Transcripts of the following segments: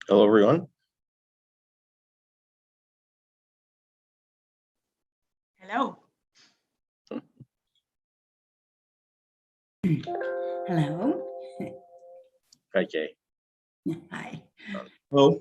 Hello, everyone. Hello. Hello. Hi, Kay. Hi. Hello.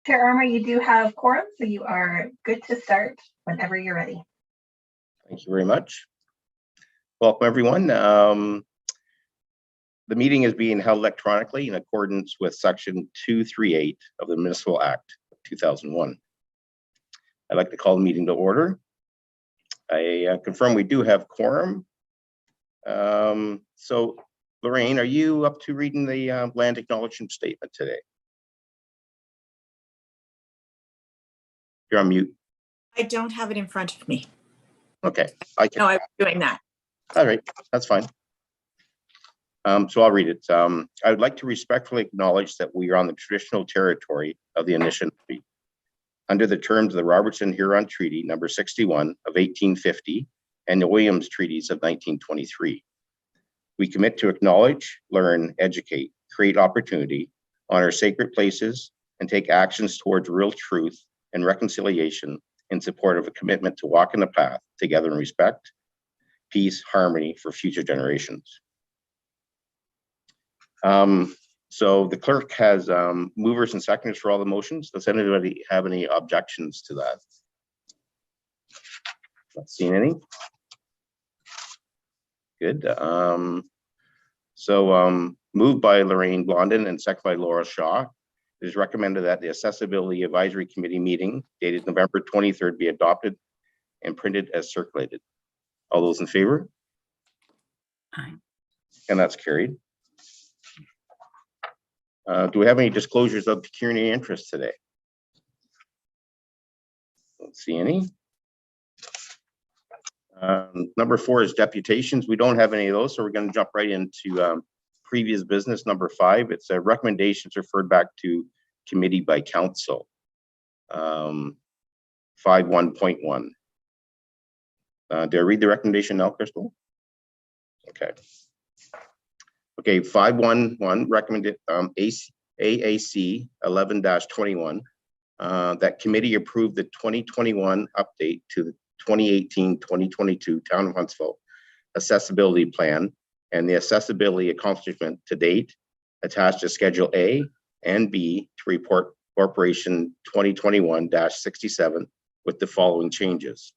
Chair Armour, you do have quorum, so you are good to start whenever you're ready. Thank you very much. Welcome, everyone. The meeting is being held electronically in accordance with Section 238 of the Municipal Act of 2001. I'd like to call the meeting to order. I confirm we do have quorum. So, Lorraine, are you up to reading the land acknowledgement statement today? You're on mute. I don't have it in front of me. Okay, I can. No, I'm doing that. All right, that's fine. So I'll read it. I would like to respectfully acknowledge that we are on the traditional territory of the Anishinaabe under the terms of the Robertson-Huron Treaty number 61 of 1850 and the Williams Treaties of 1923. We commit to acknowledge, learn, educate, create opportunity, honor sacred places, and take actions towards real truth and reconciliation in support of a commitment to walk in the path together in respect, peace, harmony for future generations. So the clerk has movers and seconders for all the motions. Does anybody have any objections to that? Not seeing any. Good. Moved by Lorraine Blondin and seconded by Laura Shaw. It is recommended that the Accessibility Advisory Committee meeting dated November 23rd be adopted and printed as circulated. All those in favor? Aye. And that's carried. Do we have any disclosures of pecuniary interest today? Don't see any. Number 4 is deputations. We don't have any of those, so we're going to jump right into previous business. Number 5, it's recommendations referred back to committee by council. 5.1.1. Did I read the recommendation now, Crystal? Okay. Okay, 5.1.1 recommended AAC 11-21 that committee approved the 2021 update to the 2018-2022 Town of Huntsville Accessibility Plan and the accessibility accomplishment to date attached to Schedule A and B to report Corporation 2021-67 with the following changes.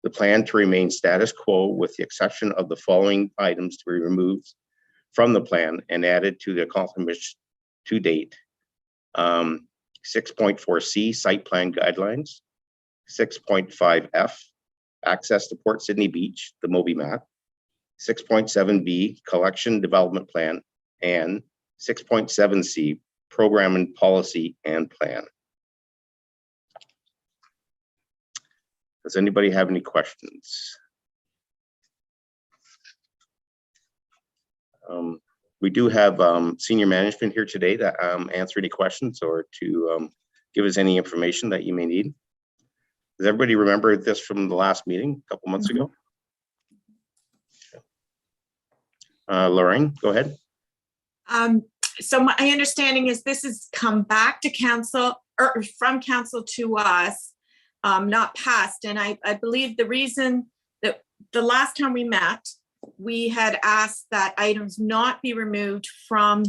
The plan to remain status quo with the exception of the following items to be removed from the plan and added to the accomplishment to date. 6.4C site plan guidelines, 6.5F access to Port Sydney Beach, the Moby map, 6.7B collection development plan, and 6.7C program and policy and plan. Does anybody have any questions? We do have senior management here today to answer any questions or to give us any information that you may need. Does everybody remember this from the last meeting a couple months ago? Lorraine, go ahead. So my understanding is this has come back to council or from council to us, not passed. And I believe the reason that the last time we met, we had asked that items not be removed from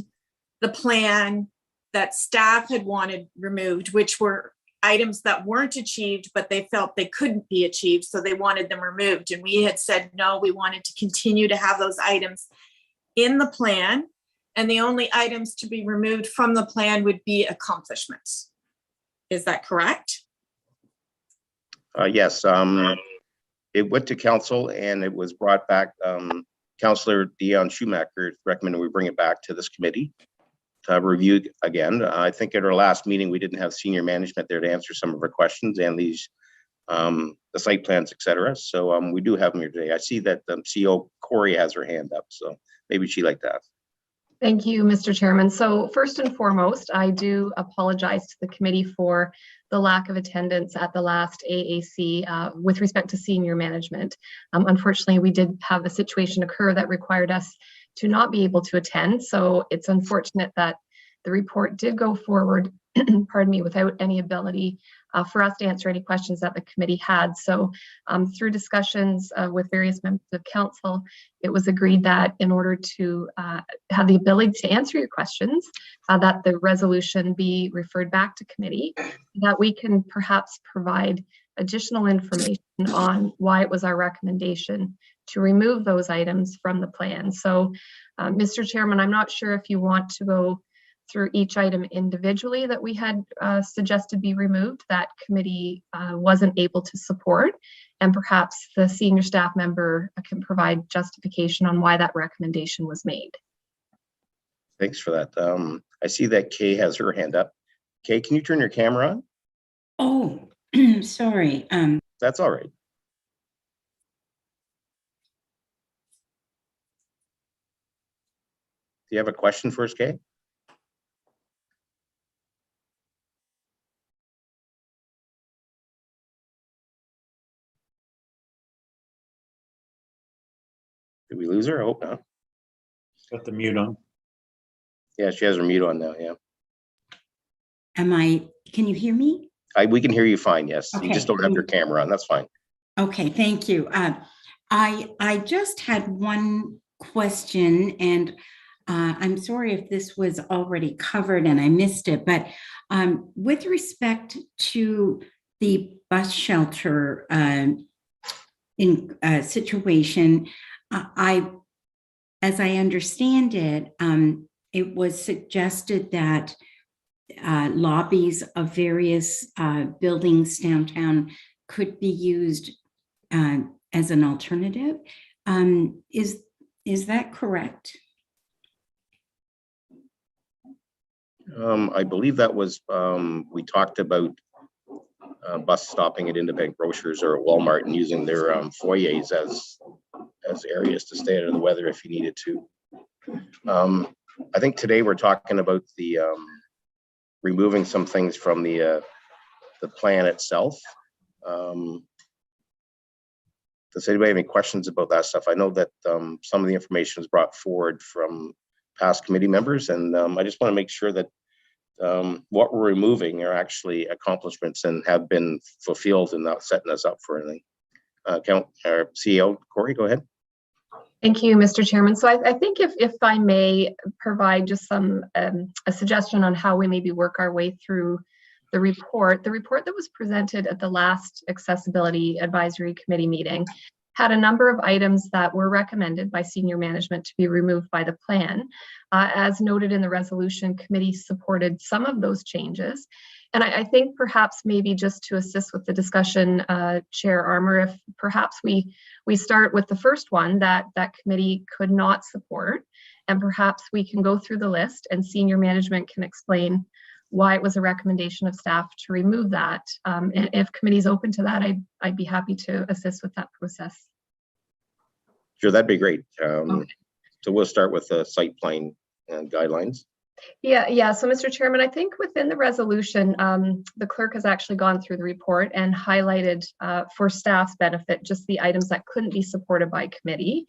the plan that staff had wanted removed, which were items that weren't achieved, but they felt they couldn't be achieved, so they wanted them removed. And we had said, no, we wanted to continue to have those items in the plan, and the only items to be removed from the plan would be accomplishments. Is that correct? Yes. It went to council and it was brought back. Councillor Dion Schumacher recommended we bring it back to this committee to review again. I think at our last meeting, we didn't have senior management there to answer some of our questions, and these the site plans, etc. So we do have them here today. I see that CEO Corey has her hand up, so maybe she'd like to ask. Thank you, Mr. Chairman. So first and foremost, I do apologize to the committee for the lack of attendance at the last AAC with respect to senior management. Unfortunately, we did have a situation occur that required us to not be able to attend. So it's unfortunate that the report did go forward, pardon me, without any ability for us to answer any questions that the committee had. So through discussions with various members of council, it was agreed that in order to have the ability to answer your questions, that the resolution be referred back to committee, that we can perhaps provide additional information on why it was our recommendation to remove those items from the plan. So, Mr. Chairman, I'm not sure if you want to go through each item individually that we had suggested be removed that committee wasn't able to support, and perhaps the senior staff member can provide justification on why that recommendation was made. Thanks for that. I see that Kay has her hand up. Kay, can you turn your camera on? Oh, sorry. That's all right. Do you have a question for us, Kay? Did we lose her? I hope not. Got the mute on. Yeah, she has her mute on now. Yeah. Can you hear me? We can hear you fine. Yes. Okay. You just don't have your camera on. That's fine. Okay, thank you. I just had one question, and I'm sorry if this was already covered and I missed it, but with respect to the bus shelter in situation, as I understand it, it was suggested that lobbies of various buildings downtown could be used as an alternative. Is that correct? I believe that was, we talked about bus stopping at independent grocers or at Walmart and using their foyers as areas to stay out of the weather if you needed to. I think today we're talking about the removing some things from the plan itself. Does anybody have any questions about that stuff? I know that some of the information was brought forward from past committee members, and I just want to make sure that what we're removing are actually accomplishments and have been fulfilled and not setting us up for anything. CEO Corey, go ahead. Thank you, Mr. Chairman. So I think if I may provide just some a suggestion on how we maybe work our way through the report that was presented at the last Accessibility Advisory Committee meeting had a number of items that were recommended by senior management to be removed by the plan. As noted in the resolution, committee supported some of those changes. And I think perhaps maybe just to assist with the discussion, Chair Armour, if perhaps we start with the first one that committee could not support, and perhaps we can go through the list and senior management can explain why it was a recommendation of staff to remove that. And if committee is open to that, I'd be happy to assist with that process. Sure, that'd be great. Okay. So we'll start with the site plan guidelines. Yeah. So, Mr. Chairman, I think within the resolution, the clerk has actually gone through the report and highlighted for staff's benefit just the items that couldn't be supported by committee.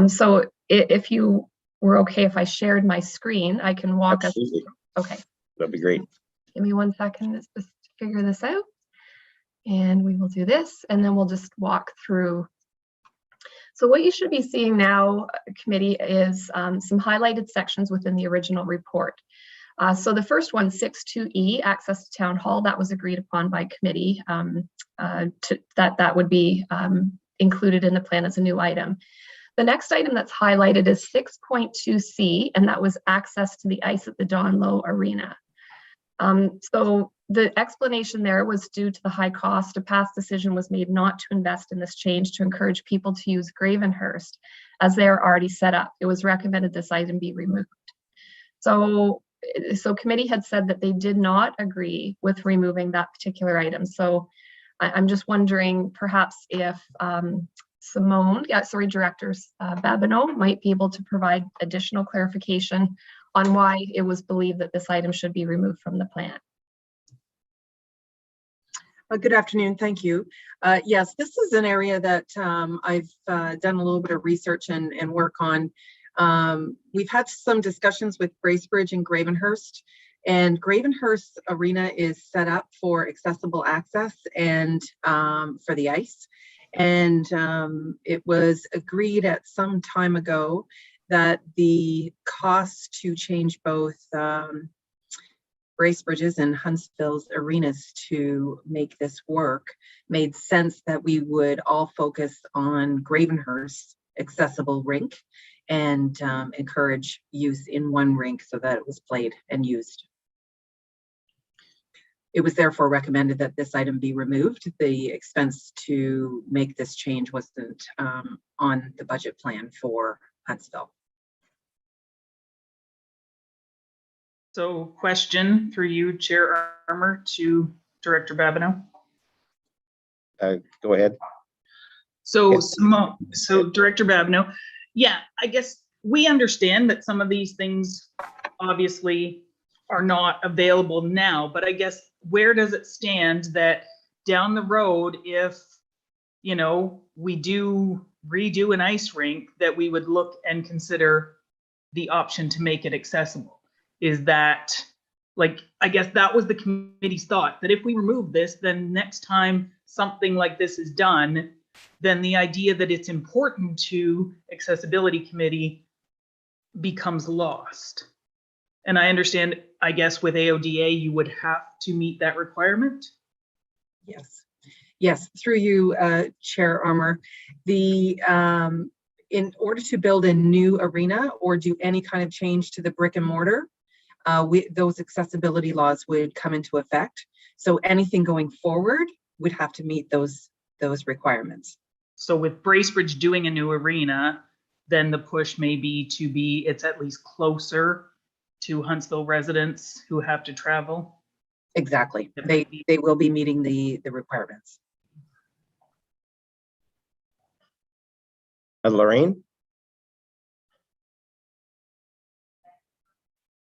So if you were okay if I shared my screen, I can walk Absolutely. us. Okay. That'd be great. Give me 1 second. Let's just figure this out. And we will do this, and then we'll just walk through. So what you should be seeing now, committee, is some highlighted sections within the original report. So the first one, 6.2E, access to town hall, that was agreed upon by committee that would be included in the plan as a new item. The next item that's highlighted is 6.2C, and that was access to the ice at the Don Low Arena. So the explanation there was due to the high cost. A past decision was made not to invest in this change to encourage people to use Gravenhurst as they are already set up. It was recommended this item be removed. So committee had said that they did not agree with removing that particular item. So I'm just wondering perhaps if Simone, Director Babineau might be able to provide additional clarification on why it was believed that this item should be removed from the plan. Good afternoon, thank you. Yes, this is an area that I've done a little bit of research and work on. We've had some discussions with Bracebridge and Gravenhurst, and Gravenhurst Arena is set up for accessible access and for the ice. And it was agreed at some time ago that the cost to change both Bracebridge's and Huntsville's arenas to make this work made sense that we would all focus on Gravenhurst's accessible rink and encourage use in one rink so that it was played and used. It was therefore recommended that this item be removed. The expense to make this change wasn't on the budget plan for Huntsville. So question through you, Chair Armour, to Director Babineau. Go ahead. So, Yes. so Director Babineau, yeah, I guess we understand that some of these things obviously are not available now, but I guess where does it stand that down the road, if, you know, we do redo an ice rink, that we would look and consider the option to make it accessible? Is that, like, I guess that was the committee's thought, that if we remove this, then next time something like this is done, then the idea that it's important to Accessibility Committee becomes lost. And I understand, I guess with AODA, you would have to meet that requirement? Yes, yes, through you, Chair Armour. In order to build a new arena or do any kind of change to the brick and mortar, those accessibility laws would come into effect. So anything going forward would have to meet those requirements. So with Bracebridge doing a new arena, then the push may be it's at least closer to Huntsville residents who have to travel. Exactly. They will be meeting the requirements. Lorraine?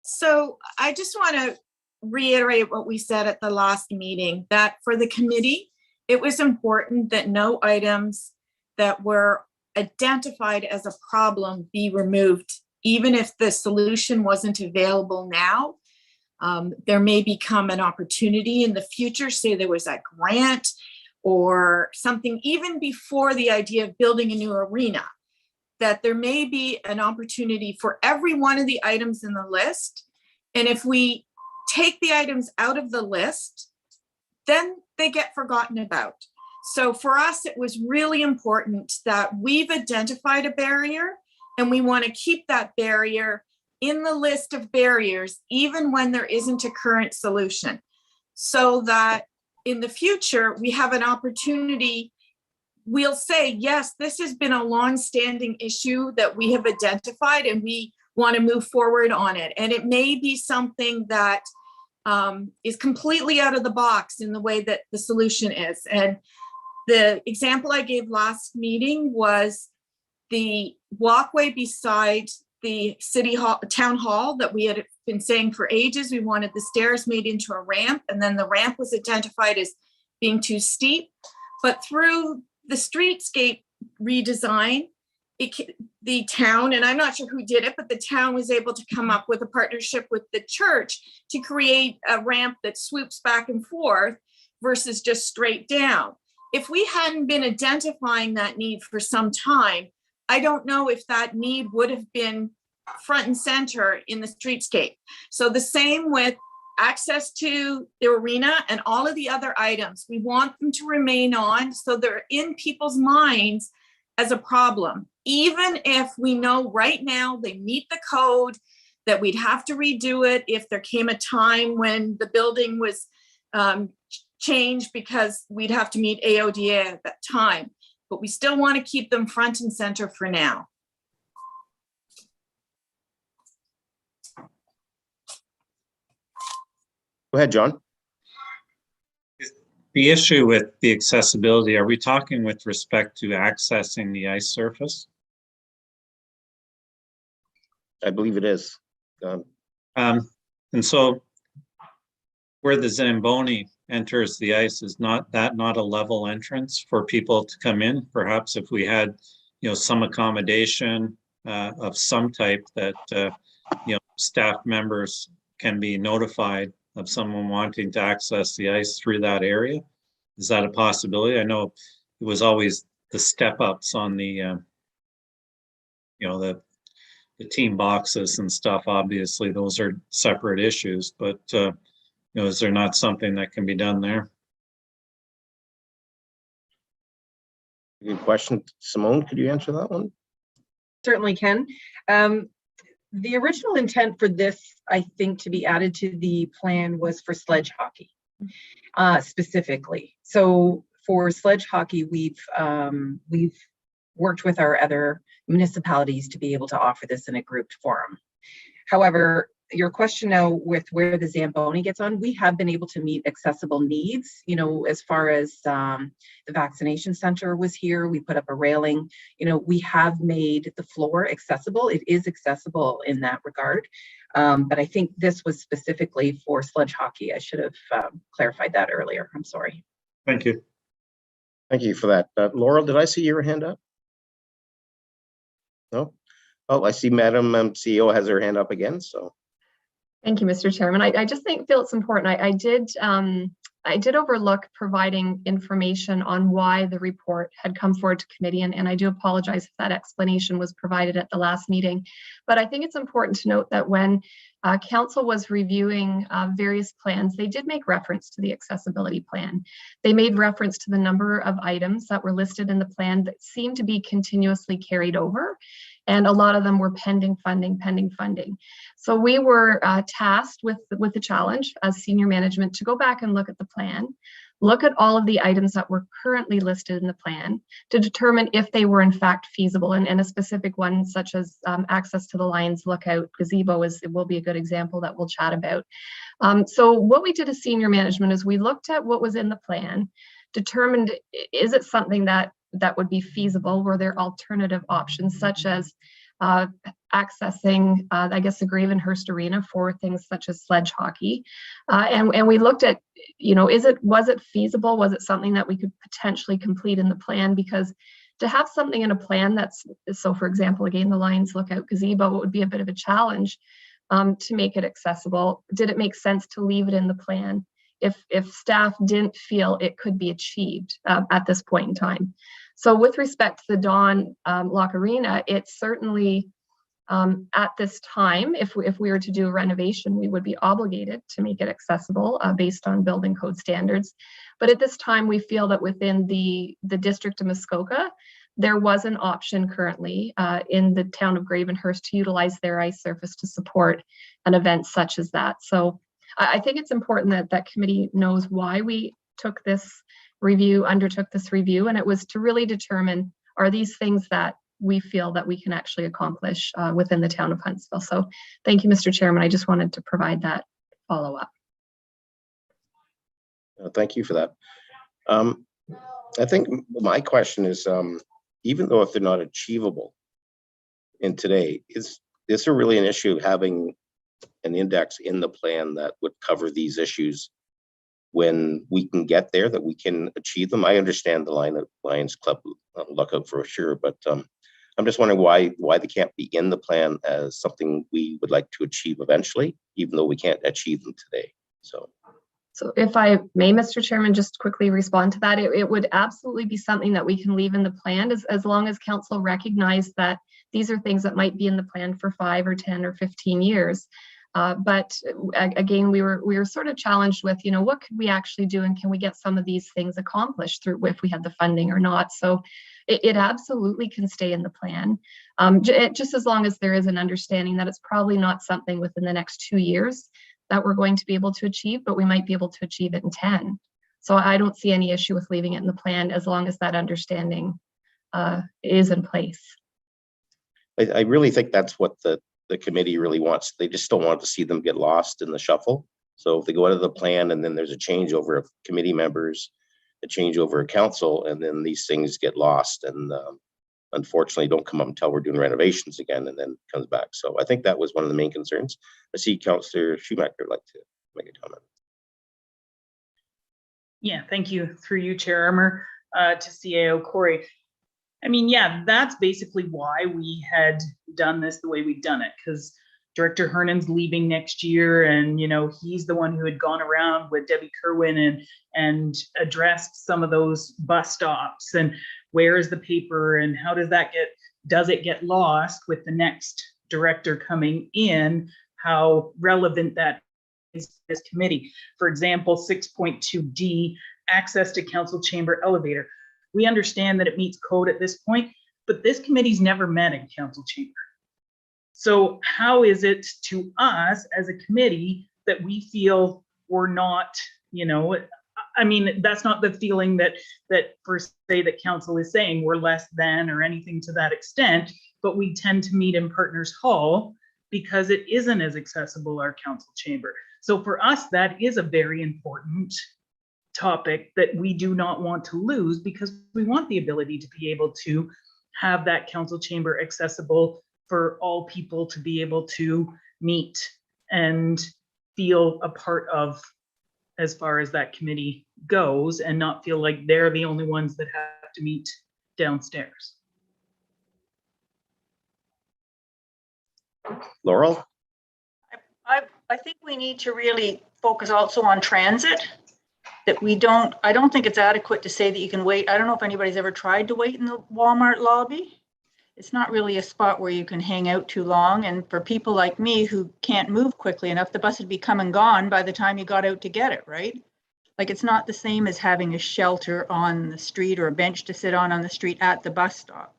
So I just want to reiterate what we said at the last meeting, that for the committee, it was important that no items that were identified as a problem be removed, even if the solution wasn't available now. There may become an opportunity in the future, say there was a grant or something even before the idea of building a new arena, that there may be an opportunity for every one of the items in the list. And if we take the items out of the list, then they get forgotten about. So for us, it was really important that we've identified a barrier and we want to keep that barrier in the list of barriers, even when there isn't a current solution, so that in the future, we have an opportunity. We'll say, yes, this has been a long-standing issue that we have identified and we want to move forward on it. And it may be something that is completely out of the box in the way that the solution is. And the example I gave last meeting was the walkway beside the city hall, town hall, that we had been saying for ages. We wanted the stairs made into a ramp, and then the ramp was identified as being too steep. But through the streetscape redesign, the town, and I'm not sure who did it, but the town was able to come up with a partnership with the church to create a ramp that swoops back and forth versus just straight down. If we hadn't been identifying that need for some time, I don't know if that need would have been front and center in the streetscape. So the same with access to the arena and all of the other items. We want them to remain on so they're in people's minds as a problem. Even if we know right now they meet the code, that we'd have to redo it if there came a time when the building was changed, because we'd have to meet AODA at that time. But we still want to keep them front and center for now. Go ahead, John. The issue with the accessibility, are we talking with respect to accessing the ice surface? I believe it is. And so where the Zamboni enters the ice, is not a level entrance for people to come in? Perhaps if we had, some accommodation of some type that, staff members can be notified of someone wanting to access the ice through that area. Is that a possibility? I know it was always the step ups on the, the team boxes and stuff. Obviously, those are separate issues, but is there not something that can be done there? Good question. Simone, could you answer that one? Certainly can. The original intent for this, I think, to be added to the plan was for sledge hockey, specifically. So for sledge hockey, we've worked with our other municipalities to be able to offer this in a grouped forum. However, your question now with where the Zamboni gets on, we have been able to meet accessible needs, as far as the vaccination center was here, we put up a railing, we have made the floor accessible. It is accessible in that regard. But I think this was specifically for sledge hockey. I should have clarified that earlier. I'm sorry. Thank you. Thank you for that. Laurel, did I see your hand up? No? Oh, I see Madam CEO has her hand up again, so. Thank you, Mr. Chairman. I just feel it's important. I did overlook providing information on why the report had come forward to committee, and I do apologize if that explanation was provided at the last meeting. But I think it's important to note that when council was reviewing various plans, they did make reference to the accessibility plan. They made reference to the number of items that were listed in the plan that seemed to be continuously carried over. And a lot of them were pending funding. So we were tasked with the challenge as senior management to go back and look at the plan, look at all of the items that were currently listed in the plan to determine if they were in fact feasible. And a specific one such as access to the Lions Lookout gazebo will be a good example that we'll chat about. So what we did as senior management is we looked at what was in the plan, determined, is it something that would be feasible? Were there alternative options such as accessing, the Gravenhurst Arena for things such as sledge hockey? And we looked at, was it feasible? Was it something that we could potentially complete in the plan? Because to have something in a plan so for example, again, the Lions Lookout gazebo, it would be a bit of a challenge to make it accessible. Did it make sense to leave it in the plan if staff didn't feel it could be achieved at this point in time? So with respect to the Dawn Lock Arena, it's certainly at this time, if we were to do a renovation, we would be obligated to make it accessible based on building code standards. But at this time, we feel that within the District of Muskoka, there was an option currently in the town of Gravenhurst to utilize their ice surface to support an event such as that. So I think it's important that committee knows why we undertook this review, and it was to really determine, are these things that we feel that we can actually accomplish within the town of Huntsville? So thank you, Mr. Chairman. I just wanted to provide that follow-up. Thank you for that. I think my question is, even though if they're not achievable in today, is there really an issue of having an index in the plan that would cover these issues when we can get there, that we can achieve them? I understand the Lions Club lookout for sure, but I'm just wondering why they can't be in the plan as something we would like to achieve eventually, even though we can't achieve them today. So if I may, Mr. Chairman, just quickly respond to that, it would absolutely be something that we can leave in the plan as long as council recognize that these are things that might be in the plan for 5 or 10 or 15 years. But again, we were sort of challenged with, what could we actually do, and can we get some of these things accomplished through if we had the funding or not? So it absolutely can stay in the plan, just as long as there is an understanding that it's probably not something within the next 2 years that we're going to be able to achieve, but we might be able to achieve it in 10. So I don't see any issue with leaving it in the plan as long as that understanding is in place. I really think that's what the committee really wants. They just don't want to see them get lost in the shuffle. So if they go out of the plan and then there's a changeover of committee members a changeover of council, and then these things get lost and unfortunately don't come up until we're doing renovations again, and then comes back. So I think that was one of the main concerns. I see Councillor Schumacher would like to make a comment. Yeah, thank you. Through you, Chair Armour, to CAO Corey. I mean, yeah, that's basically why we had done this the way we've done it, because Director Hernan's leaving next year, and you know he's the one who had gone around with Debbie Kerwin and addressed some of those bus stops and where is the paper and how does it get lost with the next director coming in, how relevant that is to this committee. For example, 6.2D, access to council chamber elevator. We understand that it meets code at this point, but this committee's never met in council chamber. So how is it to us as a committee that we feel we're not, you know, I mean, that's not the feeling that per se that council is saying we're less than or anything to that extent, but we tend to meet in Partners Hall because it isn't as accessible, our council chamber. So for us, that is a very important topic that we do not want to lose, because we want the ability to be able to have that council chamber accessible for all people to be able to meet and feel a part of as far as that committee goes, and not feel like they're the only ones that have to meet downstairs. Laurel? I think we need to really focus also on transit. That I don't think it's adequate to say that you can wait. I don't know if anybody's ever tried to wait in the Walmart lobby. It's not really a spot where you can hang out too long. And for people like me who can't move quickly enough, the bus would be come and gone by the time you got out to get it, right? Like, it's not the same as having a shelter on the street or a bench to sit on the street at the bus stop.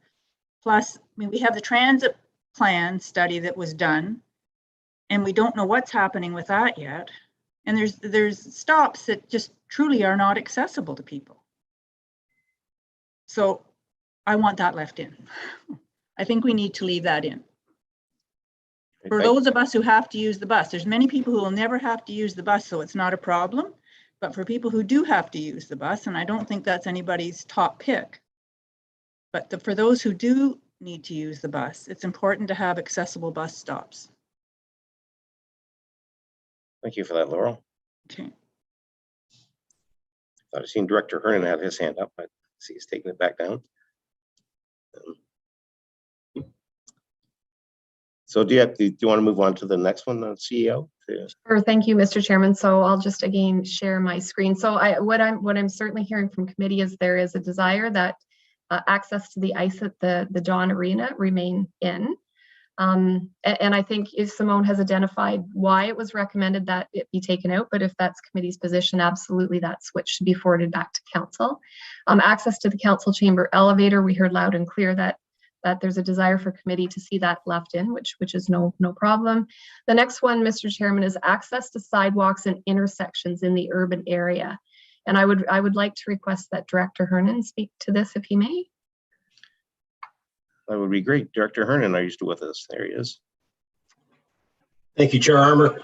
Plus, I mean, we have the transit plan study that was done, and we don't know what's happening with that yet. And there's stops that just truly are not accessible to people. So I want that left in. I think we need to leave that in. For those of us who have to use the bus, there's many people who will never have to use the bus, so it's not a problem. But for people who do have to use the bus, and I don't think that's anybody's top pick, but for those who do need to use the bus, it's important to have accessible bus stops. Thank you for that, Laurel. Okay. I've seen Director Hernan have his hand up, but see he's taking it back down. So do you want to move on to the next one, CEO? Sure, thank you, Mr. Chairman. So I'll just again share my screen. So what I'm certainly hearing from committee is there is a desire that access to the ice at the John Arena remain in. And I think Simone has identified why it was recommended that it be taken out, but if that's committee's position, absolutely that switch should be forwarded back to council. Access to the council chamber elevator, we heard loud and clear that there's a desire for committee to see that left in, which is no problem. The next one, Mr. Chairman, is access to sidewalks and intersections in the urban area. And I would like to request that Director Hernan speak to this if he may. That would be great. Director Hernan, are you still with us? There he is. Thank you, Chair Armour.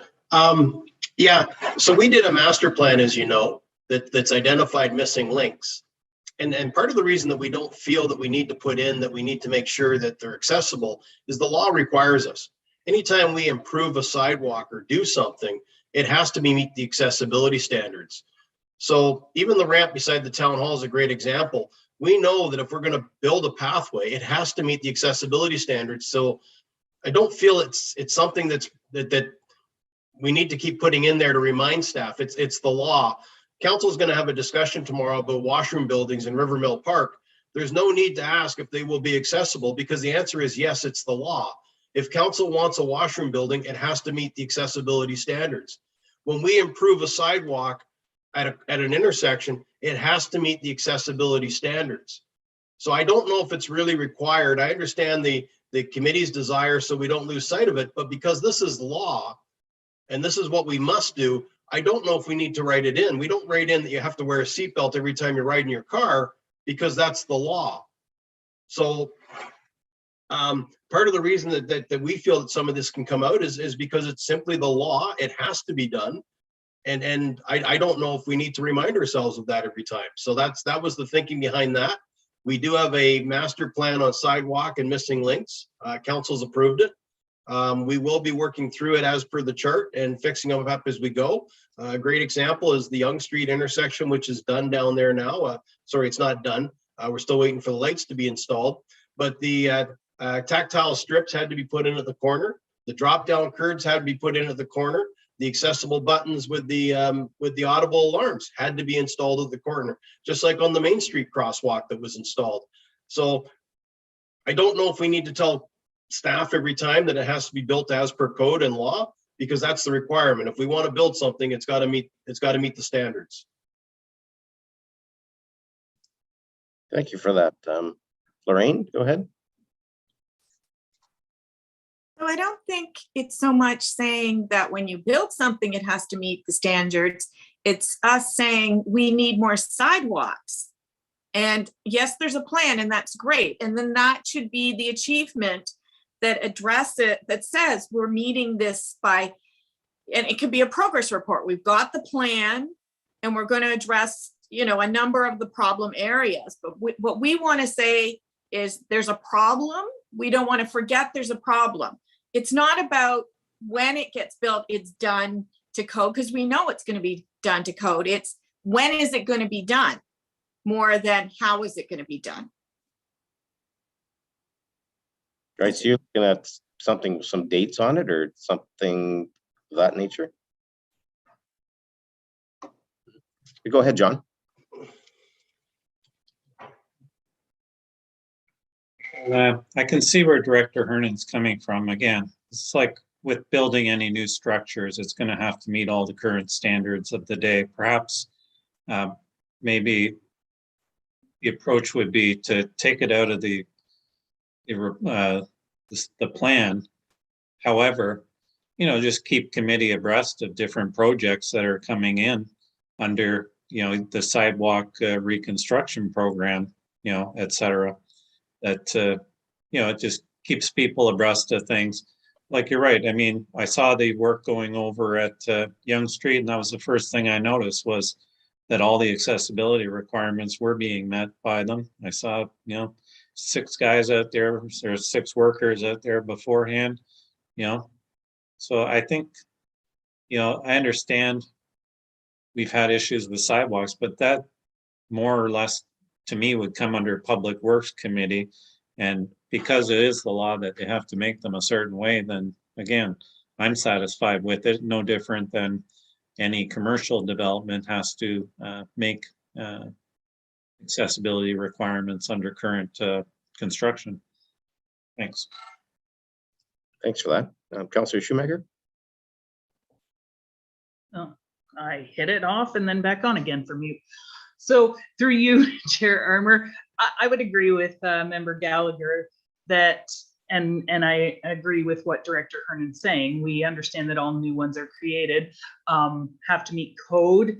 Yeah, so we did a master plan, as you know, that's identified missing links. And part of the reason that we don't feel that we need to put in that we need to make sure that they're accessible is the law requires us. Anytime we improve a sidewalk or do something, it has to meet the accessibility standards. So even the ramp beside the town hall is a great example. We know that if we're going to build a pathway, it has to meet the accessibility standards. So I don't feel it's something that we need to keep putting in there to remind staff. It's the law. Council is going to have a discussion tomorrow about washroom buildings in River Mill Park. There's no need to ask if they will be accessible because the answer is yes, it's the law. If council wants a washroom building, it has to meet the accessibility standards. When we improve a sidewalk at an intersection, it has to meet the accessibility standards. So I don't know if it's really required. I understand the committee's desire so we don't lose sight of it, but because this is law and this is what we must do, I don't know if we need to write it in. We don't write in that you have to wear a seatbelt every time you ride in your car because that's the law. So part of the reason that we feel that some of this can come out is because it's simply the law. It has to be done. And I don't know if we need to remind ourselves of that every time. So that was the thinking behind that. We do have a master plan on sidewalk and missing links. Council's approved it. We will be working through it as per the chart and fixing them up as we go. A great example is the Yonge Street intersection, which is done down there now. Sorry, it's not done. We're still waiting for the lights to be installed, but the tactile strips had to be put in at the corner. The drop-down curbs had to be put in at the corner. The accessible buttons with the audible alarms had to be installed at the corner, just like on the Main Street crosswalk that was installed. So I don't know if we need to tell staff every time that it has to be built as per code and law, because that's the requirement. If we want to build something, it's got to meet the standards. Thank you for that. Lorraine, go ahead. So I don't think it's so much saying that when you build something, it has to meet the standards. It's us saying we need more sidewalks. And yes, there's a plan and that's great. And then that should be the achievement that address it, that says we're meeting this by, and it could be a progress report. We've got the plan and we're going to address, you know, a number of the problem areas. But what we want to say is there's a problem. We don't want to forget there's a problem. It's not about when it gets built, it's done to code, because we know it's going to be done to code. It's when is it going to be done, more than how is it going to be done. Right, so you're looking at something, some dates on it or something of that nature? Go ahead, John. I can see where Director Hernan's coming from. Again, it's like with building any new structures, it's going to have to meet all the current standards of the day. Perhaps maybe the approach would be to take it out of the plan. However, you know, just keep committee abreast of different projects that are coming in under, you know, the sidewalk reconstruction program, you know, et cetera. That, you know, it just keeps people abreast of things. Like you're right. I mean, I saw the work going over at Yonge Street, and that was the first thing I noticed was that all the accessibility requirements were being met by them. I saw, you know, 6 guys out there, there's 6 workers out there beforehand, you know. So I think, you know, I understand we've had issues with sidewalks, but that more or less to me would come under Public Works Committee. And because it is the law that they have to make them a certain way, then again, I'm satisfied with it. No different than any commercial development has to make accessibility requirements under current construction. Thanks. Thanks for that. Councillor Shoemaker. Oh, I hit it off and then back on again for mute. So through you, Chair Armour, I would agree with Member Gallagher that, and I agree with what Director Hernan's saying. We understand that all new ones are created, have to meet code.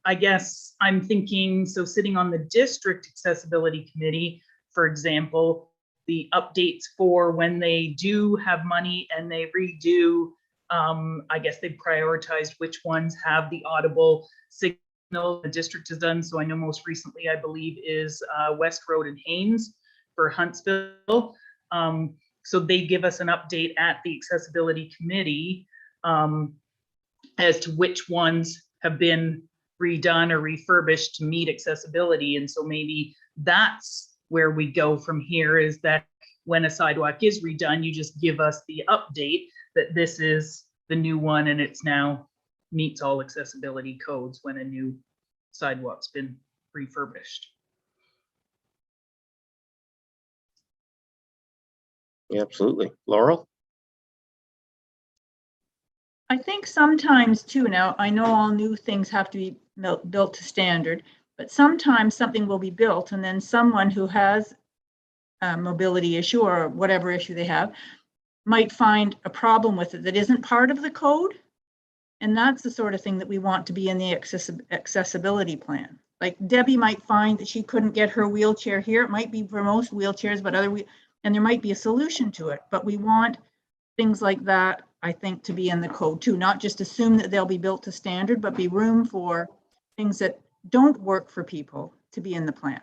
I guess I'm thinking, so sitting on the district accessibility committee, for example, the updates for when they do have money and they redo, I guess they prioritized which ones have the audible signal the district has done. So I know most recently, I believe, is West Road and Haynes for Huntsville. So they give us an update at the accessibility committee as to which ones have been redone or refurbished to meet accessibility. And so maybe that's where we go from here, is that when a sidewalk is redone, you just give us the update that this is the new one and it's now meets all accessibility codes when a new sidewalk's been refurbished. Yeah, absolutely. Laurel? I think sometimes too, now I know all new things have to be built to standard, but sometimes something will be built and then someone who has a mobility issue or whatever issue they have might find a problem with it that isn't part of the code. And that's the sort of thing that we want to be in the accessibility plan. Like Debbie might find that she couldn't get her wheelchair here. It might be for most wheelchairs, but and there might be a solution to it. But we want things like that I think, to be in the code too, not just assume that they'll be built to standard, but be room for things that don't work for people to be in the plan,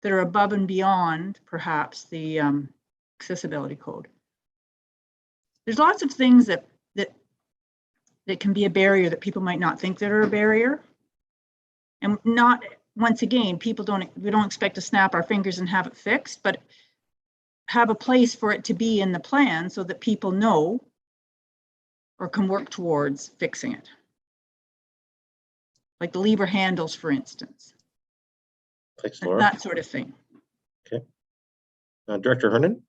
that are above and beyond perhaps the accessibility code. There's lots of things that can be a barrier that people might not think that are a barrier. And not, once again, we don't expect to snap our fingers and have it fixed, but have a place for it to be in the plan so that people know or can work towards fixing it. Like the lever handles, for instance. Thanks, Laura. That sort of thing. Okay. Director Hernan?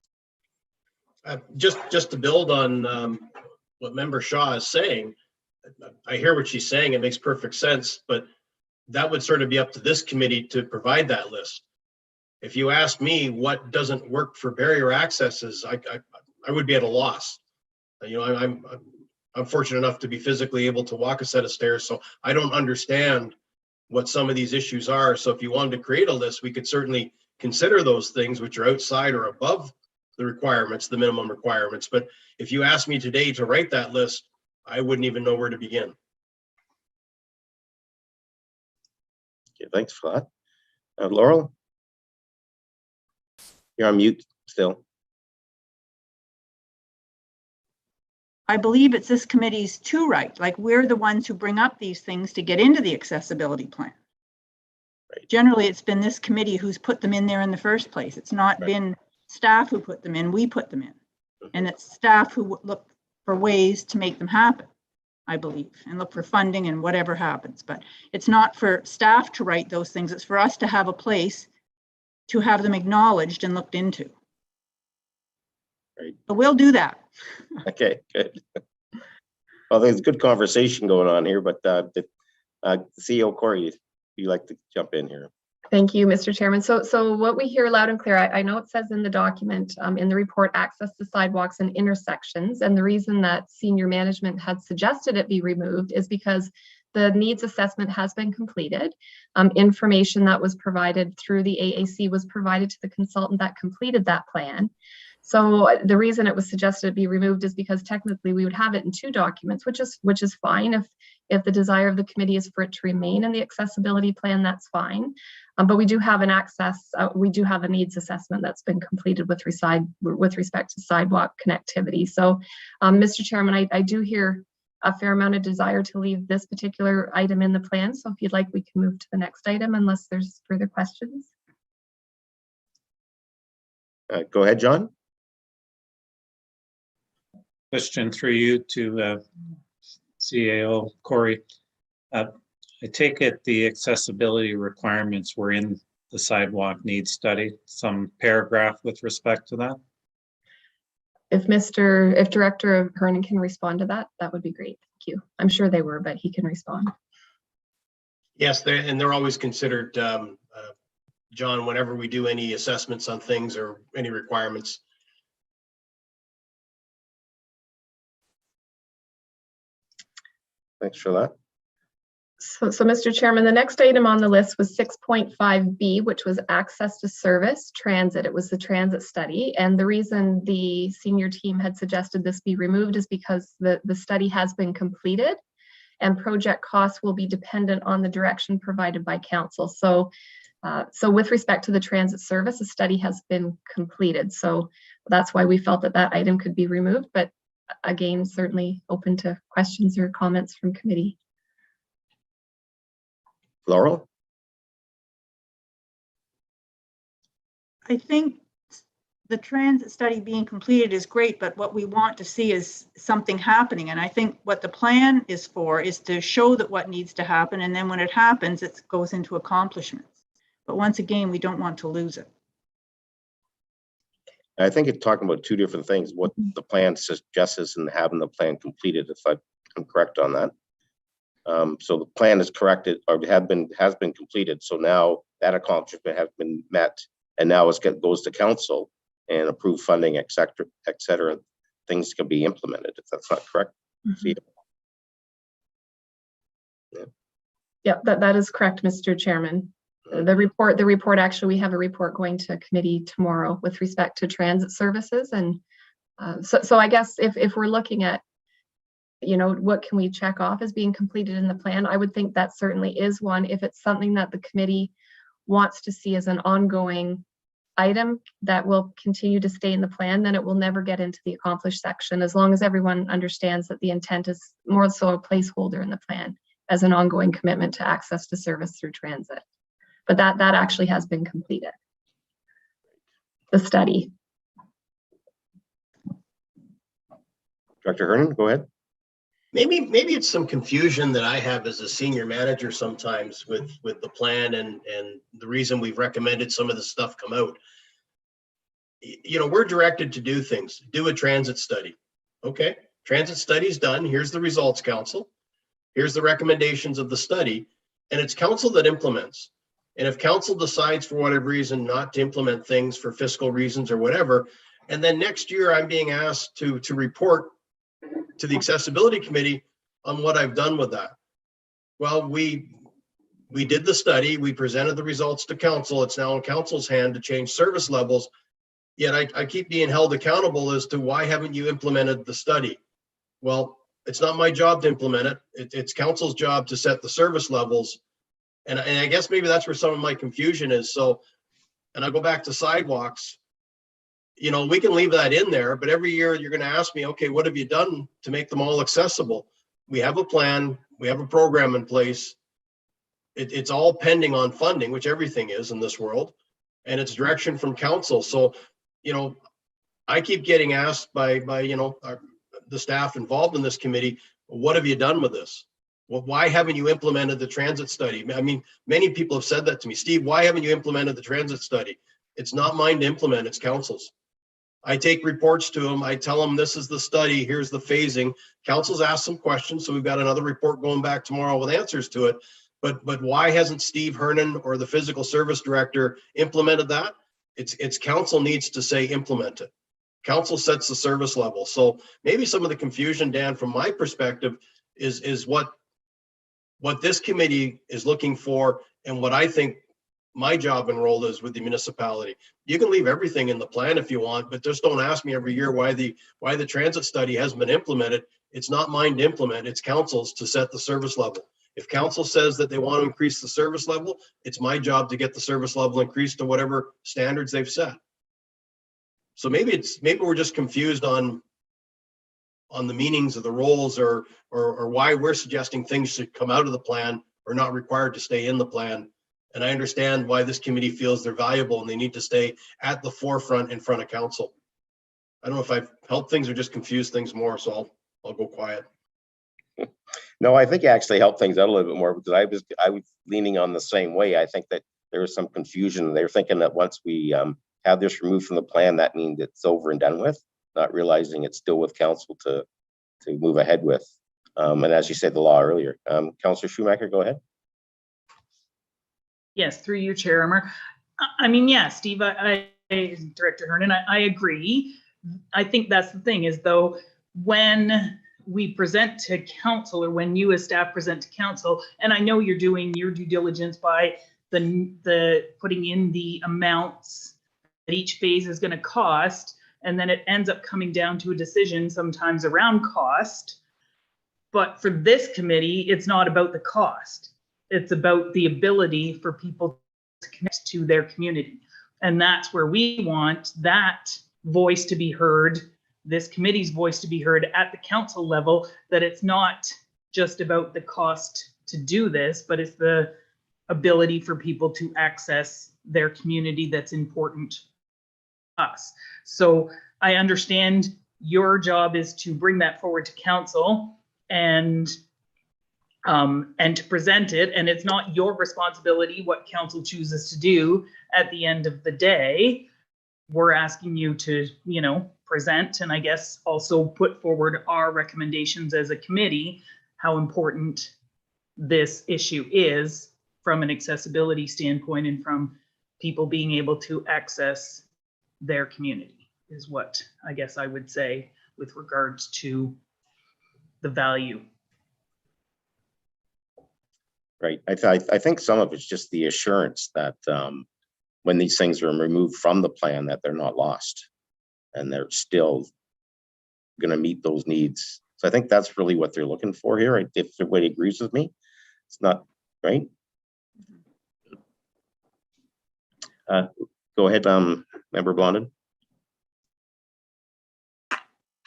Just to build on what Member Shaw is saying, I hear what she's saying. It makes perfect sense, but that would sort of be up to this committee to provide that list. If you ask me what doesn't work for barrier accesses, I would be at a loss. You know, I'm fortunate enough to be physically able to walk a set of stairs, so I don't understand what some of these issues are. So if you wanted to create a list, we could certainly consider those things which are outside or above the requirements, the minimum requirements. But if you asked me today to write that list, I wouldn't even know where to begin. Okay, thanks for that. Laurel? You're on mute still. I believe it's this committee's to right. Like, we're the ones who bring up these things to get into the accessibility plan. Right. Generally, it's been this committee who's put them in there in the first place. It's not been staff who put them in, we put them in. And it's staff who look for ways to make them happen, I believe, and look for funding and whatever happens. But it's not for staff to write those things. It's for us to have a place to have them acknowledged and looked into. Right. But we'll do that. Okay, good. Well, there's good conversation going on here, but CEO Corey, you like to jump in here. Thank you, Mr. Chairman. So what we hear loud and clear, I know it says in the document, in the report, access to sidewalks and intersections. And the reason that senior management had suggested it be removed is because the needs assessment has been completed. Information that was provided through the AAC was provided to the consultant that completed that plan. So the reason it was suggested it be removed is because technically we would have it in two documents, which is fine. If the desire of the committee is for it to remain in the accessibility plan, that's fine. But we do have we do have a needs assessment that's been completed with respect to sidewalk connectivity. So, Mr. Chairman, I do hear a fair amount of desire to leave this particular item in the plan. So if you'd like, we can move to the next item unless there's further questions. Go ahead, John. Question through you to CAO Corey. I take it the accessibility requirements were in the sidewalk needs study, some paragraph with respect to that? If Director Hernan can respond to that, that would be great. Thank you. I'm sure they were, but he can respond. Yes, they're always considered, John, whenever we do any assessments on things or any requirements. Thanks for that. So Mr. Chairman, the next item on the list was 6.5B, which was access to service transit. It was the transit study. And the reason the senior team had suggested this be removed is because the study has been completed and project costs will be dependent on the direction provided by council. So with respect to the transit service, a study has been completed. So that's why we felt that item could be removed. But again, certainly open to questions or comments from committee. Laurel? I think the transit study being completed is great, but what we want to see is something happening. And I think what the plan is for is to show that what needs to happen. And then when it happens, it goes into accomplishments. But once again, we don't want to lose it. I think it's talking about two different things, what the plan suggests and having the plan completed, if I'm correct on that. So the plan is corrected or has been completed. So now that accomplishment has been met, and now it goes to council and approved funding, et cetera. Things can be implemented if that's not correct. Mm-hmm. Yeah, that is correct, Mr. Chairman. The report, actually, we have a report going to committee tomorrow with respect to transit services, and So I guess if we're looking at, you know, what can we check off as being completed in the plan, I would think that certainly is one. If it's something that the committee wants to see as an ongoing item that will continue to stay in the plan, then it will never get into the accomplished section, as long as everyone understands that the intent is more so a placeholder in the plan as an ongoing commitment to access to service through transit. But that actually has been completed, the study. Director Hernan, go ahead. Maybe it's some confusion that I have as a senior manager sometimes with the plan and the reason we've recommended some of the stuff come out. You know, we're directed to do things, do a transit study. Okay, transit study's done. Here's the results, council. Here's the recommendations of the study, and it's council that implements. And if council decides for whatever reason not to implement things for fiscal reasons or whatever, and then next year I'm being asked to report to the accessibility committee on what I've done with that. Well, we did the study, we presented the results to council. It's now in council's hand to change service levels. Yet I keep being held accountable as to why haven't you implemented the study? Well, it's not my job to implement it. It's council's job to set the service levels. And I guess maybe that's where some of my confusion is. So, and I'll go back to sidewalks. You know, we can leave that in there, but every year you're going to ask me, okay, what have you done to make them all accessible? We have a plan, we have a program in place. It's all pending on funding, which everything is in this world, and it's direction from council. So, you know, I keep getting asked by you know, the staff involved in this committee, what have you done with this? Well, why haven't you implemented the transit study? I mean, many people have said that to me. Steve, why haven't you implemented the transit study? It's not mine to implement, it's council's. I take reports to them. I tell them this is the study. Here's the phasing. Council's asked some questions, so we've got another report going back tomorrow with answers to it. But why hasn't Steve Hernan or the physical service director implemented that? It's council needs to say implement it. Council sets the service level. So maybe some of the confusion, Dan, from my perspective, is what this committee is looking for and what I think my job and role is with the municipality. You can leave everything in the plan if you want, but just don't ask me every year why the transit study hasn't been implemented. It's not mine to implement, it's council's to set the service level. If council says that they want to increase the service level, it's my job to get the service level increased to whatever standards they've set. So maybe we're just confused on the meanings of the roles or why we're suggesting things should come out of the plan or not required to stay in the plan. And I understand why this committee feels they're valuable and they need to stay at the forefront in front of council. I don't know if I've helped things or just confused things more, so I'll go quiet. No, I think you actually helped things out a little bit more because I was leaning on the same way. I think that there was some confusion. They're thinking that once we have this removed from the plan, that means it's over and done with, not realizing it's still with council to move ahead with. And as you said, the law earlier. Councillor Schumacher, go ahead. Yes, through you, Chair Armour. I mean, yeah, Steve, Director Hernan, I agree. I think that's the thing is though, when we present to council or when you as staff present to council, and I know you're doing your due diligence by the putting in the amounts that each phase is going to cost, and then it ends up coming down to a decision sometimes around cost. But for this committee, it's not about the cost. It's about the ability for people to connect to their community. And that's where we want that voice to be heard, this committee's voice to be heard at the council level, that it's not just about the cost to do this, but it's the ability for people to access their community that's important to us. So I understand your job is to bring that forward to council and to present it, and it's not your responsibility what council chooses to do at the end of the day. We're asking you to, you know, present and I guess also put forward our recommendations as a committee, how important this issue is from an accessibility standpoint and from people being able to access their community is what I guess I would say with regards to the value. Right. I think some of it's just the assurance that when these things are removed from the plan, that they're not lost and they're still going to meet those needs. So I think that's really what they're looking for here. If everybody agrees with me, it's not right. Go ahead, Member Blondin.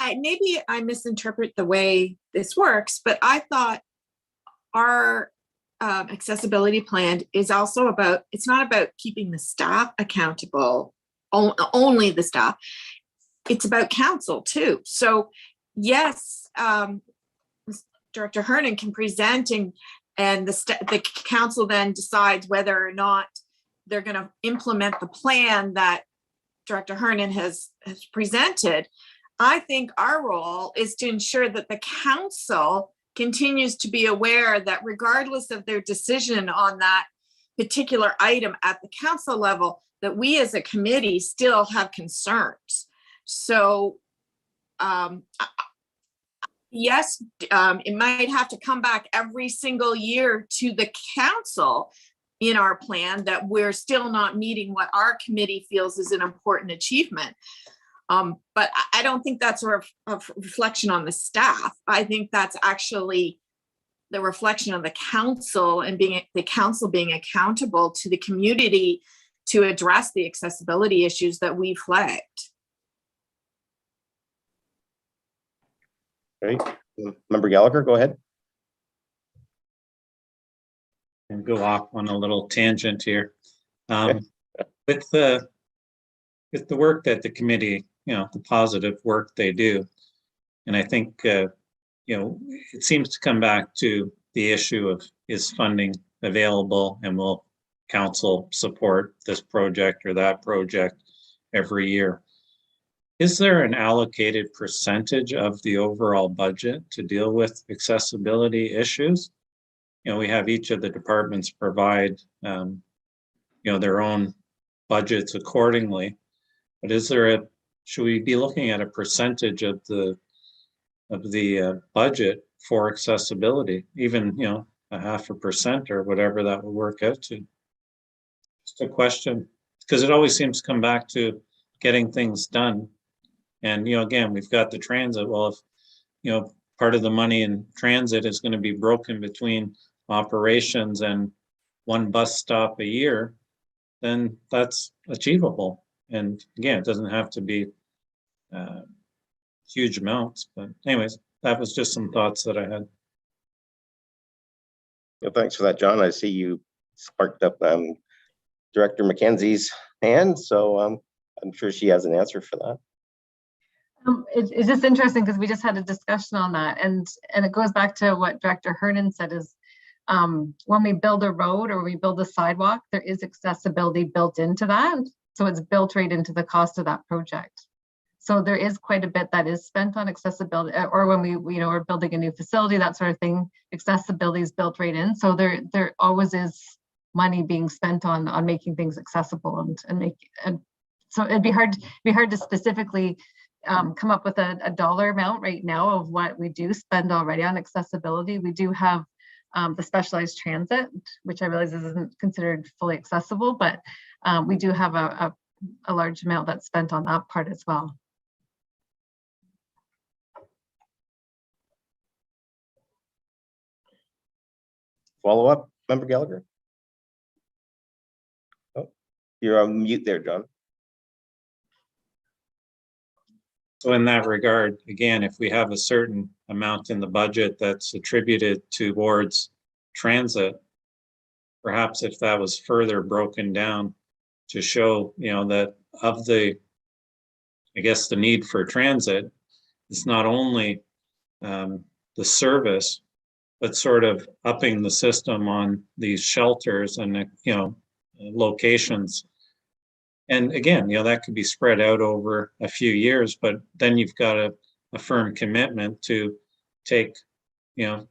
Maybe I misinterpret the way this works, but I thought our accessibility plan is also about, it's not about keeping the staff accountable, only the staff. It's about council too. So yes, Director Hernan can present and the council then decides whether or not they're going to implement the plan that Director Hernan has presented. I think our role is to ensure that the council continues to be aware that regardless of their decision on that particular item at the council level, that we as a committee still have concerns. So yes, it might have to come back every single year to the council in our plan that we're still not meeting what our committee feels is an important achievement. But I don't think that's a reflection on the staff. I think that's actually the reflection of the council and the council being accountable to the community to address the accessibility issues that we flagged. Right. Member Gallagher, go ahead. And go off on a little tangent here. With the work that the committee, the positive work they do, and I think, it seems to come back to the issue of, is funding available, and will council support this project or that project every year? Is there an allocated percentage of the overall budget to deal with accessibility issues? We have each of the departments provide, their own budgets accordingly. But should we be looking at a percentage of the budget for accessibility, even, 0.5% or whatever that will work out to? Just a question, because it always seems to come back to getting things done. And, again, we've got the transit. Well, if, part of the money in transit is going to be broken between operations and one bus stop a year, then that's achievable. And again, it doesn't have to be huge amounts, but anyways, that was just some thoughts that I had. Yeah, thanks for that, John. I see you sparked up Director McKenzie's hand, so I'm sure she has an answer for that. It's just interesting because we just had a discussion on that, and it goes back to what Director Hernan said is when we build a road or we build a sidewalk, there is accessibility built into that. So it's built right into the cost of that project. So there is quite a bit that is spent on accessibility, or when we're building a new facility, that sort of thing, accessibility is built right in. So there always is money being spent on making things accessible and so it'd be hard to specifically come up with a dollar amount right now of what we do spend already on accessibility. We do have the specialized transit, which I realize isn't considered fully accessible, but we do have a large amount that's spent on that part as well. Follow up, Member Gallagher? Oh, you're on mute there, John. So in that regard, again, if we have a certain amount in the budget that's attributed towards transit, perhaps if that was further broken down to show, that of the, I guess, the need for transit, it's not only the service, but sort of upping the system on these shelters and, locations. And again, that could be spread out over a few years, but then you've got a firm commitment to take,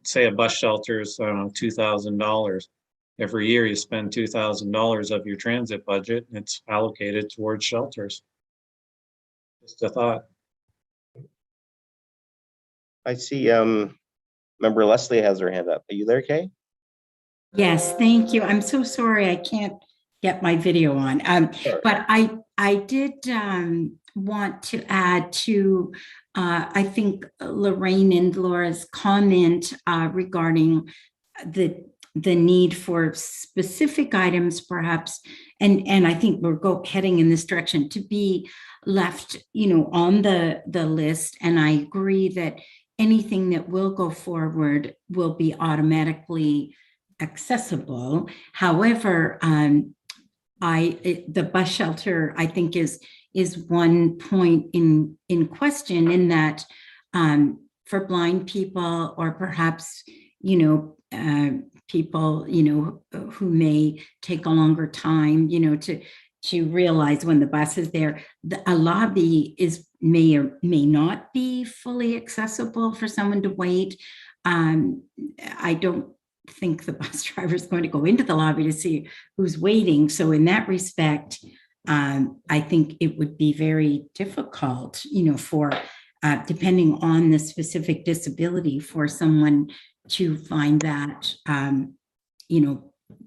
say a bus shelter is, I don't know, $2,000. Every year you spend $2,000 of your transit budget, and it's allocated towards shelters. Just a thought. I see Member Leslie has her hand up. Are you there, Kay? Yes, thank you. I'm so sorry I can't get my video on. Sure. But I did want to add to I think Lorraine and Laura's comment regarding the need for specific items, perhaps, and I think we're heading in this direction to be left, on the list. And I agree that anything that will go forward will be automatically accessible. However, the bus shelter, I think, is one point in question, in that for blind people, or perhaps people who may take a longer time to realize when the bus is there, a lobby may or may not be fully accessible for someone to wait. I don't think the bus driver is going to go into the lobby to see who's waiting. So in that respect, I think it would be very difficult, for depending on the specific disability, for someone to find that,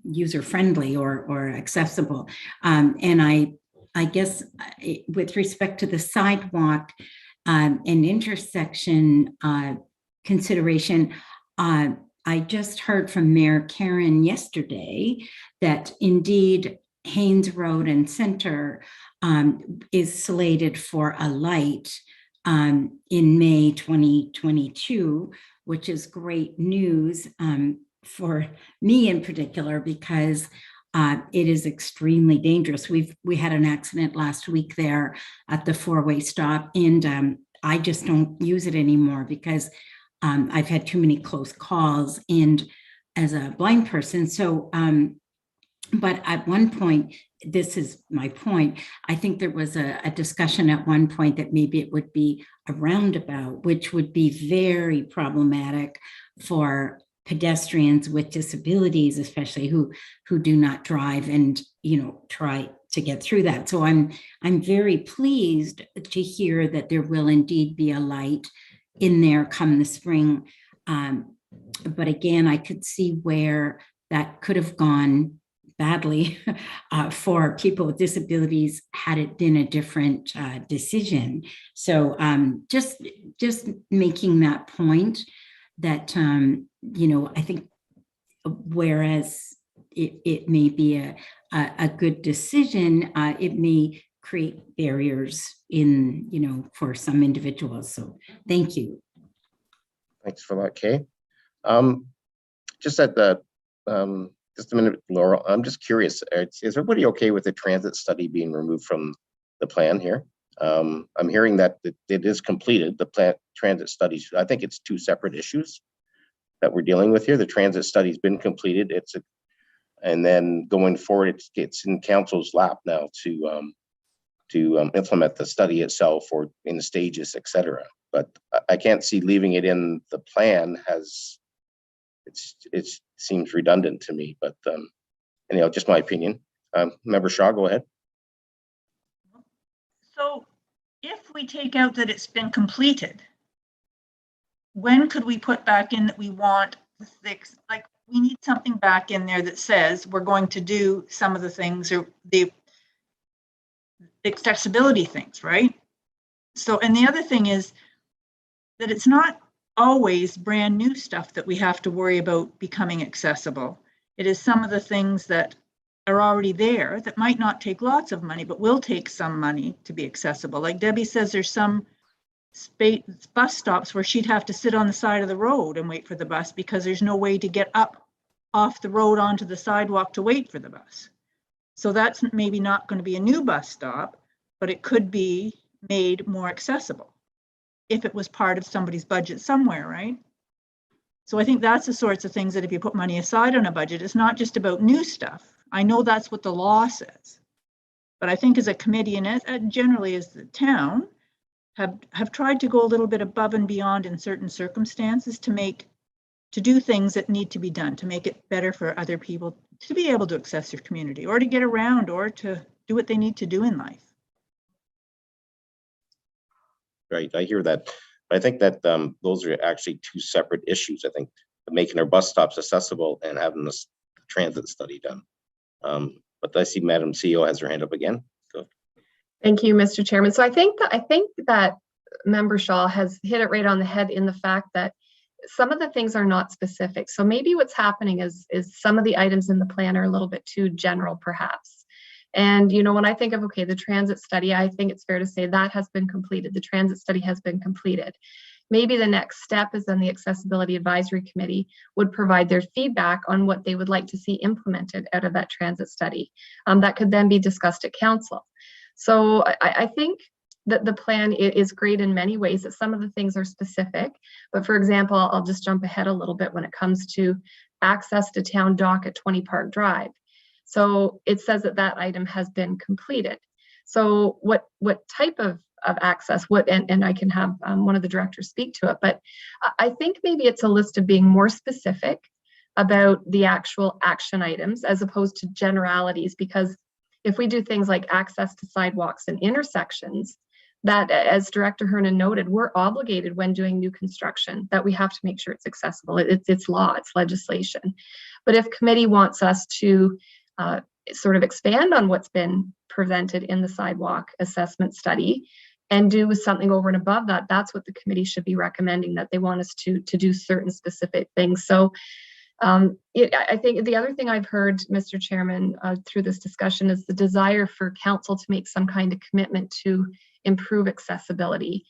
user-friendly or accessible. And I guess with respect to the sidewalk and intersection consideration, I just heard from Mayor Karen yesterday that indeed Haynes Road and Center is slated for a light in May 2022, which is great news for me in particular, because it is extremely dangerous. We had an accident last week there at the four-way stop, and I just don't use it anymore because I've had too many close calls, and as a blind person. So, but at one point, this is my point, I think there was a discussion at one point that maybe it would be a roundabout, which would be very problematic for pedestrians with disabilities, especially who do not drive and try to get through that. So I'm very pleased to hear that there will indeed be a light in there come the spring. But again, I could see where that could have gone badly for people with disabilities had it been a different decision. So just making that point that, I think whereas it may be a good decision, it may create barriers for some individuals. So thank you. Thanks for that, Kay. Just at the, just a minute, Laura, I'm just curious, is everybody okay with the transit study being removed from the plan here? I'm hearing that it is completed, the transit studies. I think it's two separate issues that we're dealing with here. The transit study's been completed. And then going forward, it's in council's lap now to implement the study itself, or in stages, etc. But I can't see leaving it in the plan it seems redundant to me, but anyhow, just my opinion. Member Shaw, go ahead. So if we take out that it's been completed, when could we put back in that we want the six, like we need something back in there that says we're going to do some of the things, or the accessibility things, right? So, and the other thing is that it's not always brand new stuff that we have to worry about becoming accessible. It is some of the things that are already there that might not take lots of money, but will take some money to be accessible. Like Debbie says, there's some bus stops where she'd have to sit on the side of the road and wait for the bus because there's no way to get up off the road onto the sidewalk to wait for the bus. So that's maybe not going to be a new bus stop, but it could be made more accessible if it was part of somebody's budget somewhere, right? So I think that's the sorts of things that if you put money aside on a budget, it's not just about new stuff. I know that's what the law says, but I think as a committee and generally as the town have tried to go a little bit above and beyond in certain circumstances to do things that need to be done, to make it better for other people to be able to access their community, or to get around, or to do what they need to do in life. Right, I hear that. But I think that those are actually two separate issues. I think making our bus stops accessible and having this transit study done. But I see Madam CEO has her hand up again. Go. Thank you, Mr. Chairman. So I think that Member Shaw has hit it right on the head in the fact that some of the things are not specific. So maybe what's happening is some of the items in the plan are a little bit too general, perhaps. And, you know, when I think of, okay, the transit study, I think it's fair to say that has been completed. The transit study has been completed. Maybe the next step is then the Accessibility Advisory Committee would provide their feedback on what they would like to see implemented out of that transit study. That could then be discussed at council. So I think that the plan is great in many ways, that some of the things are specific. But for example, I'll just jump ahead a little bit when it comes to access to town dock at 20 Park Drive. So it says that that item has been completed. So what type of access, and I can have one of the directors speak to it, but I think maybe it's a list of being more specific about the actual action items as opposed to generalities, because if we do things like access to sidewalks and intersections, that, as Director Hernan noted, we're obligated when doing new construction that we have to make sure it's accessible. It's law, it's legislation. But if committee wants us to sort of expand on what's been presented in the sidewalk assessment study and do something over and above that, that's what the committee should be recommending, that they want us to do certain specific things. So I think the other thing I've heard, Mr. Chairman, through this discussion is the desire for council to make some kind of commitment to improve accessibility.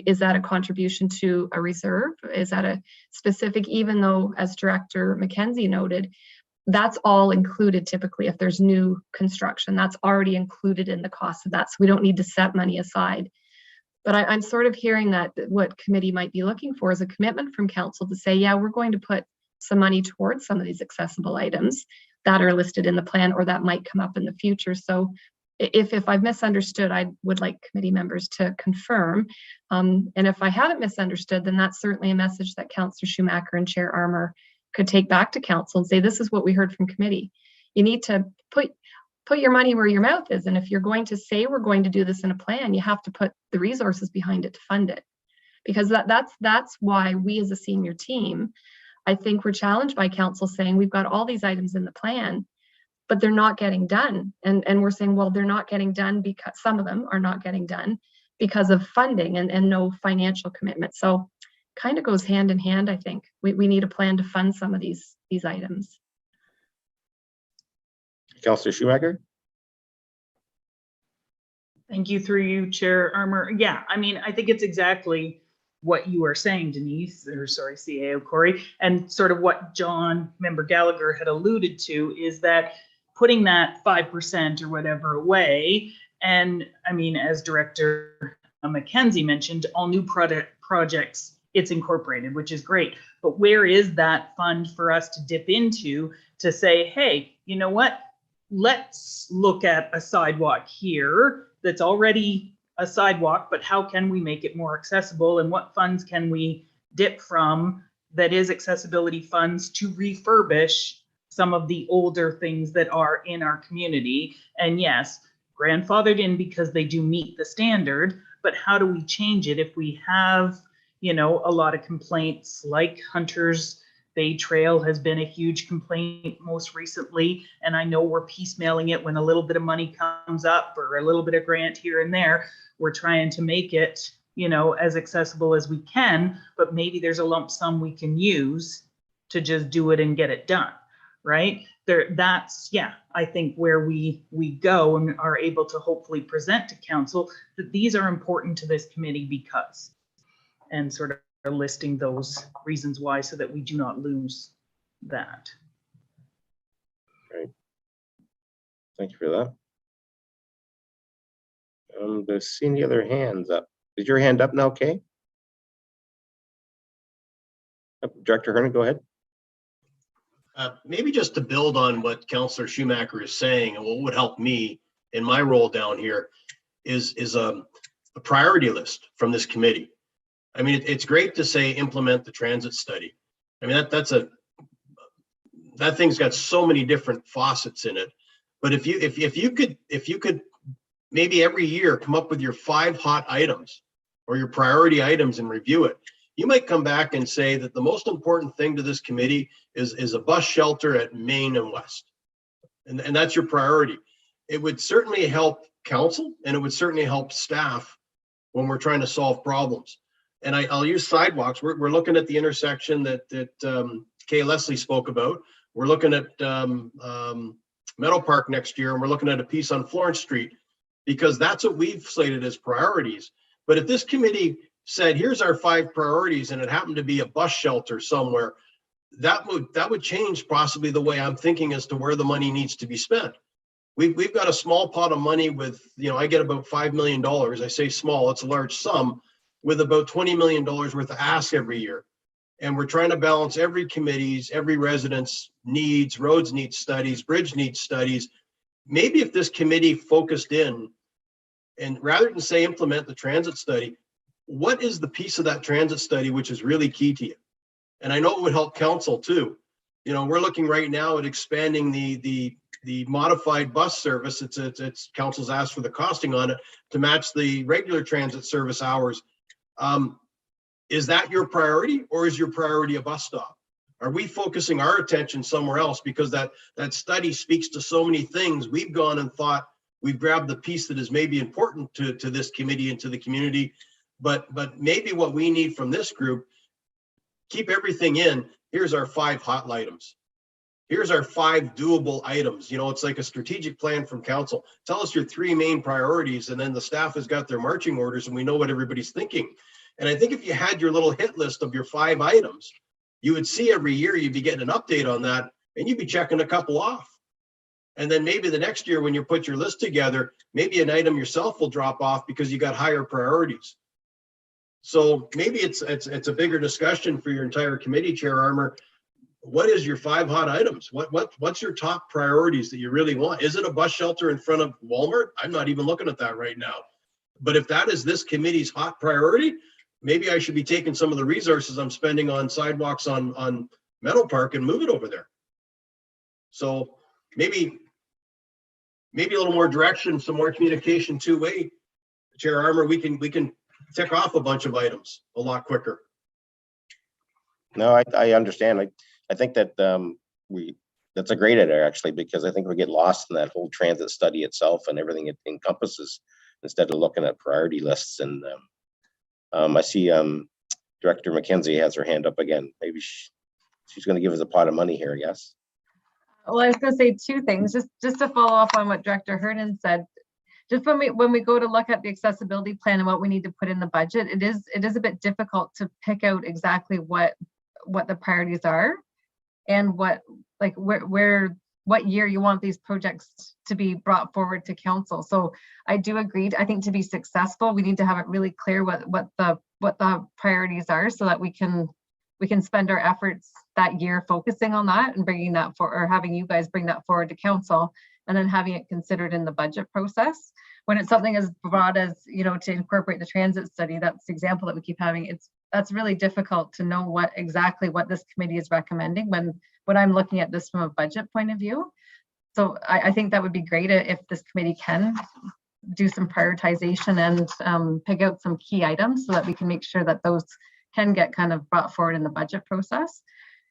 Is that a contribution to a reserve? Is that a specific, even though, as Director McKenzie noted, that's all included typically if there's new construction, that's already included in the cost of that. So we don't need to set money aside. But I'm sort of hearing that what committee might be looking for is a commitment from council to say, yeah, we're going to put some money towards some of these accessible items that are listed in the plan, or that might come up in the future. So if I've misunderstood, I would like committee members to confirm. And if I haven't misunderstood, then that's certainly a message that Councillor Schumacher and Chair Armour could take back to council and say, this is what we heard from committee. You need to put your money where your mouth is. And if you're going to say we're going to do this in a plan, you have to put the resources behind it to fund it. Because that's why we as a senior team, I think we're challenged by council saying we've got all these items in the plan, but they're not getting done. And we're saying, well, they're not getting done because some of them are not getting done because of funding and no financial commitment. So kind of goes hand in hand, I think. We need a plan to fund some of these items. Councillor Schumacher? Thank you, through you, Chair Armour. Yeah, I mean, I think it's exactly what you are saying, Denise, or sorry, CAO Corey, and sort of what John, Member Gallagher, had alluded to, is that putting that 5% or whatever away, and I mean, as Director McKenzie mentioned, all new projects, it's incorporated, which is great. But where is that fund for us to dip into to say, hey, you know what? Let's look at a sidewalk here that's already a sidewalk, but how can we make it more accessible, and what funds can we dip from that is accessibility funds to refurbish some of the older things that are in our community? And yes, grandfathered in because they do meet the standard, but how do we change it if we have, you know, a lot of complaints, like Hunter's Bay Trail has been a huge complaint most recently, and I know we're piecemealing it when a little bit of money comes up or a little bit of grant here and there. We're trying to make it, you know, as accessible as we can, but maybe there's a lump sum we can use to just do it and get it done, right? That's, yeah, I think where we go and are able to hopefully present to council that these are important to this committee because, and sort of listing those reasons why, so that we do not lose that. Great. Thank you for that. There's seeing the other hands up. Is your hand up now, Kay? Director Hernan, go ahead. Maybe just to build on what Councillor Schumacher is saying, and what would help me in my role down here is a priority list from this committee. I mean, it's great to say implement the transit study. I mean, that thing's got so many different faucets in it. But if you could maybe every year come up with your 5 hot items or your priority items and review it, you might come back and say that the most important thing to this committee is a bus shelter at Main and West. And that's your priority. It would certainly help council, and it would certainly help staff when we're trying to solve problems. And I'll use sidewalks. We're looking at the intersection that Kay Leslie spoke about. We're looking at Meadow Park next year, and we're looking at a piece on Florence Street, because that's what we've slated as priorities. But if this committee said, here's our 5 priorities, and it happened to be a bus shelter somewhere, that would change possibly the way I'm thinking as to where the money needs to be spent. We've got a small pot of money with, I get about $5 million. I say small, it's a large sum, with about $20 million worth of ask every year. And we're trying to balance every committee's, every resident's needs, roads need studies, bridge needs studies. Maybe if this committee focused in, and rather than say implement the transit study, what is the piece of that transit study which is really key to you? And I know it would help council too. We're looking right now at expanding the modified bus service. It's council's asked for the costing on it to match the regular transit service hours. Is that your priority, or is your priority a bus stop? Are we focusing our attention somewhere else? Because that study speaks to so many things. We've gone and thought we've grabbed the piece that is maybe important to this committee and to the community, but maybe what we need from this group, keep everything in. Here's our 5 hot items. Here's our 5 doable items. It's like a strategic plan from council. Tell us your 3 main priorities, and then the staff has got their marching orders and we know what everybody's thinking. And I think if you had your little hit list of your 5 items, you would see every year you'd be getting an update on that, and you'd be checking a couple off. And then maybe the next year when you put your list together, maybe an item yourself will drop off because you got higher priorities. So maybe it's a bigger discussion for your entire committee, Chair Armour. What is your 5 hot items? What's your top priorities that you really want? Is it a bus shelter in front of Walmart? I'm not even looking at that right now. But if that is this committee's hot priority, maybe I should be taking some of the resources I'm spending on sidewalks on Meadow Park and move it over there. So maybe a little more direction, some more communication two-way. Chair Armour, we can tick off a bunch of items a lot quicker. No, I understand. I think that that's a great idea, actually, because I think we get lost in that whole transit study itself and everything it encompasses, instead of looking at priority lists. And I see Director McKenzie has her hand up again. Maybe she's going to give us a pot of money here, yes? Well, I was going to say 2 things, just to follow up on what Director Hernan said. Just when we go to look at the accessibility plan and what we need to put in the budget, it is a bit difficult to pick out exactly what the priorities are and what year you want these projects to be brought forward to council. So I do agree. I think to be successful, we need to have it really clear what the priorities are, so that we can spend our efforts that year focusing on that and bringing that or having you guys bring that forward to council, and then having it considered in the budget process. When it's something as broad as, to incorporate the transit study, that's the example that we keep having. That's really difficult to know exactly what this committee is recommending when I'm looking at this from a budget point of view. So I think that would be great if this committee can do some prioritization and pick out some key items, so that we can make sure that those can get kind of brought forward in the budget process.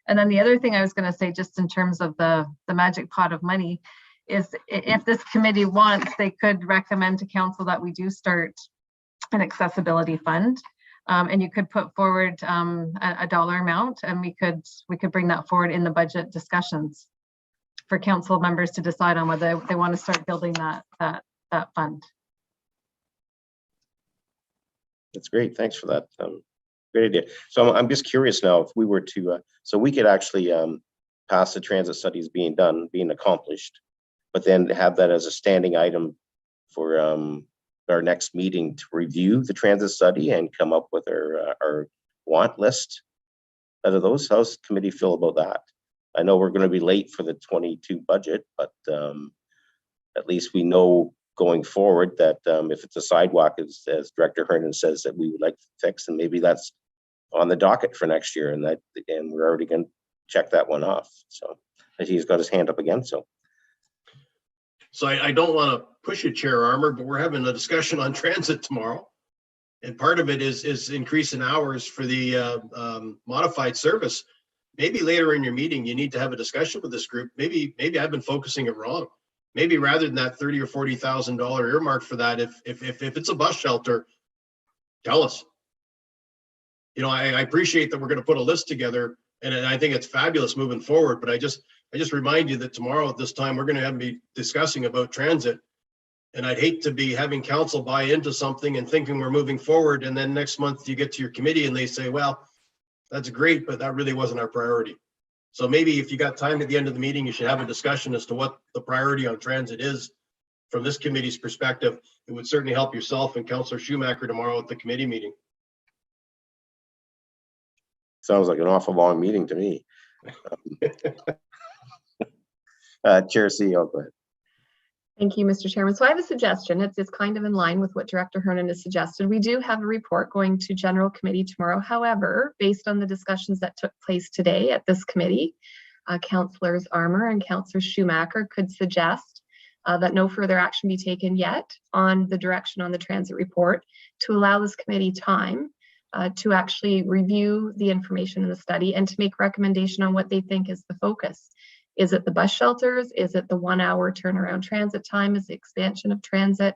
And then the other thing I was going to say, just in terms of the magic pot of money, is if this committee wants, they could recommend to council that we do start an accessibility fund. And you could put forward a dollar amount, and we could bring that forward in the budget discussions for council members to decide on whether they want to start building that fund. That's great. Thanks for that. Great idea. So I'm just curious now, if we were to, so we could actually pass the transit studies being accomplished, but then have that as a standing item for our next meeting to review the transit study and come up with our want list out of those. How's the committee feel about that? I know we're going to be late for the 22 budget, but at least we know going forward that if it's a sidewalk, as Director Hernan says, that we would like to fix, and maybe that's on the docket for next year, and we're already going to check that one off. So he's got his hand up again. So I don't want to push it, Chair Armour, but we're having a discussion on transit tomorrow, and part of it is increasing hours for the modified service. Maybe later in your meeting, you need to have a discussion with this group. Maybe I've been focusing it wrong. Maybe rather than that $30,000 or $40,000 earmark for that, if it's a bus shelter, tell us. You know, I appreciate that we're going to put a list together, and I think it's fabulous moving forward, but I just remind you that tomorrow at this time, we're going to be discussing about transit. And I'd hate to be having council buy into something and thinking we're moving forward. And then next month you get to your committee and they say, well, that's great, but that really wasn't our priority. So maybe if you got time at the end of the meeting, you should have a discussion as to what the priority on transit is from this committee's perspective. It would certainly help yourself and Councillor Schumacher tomorrow at the committee meeting. Sounds like an awful long meeting to me. Chair CEO, go ahead. Thank you, Mr. Chairman. So I have a suggestion. It's kind of in line with what Director Hernan has suggested. We do have a report going to General Committee tomorrow. However, based on the discussions that took place today at this committee, Councillors Armour and Councillor Schumacher could suggest that no further action be taken yet on the direction on the transit report to allow this committee time to actually review the information in the study and to make recommendation on what they think is the focus. Is it the bus shelters? Is it the 1 hour turnaround transit time? Is the expansion of transit?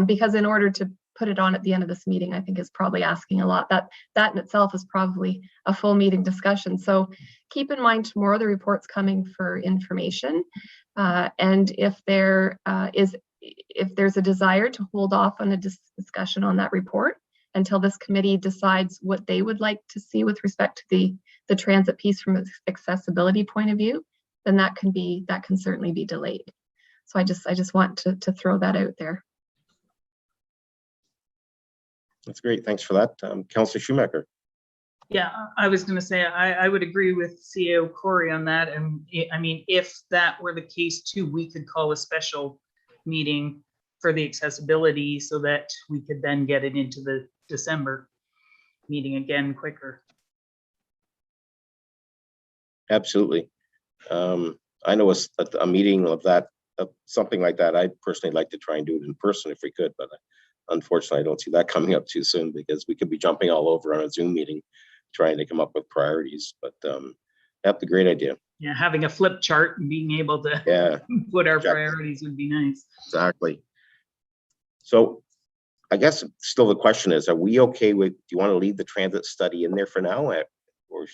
Because in order to put it on at the end of this meeting, I think is probably asking a lot. That in itself is probably a full meeting discussion. So keep in mind tomorrow the report's coming for information. And if there's a desire to hold off on a discussion on that report until this committee decides what they would like to see with respect to the transit piece from an accessibility point of view, then that can certainly be delayed. So I just want to throw that out there. That's great. Thanks for that. Councillor Schumacher. Yeah, I was going to say, I would agree with CEO Corey on that. And I mean, if that were the case too, we could call a special meeting for the accessibility so that we could then get it into the December meeting again quicker. Absolutely. I know a meeting of that, something like that, I'd personally like to try and do it in person if we could, but unfortunately, I don't see that coming up too soon because we could be jumping all over on a Zoom meeting trying to come up with priorities, but that's a great idea. Yeah, having a flip chart and being able to put our priorities would be nice. Exactly. So I guess still the question is, are we okay with, do you want to leave the transit study in there for now, or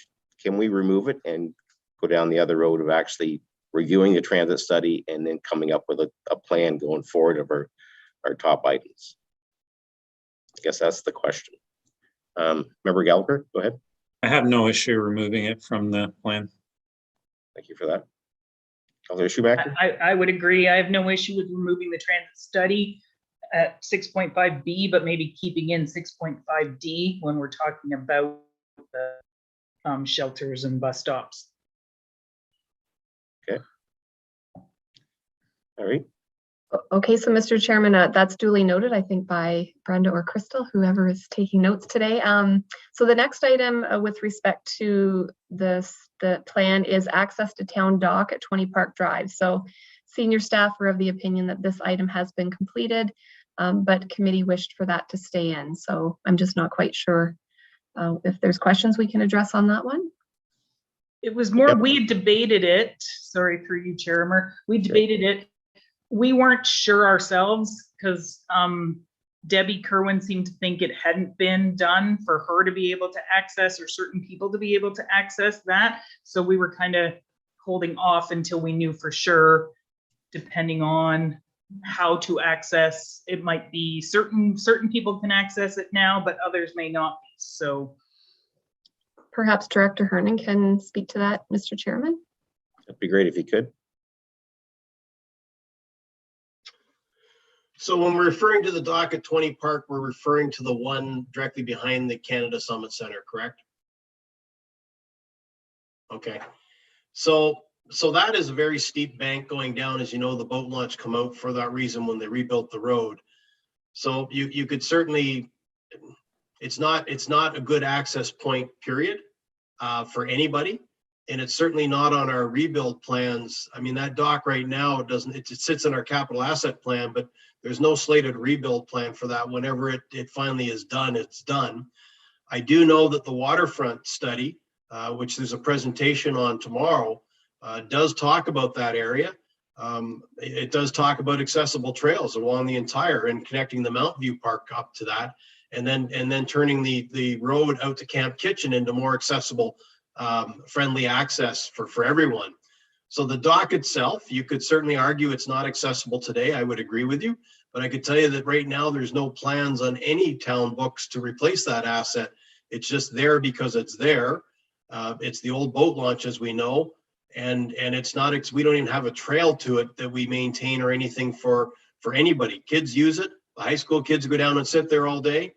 can we remove it and go down the other road of actually reviewing the transit study and then coming up with a plan going forward of our top items? I guess that's the question. Member Gallagher, go ahead. I have no issue removing it from the plan. Thank you for that. Councillor Schumacher? I would agree. I have no issue with removing the transit study at 6.5B, but maybe keeping in 6.5D when we're talking about the shelters and bus stops. Okay. All right. Okay, so Mr. Chairman, that's duly noted, I think, by Brenda or Crystal, whoever is taking notes today. So the next item with respect to the plan is access to town dock at 20 Park Drive. So senior staff are of the opinion that this item has been completed, but committee wished for that to stay in. So I'm just not quite sure if there's questions we can address on that one. It was more, we had debated it, sorry through you, Chairman, we debated it. We weren't sure ourselves because Debbie Kerwin seemed to think it hadn't been done for her to be able to access or certain people to be able to access that. So we were kind of holding off until we knew for sure, depending on how to access. It might be certain people can access it now, but others may not be. So perhaps Director Hernan can speak to that, Mr. Chairman. That'd be great if you could. So when we're referring to the dock at 20 Park, we're referring to the one directly behind the Canada Summit Center, correct? Okay. So that is a very steep bank going down. As you know, the boat launch come out for that reason when they rebuilt the road. So you could certainly, it's not a good access point, period, for anybody. And it's certainly not on our rebuild plans. I mean, that dock right now, it sits in our capital asset plan, but there's no slated rebuild plan for that. Whenever it finally is done, it's done. I do know that the Waterfront Study, which there's a presentation on tomorrow, does talk about that area. It does talk about accessible trails along the entire and connecting the Mountain View Park up to that. and then turning the road out to Camp Kitchen into more accessible, friendly access for everyone. So the dock itself, you could certainly argue it's not accessible today. I would agree with you, but I could tell you that right now there's no plans on any town books to replace that asset. It's just there because it's there. It's the old boat launch, as we know, and it's not. We don't even have a trail to it that we maintain or anything for anybody. Kids use it. The high school kids go down and sit there all day.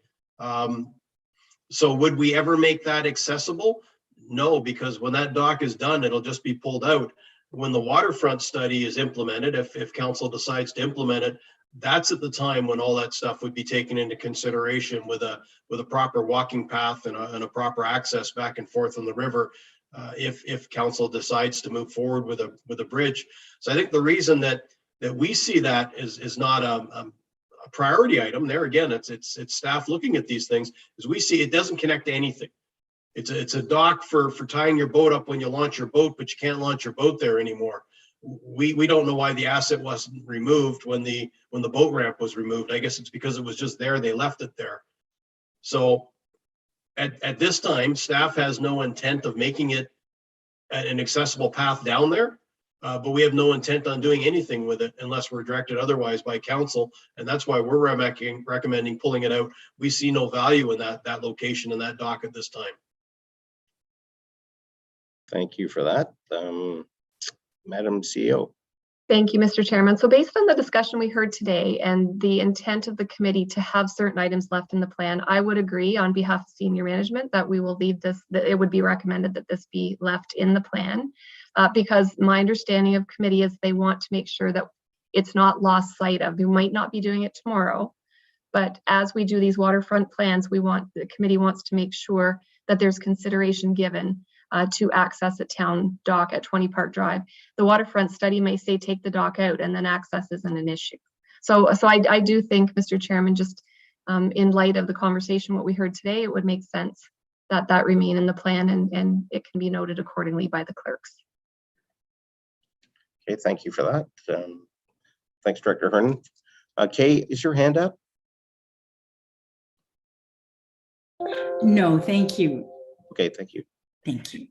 So would we ever make that accessible? No, because when that dock is done, it'll just be pulled out. When the waterfront study is implemented, if council decides to implement it, that's at the time when all that stuff would be taken into consideration with a proper walking path and a proper access back and forth on the river, if council decides to move forward with a bridge. So I think the reason that we see that is not a priority item there. Again, it's staff looking at these things, is we see it doesn't connect to anything. It's a dock for tying your boat up when you launch your boat, but you can't launch your boat there anymore. We don't know why the asset wasn't removed when the boat ramp was removed. I guess it's because it was just there. They left it there. So at this time, staff has no intent of making it an accessible path down there, but we have no intent on doing anything with it unless we're directed otherwise by council. And that's why we're recommending pulling it out. We see no value in that location and that dock at this time. Thank you for that. Madam CEO. Thank you, Mr. Chairman. So based on the discussion we heard today and the intent of the committee to have certain items left in the plan, I would agree on behalf of senior management that we will leave this, that it would be recommended that this be left in the plan, because my understanding of committee is they want to make sure that it's not lost sight of. We might not be doing it tomorrow, but as we do these waterfront plans, the committee wants to make sure that there's consideration given to access a town dock at 20 Park Drive. The waterfront study may say take the dock out and then access isn't an issue. So I do think, Mr. Chairman, just in light of the conversation, what we heard today, it would make sense that remain in the plan and it can be noted accordingly by the clerks. Okay, thank you for that. Thanks, Director Hernan. Kay, is your hand up? No, thank you. Okay, thank you. Thank you.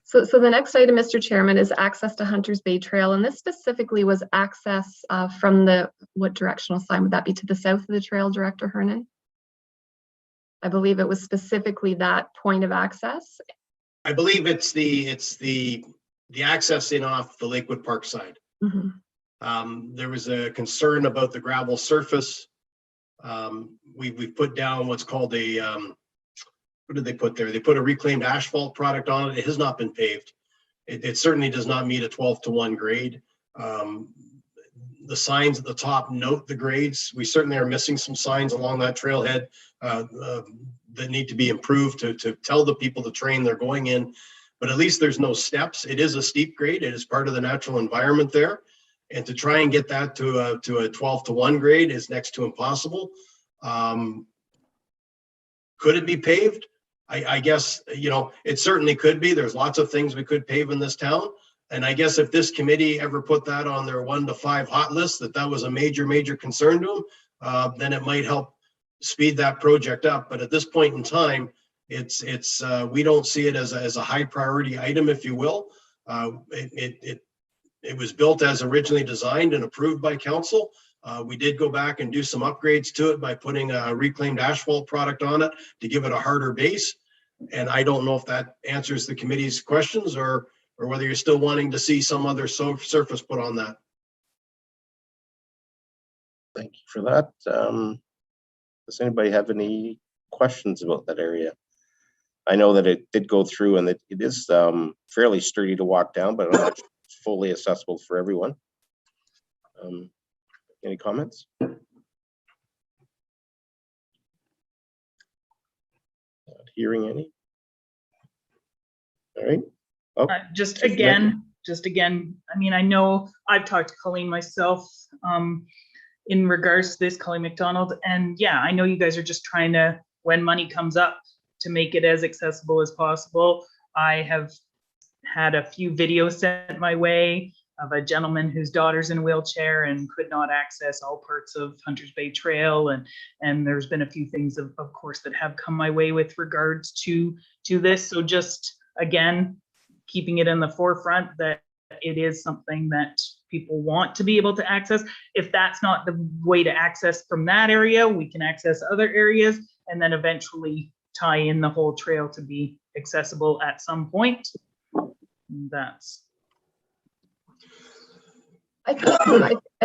So the next item, Mr. Chairman, is access to Hunters Bay Trail. And this specifically was access from what directional sign would that be, to the south of the trail, Director Hernan? I believe it was specifically that point of access. I believe it's the access in off the Lakewood Park side. Mm-hmm. There was a concern about the gravel surface. We've put down what's called a what did they put there? They put a reclaimed asphalt product on it. It has not been paved. It certainly does not meet a 12:1 grade. The signs at the top note the grades. We certainly are missing some signs along that trailhead that need to be improved to tell the people the train they're going in. But at least there's no steps. It is a steep grade. It is part of the natural environment there. And to try and get that to a 12:1 grade is next to impossible. Could it be paved? I guess, it certainly could be. There's lots of things we could pave in this town. And I guess if this committee ever put that on their 1 to 5 hot list, that was a major concern to them, then it might help speed that project up. But at this point in time, it's we don't see it as a high priority item, if you will. It was built as originally designed and approved by council. We did go back and do some upgrades to it by putting a reclaimed asphalt product on it to give it a harder base. And I don't know if that answers the committee's questions or whether you're still wanting to see some other surface put on that. Thank you for that. Does anybody have any questions about that area? I know that it did go through and it is fairly sturdy to walk down, but I'm not fully accessible for everyone. Any comments? Not hearing any. All right. Oh, Just again, I mean, I know I've talked to Colleen myself in regards to this, Colleen McDonald, and yeah, I know you guys are just trying to, when money comes up, to make it as accessible as possible. I have had a few videos sent my way a gentleman whose daughter's in a wheelchair and could not access all parts of Hunters Bay Trail. And there's been a few things, of course, that have come my way with regards to this. So just, again, keeping it in the forefront that it is something that people want to be able to access. If that's not the way to access from that area, we can access other areas and then eventually tie in the whole trail to be accessible at some point. That's. I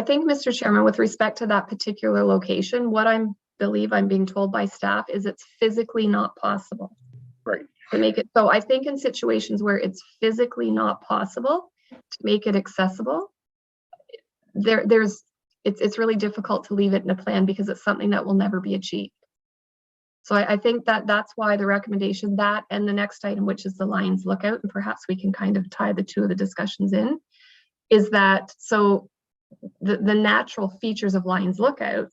think, Mr. Chairman, with respect to that particular location, what I believe I'm being told by staff is it's physically not possible. Right. To make it, so I think in situations where it's physically not possible to make it accessible, it's really difficult to leave it in a plan because it's something that will never be achieved. So I think that's why the recommendation, that and the next item, which is the Lions Lookout, and perhaps we can kind of tie the two of the discussions in, is that so the natural features of Lions Lookout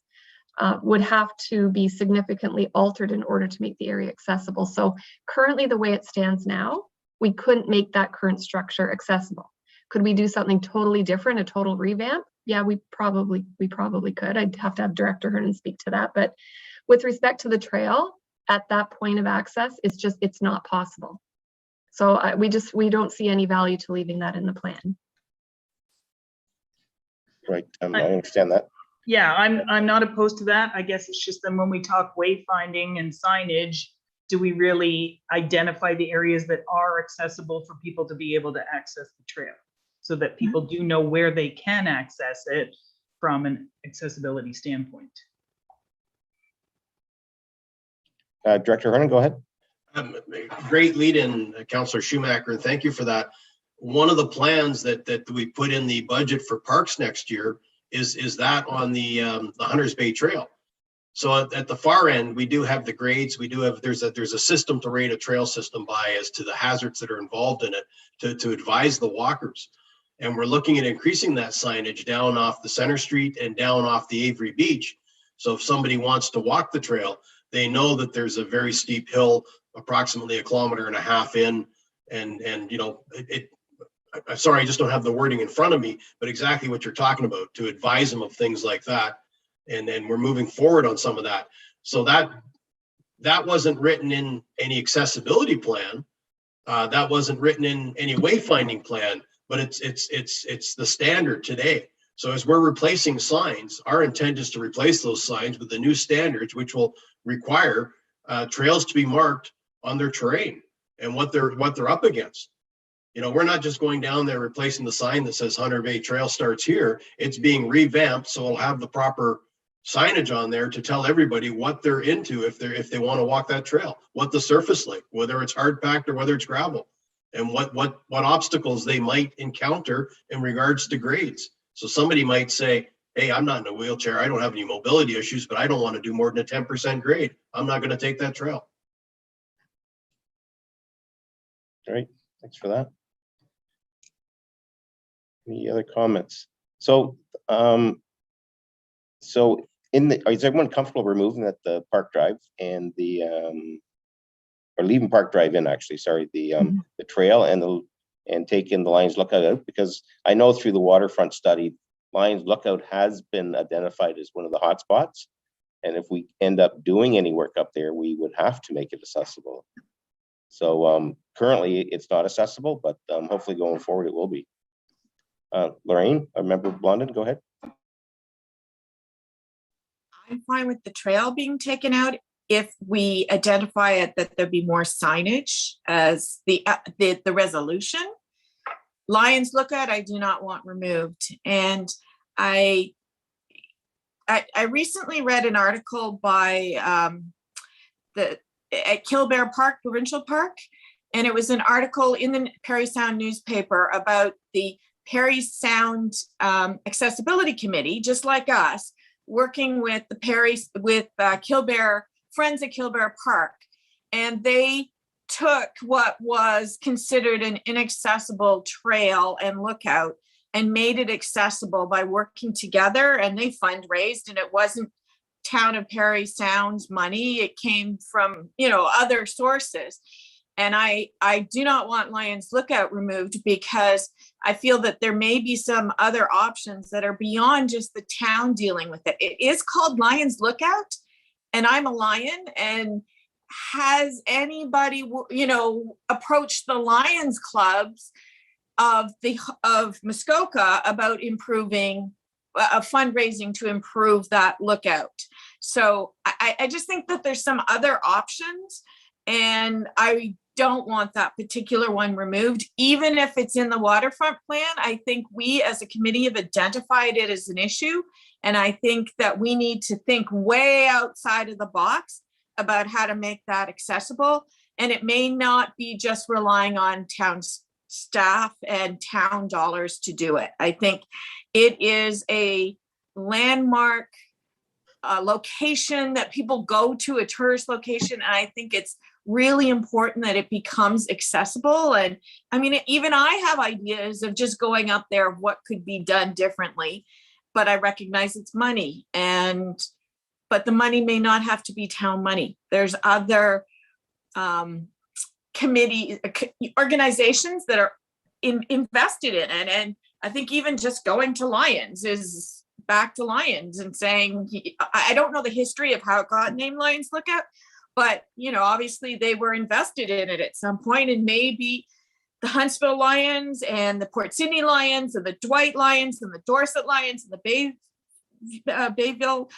would have to be significantly altered in order to make the area accessible. So currently, the way it stands now, we couldn't make that current structure accessible. Could we do something totally different, a total revamp? Yeah, we probably could. I'd have to have Director Hernan speak to that. But with respect to the trail, at that point of access, it's not possible. So we don't see any value to leaving that in the plan. Right, I understand that. Yeah, I'm not opposed to that. I guess it's just then when we talk wayfinding and signage, do we really identify the areas that are accessible for people to be able to access the trail so that people do know where they can access it from an accessibility standpoint? Director Hernan, go ahead. Great lead in, Councillor Schumacher, and thank you for that. One of the plans that we put in the budget for parks next year is that on the Hunters Bay Trail. So at the far end, we do have the grades. We do have there's a system to rate a trail system by as to the hazards that are involved in it to advise the walkers. And we're looking at increasing that signage down off the Center Street and down off the Avery Beach. So if somebody wants to walk the trail, they know that there's a very steep hill, approximately 1.5 kilometers in, and you know, I'm sorry, I just don't have the wording in front of me, but exactly what you're talking about, to advise them of things like that. And then we're moving forward on some of that. So that wasn't written in any accessibility plan. That wasn't written in any wayfinding plan, but it's the standard today. So as we're replacing signs, our intent is to replace those signs with the new standards, which will require trails to be marked on their terrain and what they're up against. You know, we're not just going down there replacing the sign that says Hunter Bay Trail starts here. It's being revamped, so it'll have the proper signage on there to tell everybody what they're into if they want to walk that trail, what the surface like, whether it's hard packed or whether it's gravel, and what obstacles they might encounter in regards to grades. So somebody might say, hey, I'm not in a wheelchair, I don't have any mobility issues, but I don't want to do more than a 10% grade. I'm not going to take that trail. Great, thanks for that. Any other comments? So, is everyone comfortable removing that the Park Drive and the or leaving Park Drive in, actually, sorry, the trail and taking the Lions Lookout out? Because I know through the Waterfront Study, Lions Lookout has been identified as one of the hot spots. And if we end up doing any work up there, we would have to make it accessible. So currently it's not accessible, but hopefully going forward it will be. Lorraine, a member of London, go ahead. I'm fine with the trail being taken out if we identify it that there be more signage as the resolution. Lions Lookout, I do not want removed. And I recently read an article by at Kilbear Park, Provincial Park, and it was an article in the Parry Sound newspaper about the Parry Sound Accessibility Committee, just like us, working with the Kilbear Friends at Kilbear Park, and they took what was considered an inaccessible trail and lookout and made it accessible by working together, and they fundraised, and it wasn't Town of Parry Sound's money, it came from, you know, other sources. And I do not want Lions Lookout removed because I feel that there may be some other options that are beyond just the town dealing with it. It is called Lions Lookout, and I'm a Lion. And has anybody, approached the Lions clubs of Muskoka about improving fundraising to improve that lookout? So I just think that there's some other options, and I don't want that particular one removed, even if it's in the waterfront plan. I think we as a committee have identified it as an issue, and I think that we need to think way outside of the box about how to make that accessible. And it may not be just relying on town staff and town dollars to do it. I think it is a landmark location that people go to, a tourist location. And I think it's really important that it becomes accessible. And I mean, even I have ideas of just going up there of what could be done differently, but I recognize it's money, but the money may not have to be town money. There's other committee organizations that are invested in it. And I think even just going to Lions is back to Lions and saying, I don't know the history of how it got named Lions Lookout, but obviously they were invested in it at some point, and maybe the Huntsville Lions and the Port Sydney Lions and the Dwight Lions and the Dorset Lions and the Bayville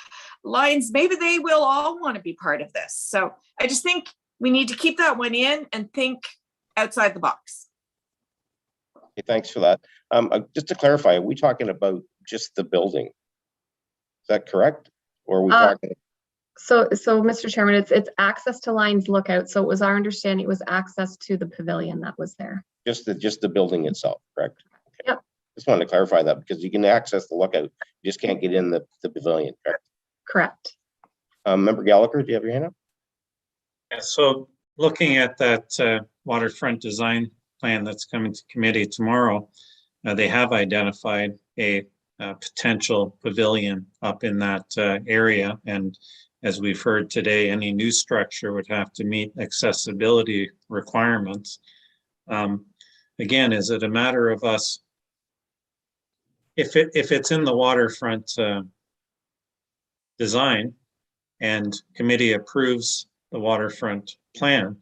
Lions, maybe they will all want to be part of this. So I just think we need to keep that one in and think outside the box. Okay, thanks for that. Just to clarify, are we talking about just the building? Is that correct? Or are we talking? So Mr. Chairman, it's access to Lions Lookout. So it was our understanding it was access to the pavilion that was there. Just the building itself, correct? Okay. Yep. Just wanted to clarify that, because you can access the lookout, you just can't get in the pavilion, correct? Correct. Member Gallagher, do you have your hand up? Yeah, so looking at that waterfront design plan that's coming to committee tomorrow, they have identified a potential pavilion up in that area. And as we've heard today, any new structure would have to meet accessibility requirements. Again, is it a matter of us, if it's in the waterfront design and committee approves the waterfront plan,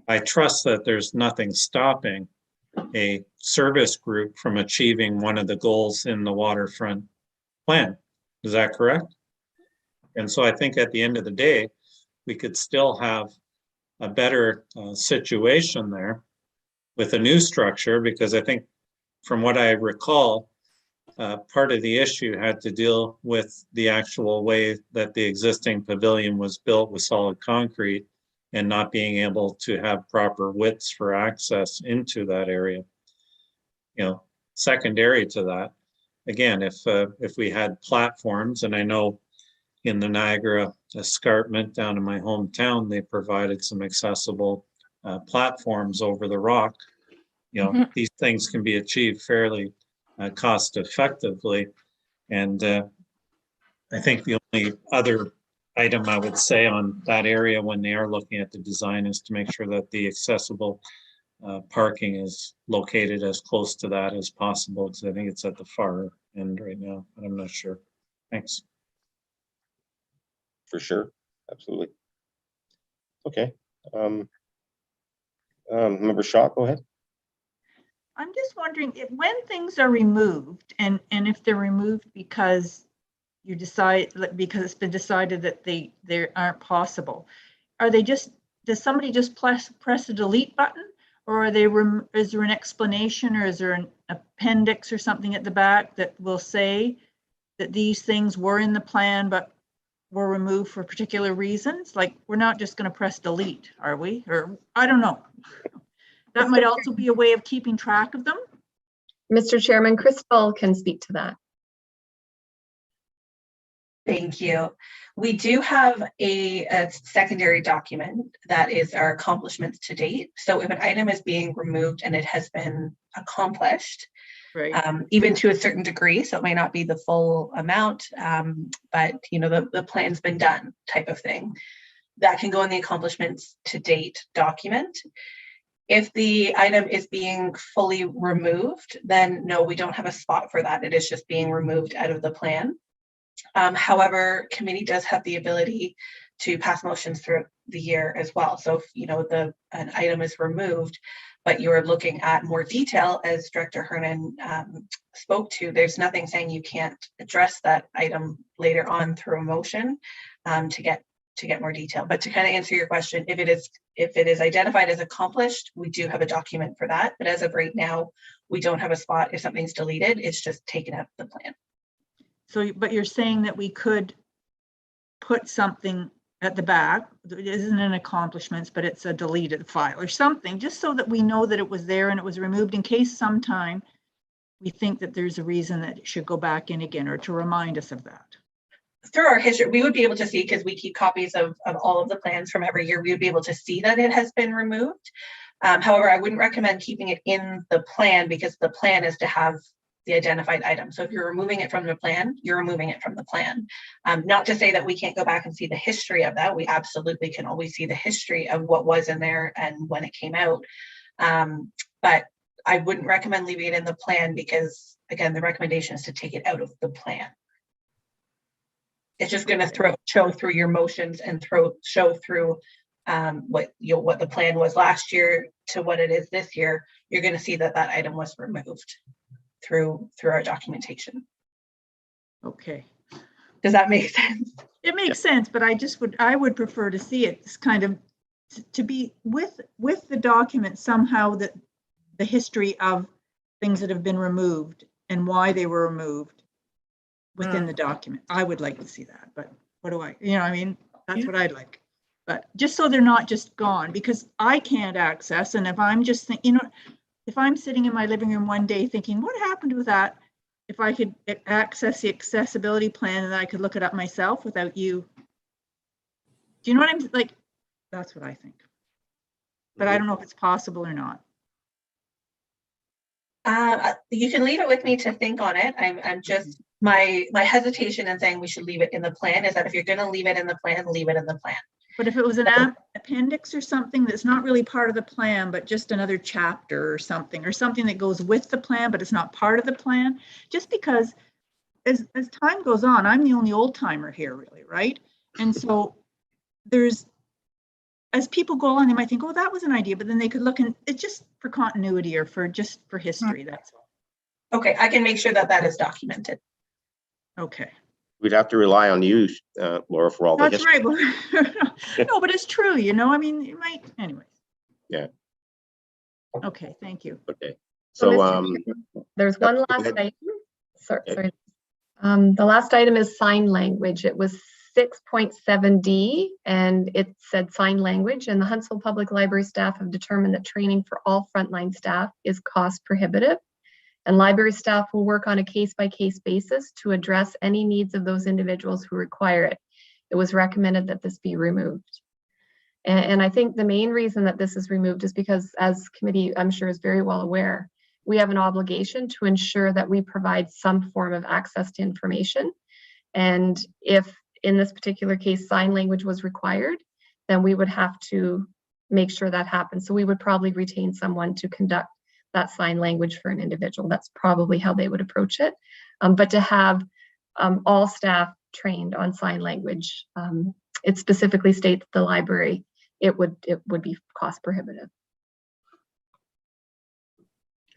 I trust that there's nothing stopping a service group from achieving one of the goals in the waterfront plan. Is that correct? And so I think at the end of the day, we could still have a better situation there with a new structure, because I think from what I recall, part of the issue had to deal with the actual way that the existing pavilion was built with solid concrete and not being able to have proper widths for access into that area. Secondary to that, again, if we had platforms, and I know in the Niagara Escarpment down in my hometown, they provided some accessible platforms over the rock. These things can be achieved fairly cost effectively. And I think the only other item I would say on that area when they are looking at the design is to make sure that the accessible parking is located as close to that as possible, because I think it's at the far end right now, but I'm not sure. Thanks. For sure, absolutely. Okay. Member Shaw, go ahead. I'm just wondering if when things are removed, and if they're removed because because it's been decided that they aren't possible, are they just, does somebody just press the delete button, or are they is there an explanation, or is there an appendix or something at the back that will say that these things were in the plan but were removed for particular reasons? Like, we're not just going to press delete, are we? Or I don't know. That might also be a way of keeping track of them. Mr. Chairman, Crystal can speak to that. Thank you. We do have a secondary document that is our accomplishments to date. So if an item is being removed and it has been accomplished, Right. Even to a certain degree, so it may not be the full amount, but the plan's been done type of thing. that can go in the accomplishments to date document. If the item is being fully removed, then no, we don't have a spot for that. It is just being removed out of the plan. However, committee does have the ability to pass motions throughout the year as well. So if an item is removed, but you're looking at more detail, as Director Hernan spoke to, there's nothing saying you can't address that item later on through a motion to get more detail. But to kind of answer your question, if it is identified as accomplished, we do have a document for that. But as of right now, we don't have a spot. If something's deleted, it's just taken out of the plan. So, but you're saying that we could put something at the back, it isn't an accomplishments, but it's a deleted file or something, just so that we know that it was there and it was removed in case sometime we think that there's a reason that it should go back in again, or to remind us of that. Through our history, we would be able to see, because we keep copies of all of the plans from every year, we would be able to see that it has been removed. However, I wouldn't recommend keeping it in the plan, because the plan is to have the identified item. So if you're removing it from the plan, you're removing it from the plan. Not to say that we can't go back and see the history of that. We absolutely can always see the history of what was in there and when it came out. But I wouldn't recommend leaving it in the plan, because again, the recommendation is to take it out of the plan. It's just going to show through your motions and show through what the plan was last year to what it is this year. You're going to see that that item was removed through our documentation. Okay. Does that make sense? It makes sense, but I would prefer to see it kind of to be with the document somehow, that the history of things that have been removed and why they were removed within the document. I would like to see that, but what do that's what I'd like. But just so they're not just gone, because I can't access, and if I'm just thinking, if I'm sitting in my living room one day thinking, what happened with that? If I could access the accessibility plan and I could look it up myself without you. Do you know what I'm like? That's what I think. But I don't know if it's possible or not. You can leave it with me to think on it. I'm just, my hesitation in saying we should leave it in the plan is that if you're going to leave it in the plan, leave it in the plan. But if it was an appendix or something that's not really part of the plan, but just another chapter or something that goes with the plan, but it's not part of the plan, just because as time goes on, I'm the only old timer here really, right? And so as people go on, they might think, oh, that was an idea, but then they could look, and it's just for continuity or for history, that's all. Okay, I can make sure that is documented. Okay. We'd have to rely on you, Laura, for all the That's history. right. No, but it's true, you might, anyways. Yeah. Okay, thank you. Okay. So, So, there's one last item. Sorry. The last item is sign language. It was 6.7D, and it said sign language, and the Huntsville Public Library staff have determined that training for all frontline staff is cost prohibitive. And library staff will work on a case-by-case basis to address any needs of those individuals who require it. It was recommended that this be removed. And I think the main reason that this is removed is because, as committee, I'm sure, is very well aware, we have an obligation to ensure that we provide some form of access to information. And if, in this particular case, sign language was required, then we would have to make sure that happens. So we would probably retain someone to conduct that sign language for an individual. That's probably how they would approach it. But to have all staff trained on sign language, it specifically states the library, it would be cost prohibitive.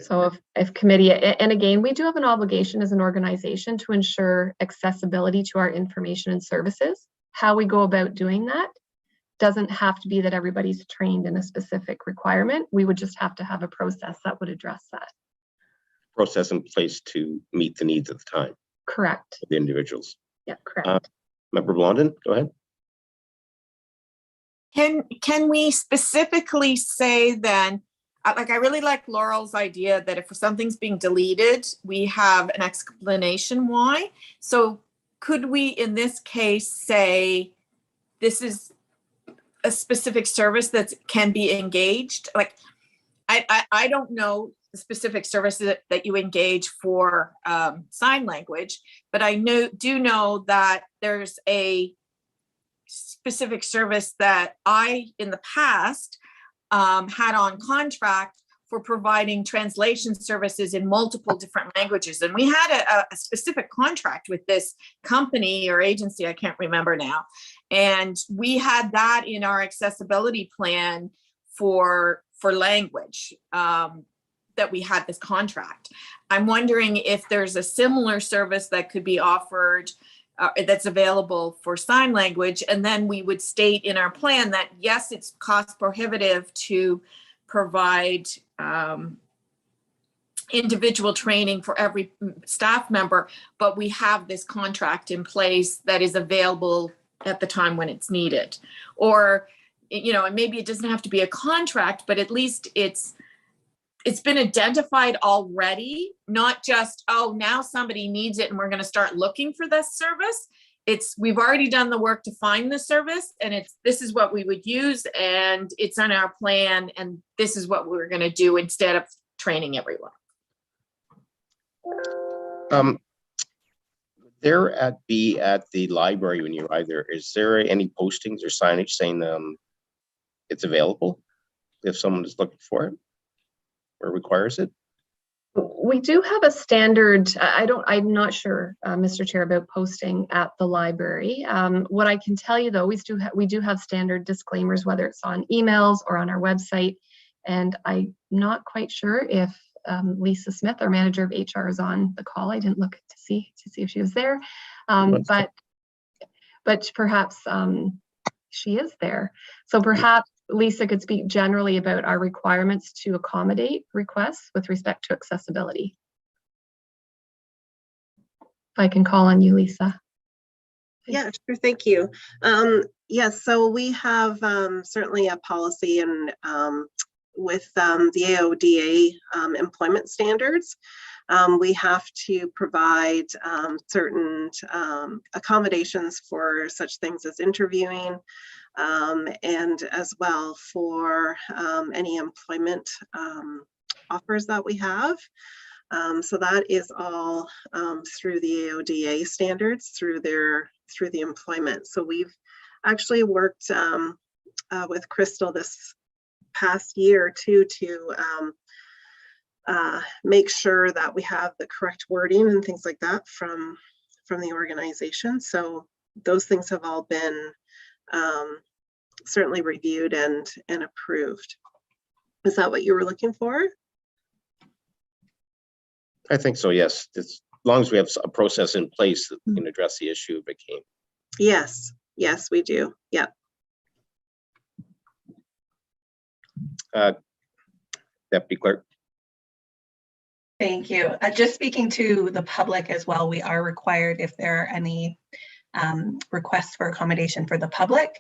So if committee, and again, we do have an obligation as an organization to ensure accessibility to our information and services. How we go about doing that doesn't have to be that everybody's trained in a specific requirement. We would just have to have a process that would address that. process in place to meet the needs of the time Correct. of the individuals. Yeah, correct. Member Blondin, go ahead. Can we specifically say then, like I really like Laurel's idea that if something's being deleted, we have an explanation why. So could we in this case say this is a specific service that can be engaged? Like I don't know the specific services that you engage for sign language, but I do know that there's a specific service that I, in the past, had on contract for providing translation services in multiple different languages. And we had a specific contract with this company or agency, I can't remember now. And we had that in our accessibility plan for language, that we had this contract. I'm wondering if there's a similar service that could be offered that's available for sign language. And then we would state in our plan that, yes, it's cost prohibitive to provide individual training for every staff member, but we have this contract in place that is available at the time when it's needed. Or, you know, and maybe it doesn't have to be a contract, but at least it's been identified already, not just, oh, now somebody needs it and we're going to start looking for this service. We've already done the work to find the service, and this is what we would use, and it's on our plan, and this is what we're going to do instead of training everyone. There at the library when you arrive there, is there any postings or signage saying it's available if someone is looking for it or requires it? We do have a standard, I'm not sure, Mr. Chair, about posting at the library. What I can tell you though, we do have standard disclaimers, whether it's on emails or on our website. And I'm not quite sure if Lisa Smith, our manager of HR, is on the call. I didn't look to see if she was there, but perhaps she is there. So perhaps Lisa could speak generally about our requirements to accommodate requests with respect to accessibility. If I can call on you, Lisa. Yeah, sure. Thank you. Yes, so we have certainly a policy and with the AODA employment standards, we have to provide certain accommodations for such things as interviewing, and as well for any employment offers that we have. So that is all through the AODA standards, through the employment. So we've actually worked with Crystal this past year too to make sure that we have the correct wording and things like that from the organization. So those things have all been certainly reviewed and approved. Is that what you were looking for? I think so, yes. As long as we have a process in place that we can address the issue if it came. Yes, yes, we do. Yeah. Deputy Clerk. Thank you. Just speaking to the public as well, we are required, if there are any requests for accommodation for the public,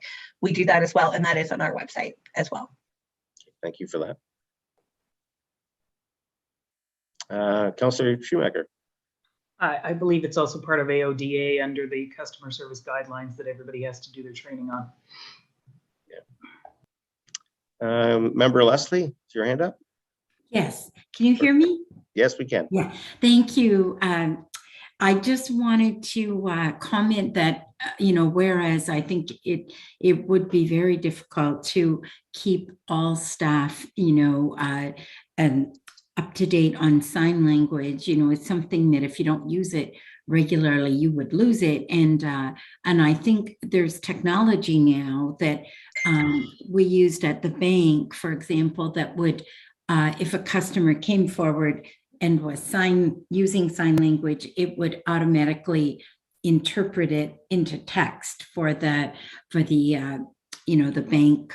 we do that as well, and that is on our website as well. Thank you for that. Councillor Schumacher. I believe it's also part of AODA under the customer service guidelines that everybody has to do their training on. Yeah. Member Leslie, is your hand up? Yes. Can you hear me? Yes, we can. Yeah. Thank you. I just wanted to comment that, whereas I think it would be very difficult to keep all staff, and up to date on sign language, it's something that if you don't use it regularly, you would lose it. And I think there's technology now that we used at the bank, for example, that would, if a customer came forward and was using sign language, it would automatically interpret it into text for the bank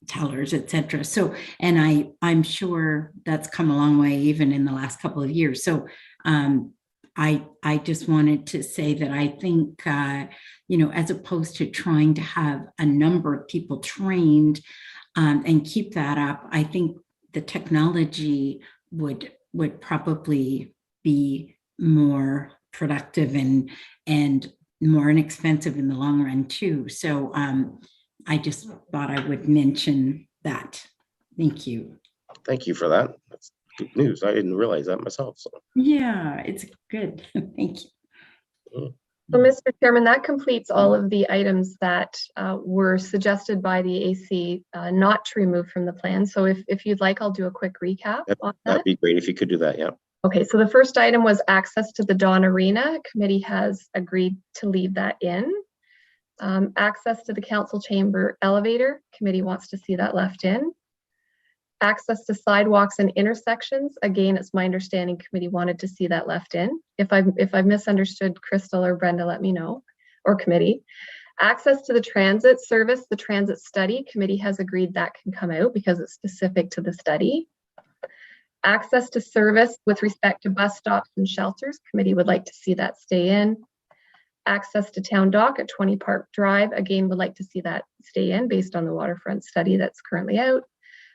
tellers, etc. So, and I'm sure that's come a long way even in the last couple of years. So I just wanted to say that I think, as opposed to trying to have a number of people trained and keep that up, I think the technology would probably be more productive and more inexpensive in the long run too. So I just thought I would mention that. Thank you. Thank you for that. That's good news. I didn't realize that myself. So yeah, it's good. Thank you. So, Mr. Chairman, that completes all of the items that were suggested by the AC not to remove from the plan. So if you'd like, I'll do a quick recap on that. That'd be great if you could do that, yeah. Okay, so the first item was access to the Dawn Arena. Committee has agreed to leave that in. Access to the council chamber elevator. Committee wants to see that left in. Access to sidewalks and intersections. Again, it's my understanding committee wanted to see that left in. If I've misunderstood Crystal or Brenda, let me know, or committee. Access to the transit service, the transit study. Committee has agreed that can come out because it's specific to the study. Access to service with respect to bus stops and shelters. Committee would like to see that stay in. Access to town dock at 20 Park Drive. Again, would like to see that stay in based on the waterfront study that's currently out.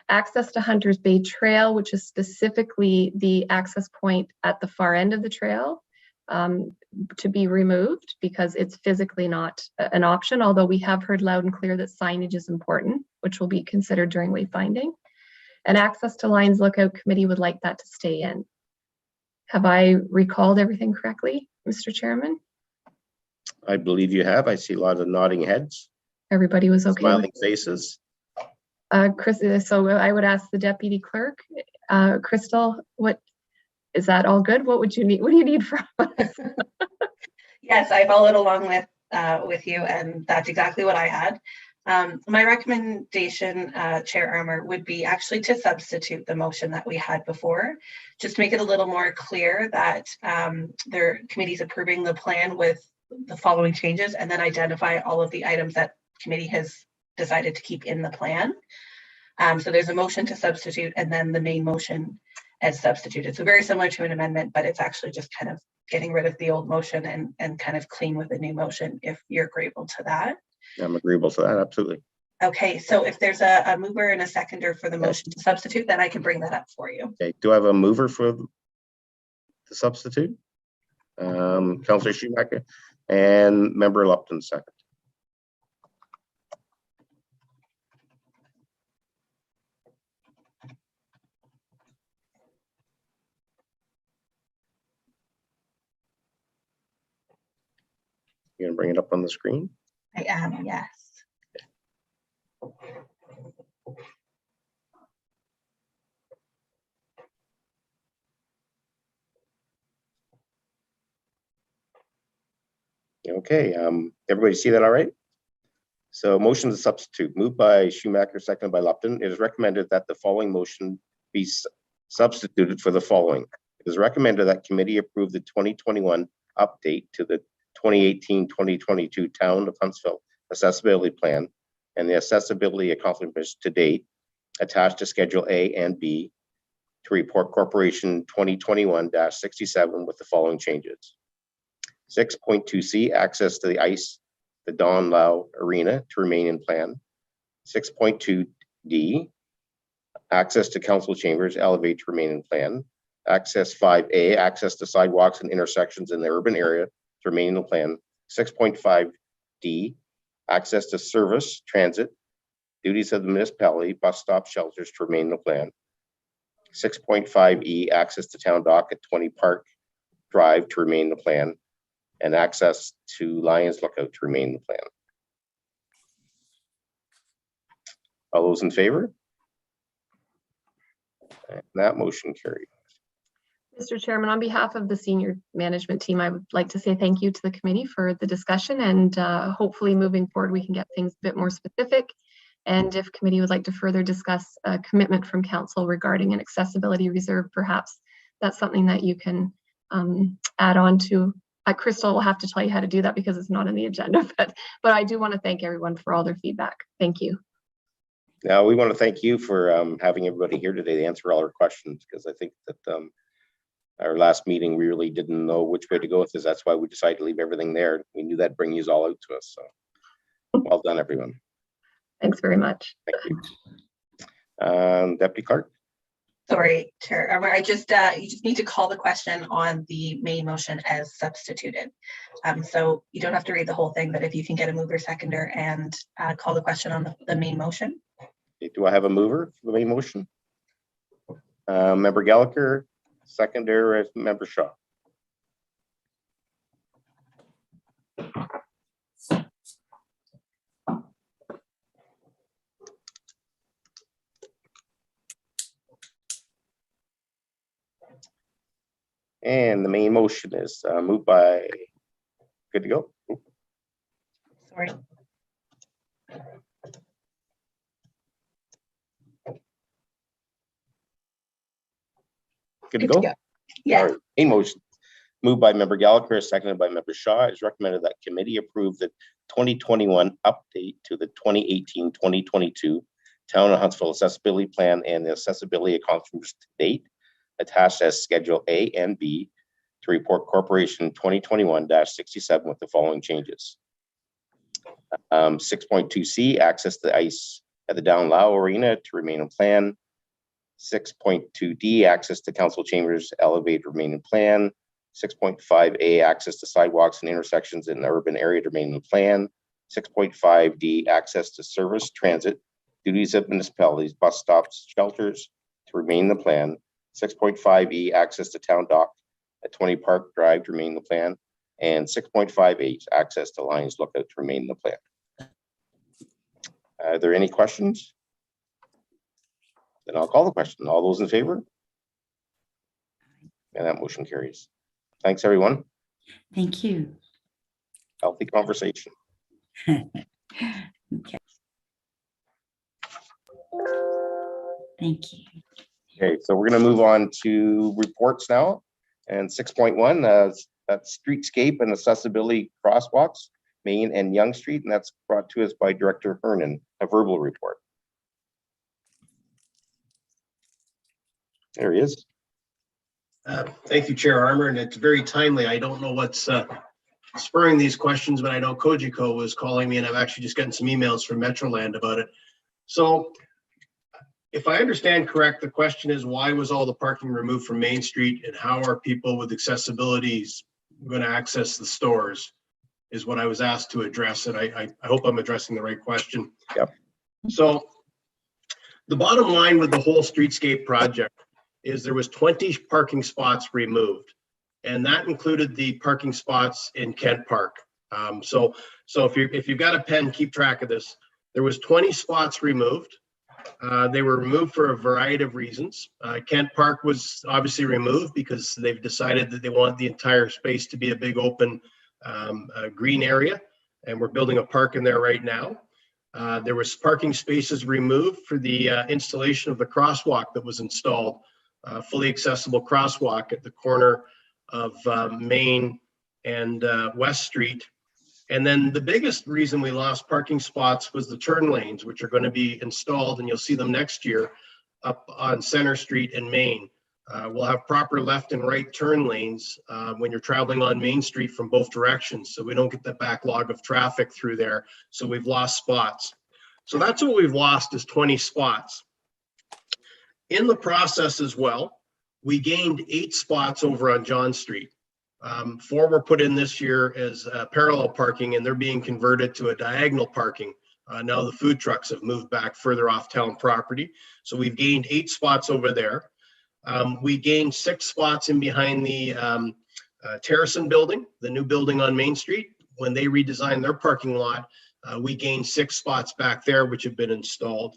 Access to Hunters Bay Trail, which is specifically the access point at the far end of the trail, to be removed because it's physically not an option, although we have heard loud and clear that signage is important, which will be considered during wayfinding. And access to Lions Lookout, committee would like that to stay in. Have I recalled everything correctly, Mr. Chairman? I believe you have. I see a lot of nodding heads, Everybody was okay with smiling faces. Chris, so I would ask the deputy clerk, Crystal, what is that all good? What would you need? What do you need from us? Yes, I followed along with you, and that's exactly what I had. My recommendation, Chair Armour, would be actually to substitute the motion that we had before, just to make it a little more clear that their committee's approving the plan with the following changes, and then identify all of the items that committee has decided to keep in the plan. So there's a motion to substitute and then the main motion as substituted. So very similar to an amendment, but it's actually just kind of getting rid of the old motion and kind of clean with the new motion if you're agreeable to that. I'm agreeable to that, absolutely. Okay, so if there's a mover and a seconder for the motion to substitute, then I can bring that up for you. Okay, do I have a mover for the substitute? Councillor Schumacher and Member Lupton second. You're gonna bring it up on the screen? I am, yes. Okay, everybody see that all right? So motion to substitute, moved by Schumacher, seconded by Lupton. It is recommended that the following motion be substituted for the following. It is recommended that committee approve the 2021 update to the 2018-2022 Town of Huntsville Accessibility Plan and the accessibility accomplishments to date attached to Schedule A and B to report Corporation 2021-67 with the following changes. 6.2C, access to the Don Lau Arena to remain in plan. 6.2D, access to council chambers, elevate to remain in plan. Access 5A, access to sidewalks and intersections in the urban area to remain in the plan. 6.5D, access to service, transit, duties of the municipality, bus stop shelters to remain in the plan. 6.5E, access to town dock at 20 Park Drive to remain in the plan. And access to Lions Lookout to remain in the plan. All those in favor? And that motion carried. Mr. Chairman, on behalf of the senior management team, I would like to say thank you to the committee for the discussion, and hopefully moving forward, we can get things a bit more specific. And if committee would like to further discuss a commitment from council regarding an accessibility reserve, perhaps that's something that you can add on to. Crystal will have to tell you how to do that because it's not on the agenda, but I do want to thank everyone for all their feedback. Thank you. Now, we want to thank you for having everybody here today to answer all our questions, because I think that our last meeting, we really didn't know which way to go with this. That's why we decided to leave everything there. We knew that'd bring you all out to us. So well done, everyone. Thanks very much. Thank you. Deputy Clerk? Sorry, Chair. I just you just need to call the question on the main motion as substituted. So you don't have to read the whole thing, but if you can get a mover, seconder, and call the question on the main motion. Do I have a mover for the main motion? Member Gallagher, seconder, Member Shaw. And the main motion is moved by, good to go. Sorry. Good to go? Yeah. All right, main motion moved by member Gallagher, seconded by member Shaw. It's recommended that committee approve the 2021 update to the 2018-2022 Town of Huntsville Accessibility Plan and the Accessibility Accomplishments to date, attached as Schedule A and B to report Corporation 2021-67 with the following changes. 6.2C, access to the ice at the Down Lao Arena to remain in plan. 6.2D, access to council chambers elevated remain in plan. 6.5A, access to sidewalks and intersections in the urban area to remain in plan. 6.5D, access to service transit duties of municipalities, bus stops, shelters to remain in the plan. 6.5E, access to town dock at 20 Park Drive to remain in the plan. And 6.5H, access to Lions Lookout to remain in the plan. Are there any questions? Then I'll call the question. All those in favor? And that motion carries. Thanks, everyone. Thank you. Healthy conversation. Okay. Thank you. Okay, so we're going to move on to reports now. And 6.1, that's streetscape and accessibility crosswalks, Main and Young Street, and that's brought to us by Director Hernan, a verbal report. There he is. Thank you, Chair Armour, and it's very timely. I don't know what's spurring these questions, but I know Kojiko was calling me, and I've actually just gotten some emails from Metroland about it. So if I understand correct, the question is, why was all the parking removed from Main Street, and how are people with accessibilities going to access the stores, is what I was asked to address, and I hope I'm addressing the right question. Yep. So the bottom line with the whole streetscape project is there was 20 parking spots removed, and that included the parking spots in Kent Park. So if you've got a pen, keep track of this. There was 20 spots removed. They were removed for a variety of reasons. Kent Park was obviously removed because they've decided that they want the entire space to be a big open green area, and we're building a park in there right now. There was parking spaces removed for the installation of the crosswalk that was installed, fully accessible crosswalk at the corner of Main and West Street. And then the biggest reason we lost parking spots was the turn lanes, which are going to be installed, and you'll see them next year up on Center Street and Main. We'll have proper left and right turn lanes when you're traveling on Main Street from both directions, so we don't get the backlog of traffic through there. So we've lost spots. So that's what we've lost, is 20 spots. In the process as well, we gained 8 spots over on John Street. 4 were put in this year as parallel parking, and they're being converted to a diagonal parking. Now the food trucks have moved back further off town property. So we've gained 8 spots over there. We gained 6 spots in behind the Terracin building, the new building on Main Street. When they redesigned their parking lot, we gained 6 spots back there, which have been installed.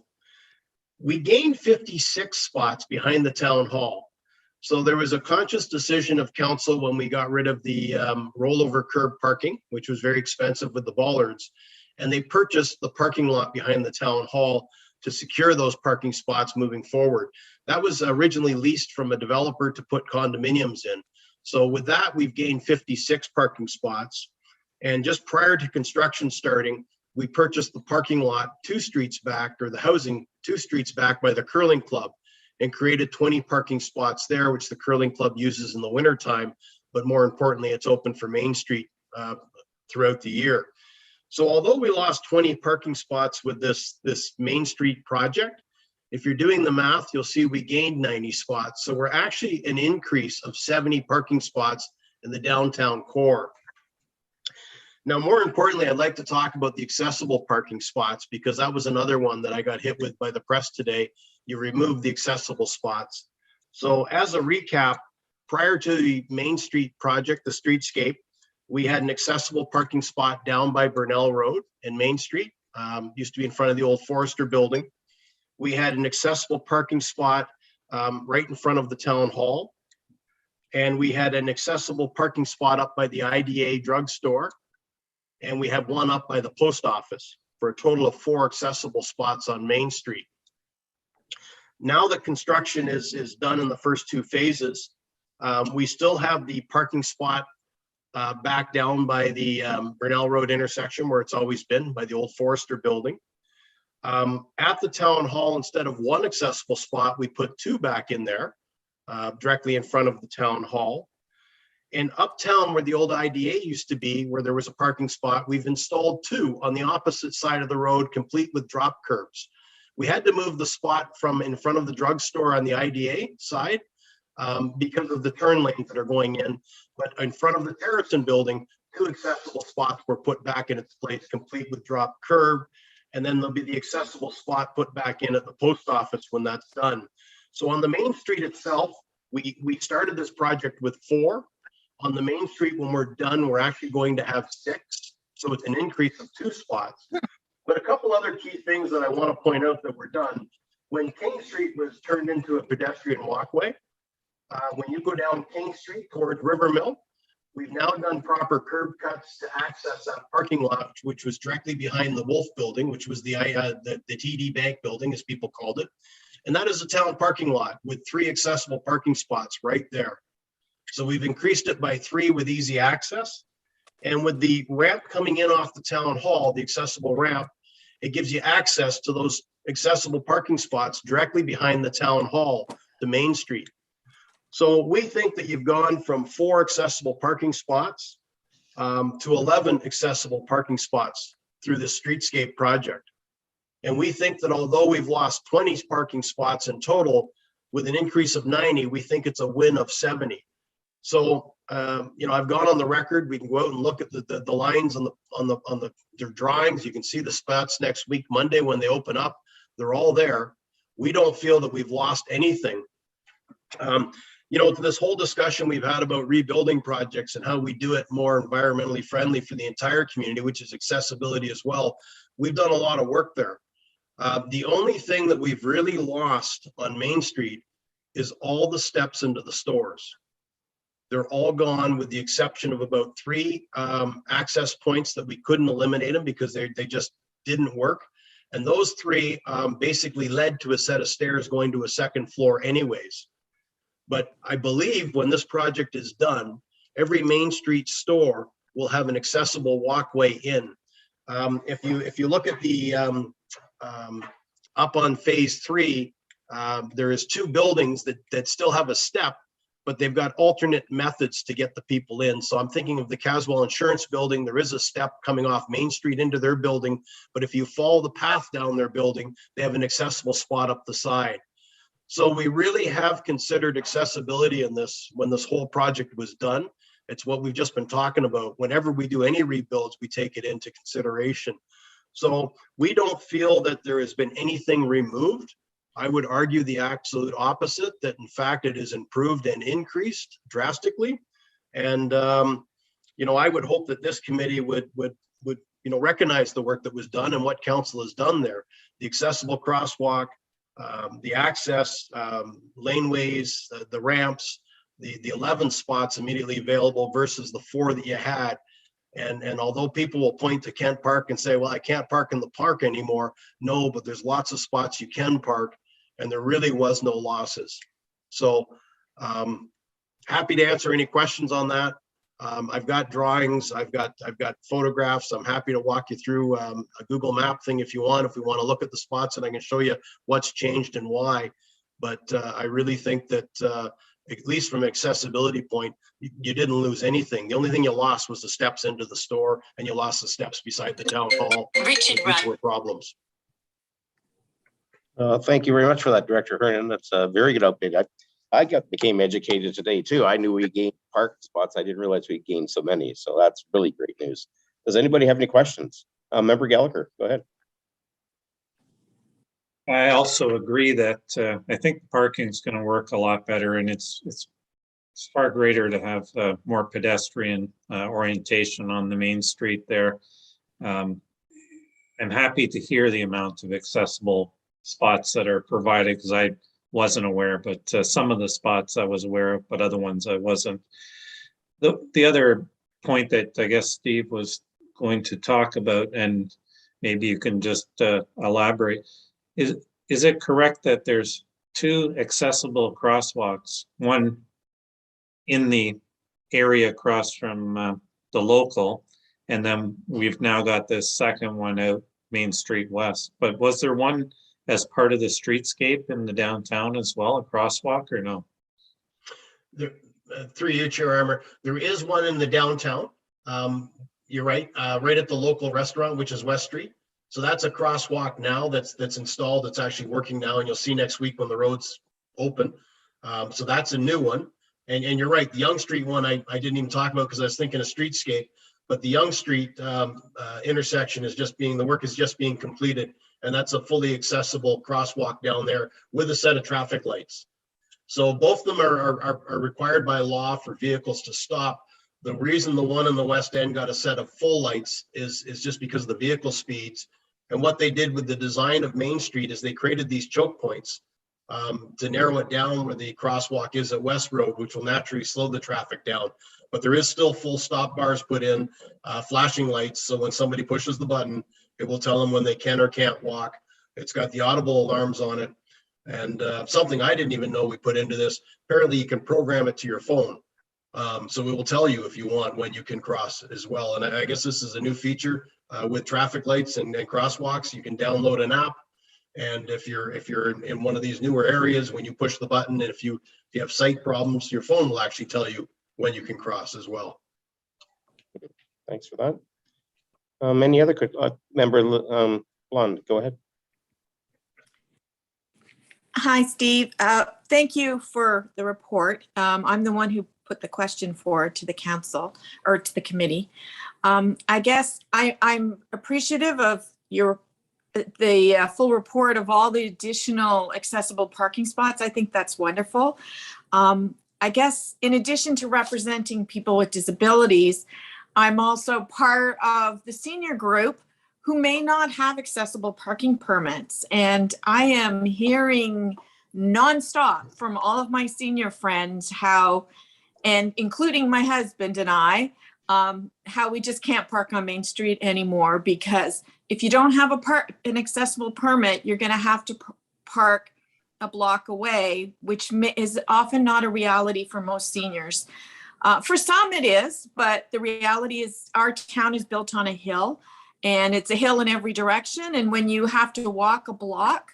We gained 56 spots behind the town hall. So there was a conscious decision of council when we got rid of the rollover curb parking, which was very expensive with the bollards, and they purchased the parking lot behind the town hall to secure those parking spots moving forward. That was originally leased from a developer to put condominiums in. So with that, we've gained 56 parking spots. And just prior to construction starting, we purchased the parking lot 2 streets back, or the housing 2 streets back by the curling club, and created 20 parking spots there, which the curling club uses in the wintertime. But more importantly, it's open for Main Street throughout the year. So although we lost 20 parking spots with this Main Street project, if you're doing the math, you'll see we gained 90 spots. So we're actually an increase of 70 parking spots in the downtown core. Now, more importantly, I'd like to talk about the accessible parking spots, because that was another one that I got hit with by the press today. You removed the accessible spots. So as a recap, prior to the Main Street project, the streetscape, We had an accessible parking spot down by Burnell Road and Main Street, used to be in front of the old Forester building. We had an accessible parking spot right in front of the town hall. And we had an accessible parking spot up by the IDA drugstore. And we have one up by the post office for a total of 4 accessible spots on Main Street. Now that construction is done in the first 2 phases, we still have the parking spot back down by the Burnell Road intersection where it's always been, by the old Forester building. At the town hall, instead of 1 accessible spot, we put 2 back in there, directly in front of the town hall. And uptown where the old IDA used to be, where there was a parking spot, we've installed 2 on the opposite side of the road, complete with drop curbs. We had to move the spot from in front of the drugstore on the IDA side because of the turn lanes that are going in. But in front of the Terracin building, 2 accessible spots were put back in its place, complete with drop curb. And then there'll be the accessible spot put back in at the post office when that's done. So on the Main Street itself, we started this project with 4. On the Main Street, when we're done, we're actually going to have 6. So it's an increase of 2 spots. But a couple other key things that I want to point out that were done. When King Street was turned into a pedestrian walkway, when you go down King Street towards River Mill, we've now done proper curb cuts to access that parking lot, which was directly behind the Wolf building, which was the TD Bank building, as people called it. And that is a town parking lot with 3 accessible parking spots right there. So we've increased it by 3 with easy access. And with the ramp coming in off the town hall, the accessible ramp, it gives you access to those accessible parking spots directly behind the town hall, the Main Street. So we think that you've gone from 4 accessible parking spots to 11 accessible parking spots through this streetscape project. And we think that although we've lost 20 parking spots in total, with an increase of 90, we think it's a win of 70. So, I've gone on the record. We can go out and look at the lines on their drawings. You can see the spots next week, Monday, when they open up. They're all there. We don't feel that we've lost anything. This whole discussion we've had about rebuilding projects and how we do it more environmentally friendly for the entire community, which is accessibility as well. We've done a lot of work there. The only thing that we've really lost on Main Street is all the steps into the stores. They're all gone with the exception of about 3 access points that we couldn't eliminate them because they just didn't work. And those 3 basically led to a set of stairs going to a 2nd floor anyways. But I believe when this project is done, every Main Street store will have an accessible walkway in. If you look at the up on phase 3, there is 2 buildings that still have a step, but they've got alternate methods to get the people in. So I'm thinking of the Caswell Insurance building. There is a step coming off Main Street into their building, but if you follow the path down their building, they have an accessible spot up the side. So we really have considered accessibility in this when this whole project was done. It's what we've just been talking about. Whenever we do any rebuilds, we take it into consideration. So we don't feel that there has been anything removed. I would argue the absolute opposite, that in fact it is improved and increased drastically. And I would hope that this committee would recognize the work that was done and what council has done there. The accessible crosswalk, the access laneways, the ramps, the 11 spots immediately available versus the 4 that you had. And although people will point to Kent Park and say, well, I can't park in the park anymore. No, but there's lots of spots you can park, and there really was no losses. So happy to answer any questions on that. I've got drawings, I've got photographs. I'm happy to walk you through a Google map thing if you want, if we want to look at the spots, and I can show you what's changed and why. But I really think that at least from an accessibility point, you didn't lose anything. The only thing you lost was the steps into the store, and you lost the steps beside the town hall. These were problems. Thank you very much for that, Director Hernan. That's a very good update. I became educated today too. I knew we gained parking spots. I didn't realize we gained so many. So that's really great news. Does anybody have any questions? Member Gallagher, go ahead. I also agree that I think parking is going to work a lot better, and it's it's far greater to have more pedestrian orientation on the main street there. I'm happy to hear the amount of accessible spots that are provided, because I wasn't aware, but some of the spots I was aware of, but other ones I wasn't. The other point that I guess Steve was going to talk about, and maybe you can just elaborate, is it correct that there's 2 accessible crosswalks, one in the area across from the local, and then we've now got this second one out Main Street West? But was there one as part of the streetscape in the downtown as well, a crosswalk, or no? There, through you, Chair Armour, there is one in the downtown. You're right, right at the local restaurant, which is West Street. So that's a crosswalk now that's installed. It's actually working now, and you'll see next week when the road's open. So that's a new one. And you're right, the Young Street one I didn't even talk about because I was thinking of streetscape. But the Young Street intersection is the work is just being completed. And that's a fully accessible crosswalk down there with a set of traffic lights. So both of them are required by law for vehicles to stop. The reason the one in the west end got a set of full lights is just because of the vehicle speeds. And what they did with the design of Main Street is they created these choke points to narrow it down where the crosswalk is at West Road, which will naturally slow the traffic down. But there is still full stop bars put in, flashing lights. So when somebody pushes the button, it will tell them when they can or can't walk. It's got the audible alarms on it. And something I didn't even know we put into this, apparently you can program it to your phone. So it will tell you if you want when you can cross as well. And I guess this is a new feature with traffic lights and crosswalks. You can download an app. And if you're in one of these newer areas, when you push the button, and if you have sight problems, your phone will actually tell you when you can cross as well. Thanks for that. Any other member, Lund, go ahead. Hi, Steve. Thank you for the report. I'm the one who put the question forward to the council or to the committee. I guess I'm appreciative of the full report of all the additional accessible parking spots. I think that's wonderful. I guess in addition to representing people with disabilities, I'm also part of the senior group who may not have accessible parking permits. And I am hearing nonstop from all of my senior friends how, and including my husband and I, how we just can't park on Main Street anymore, because if you don't have an accessible permit, you're going to have to park a block away, which is often not a reality for most seniors. For some it is, but the reality is our town is built on a hill, and it's a hill in every direction. And when you have to walk a block,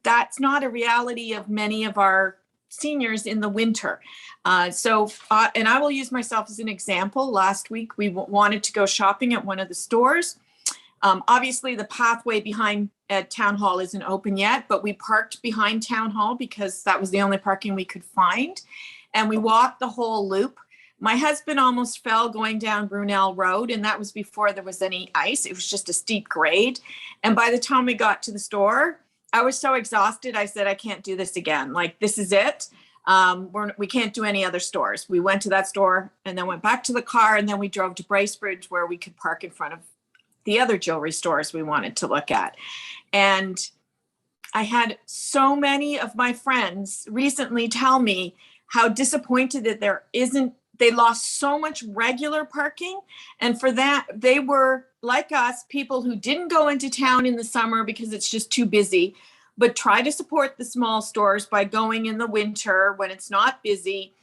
that's not a reality of many of our seniors in the winter. And I will use myself as an example. Last week, we wanted to go shopping at one of the stores. Obviously, the pathway behind Town Hall isn't open yet, but we parked behind Town Hall because that was the only parking we could find. And we walked the whole loop. My husband almost fell going down Brunel Road, and that was before there was any ice. It was just a steep grade. And by the time we got to the store, I was so exhausted. I said, I can't do this again. Like, this is it. We can't do any other stores. We went to that store and then went back to the car, and then we drove to Bracebridge where we could park in front of the other jewelry stores we wanted to look at. And I had so many of my friends recently tell me how disappointed that they lost so much regular parking. And for that, they were like us, people who didn't go into town in the summer because it's just too busy, but try to support the small stores by going in the winter when it's not busy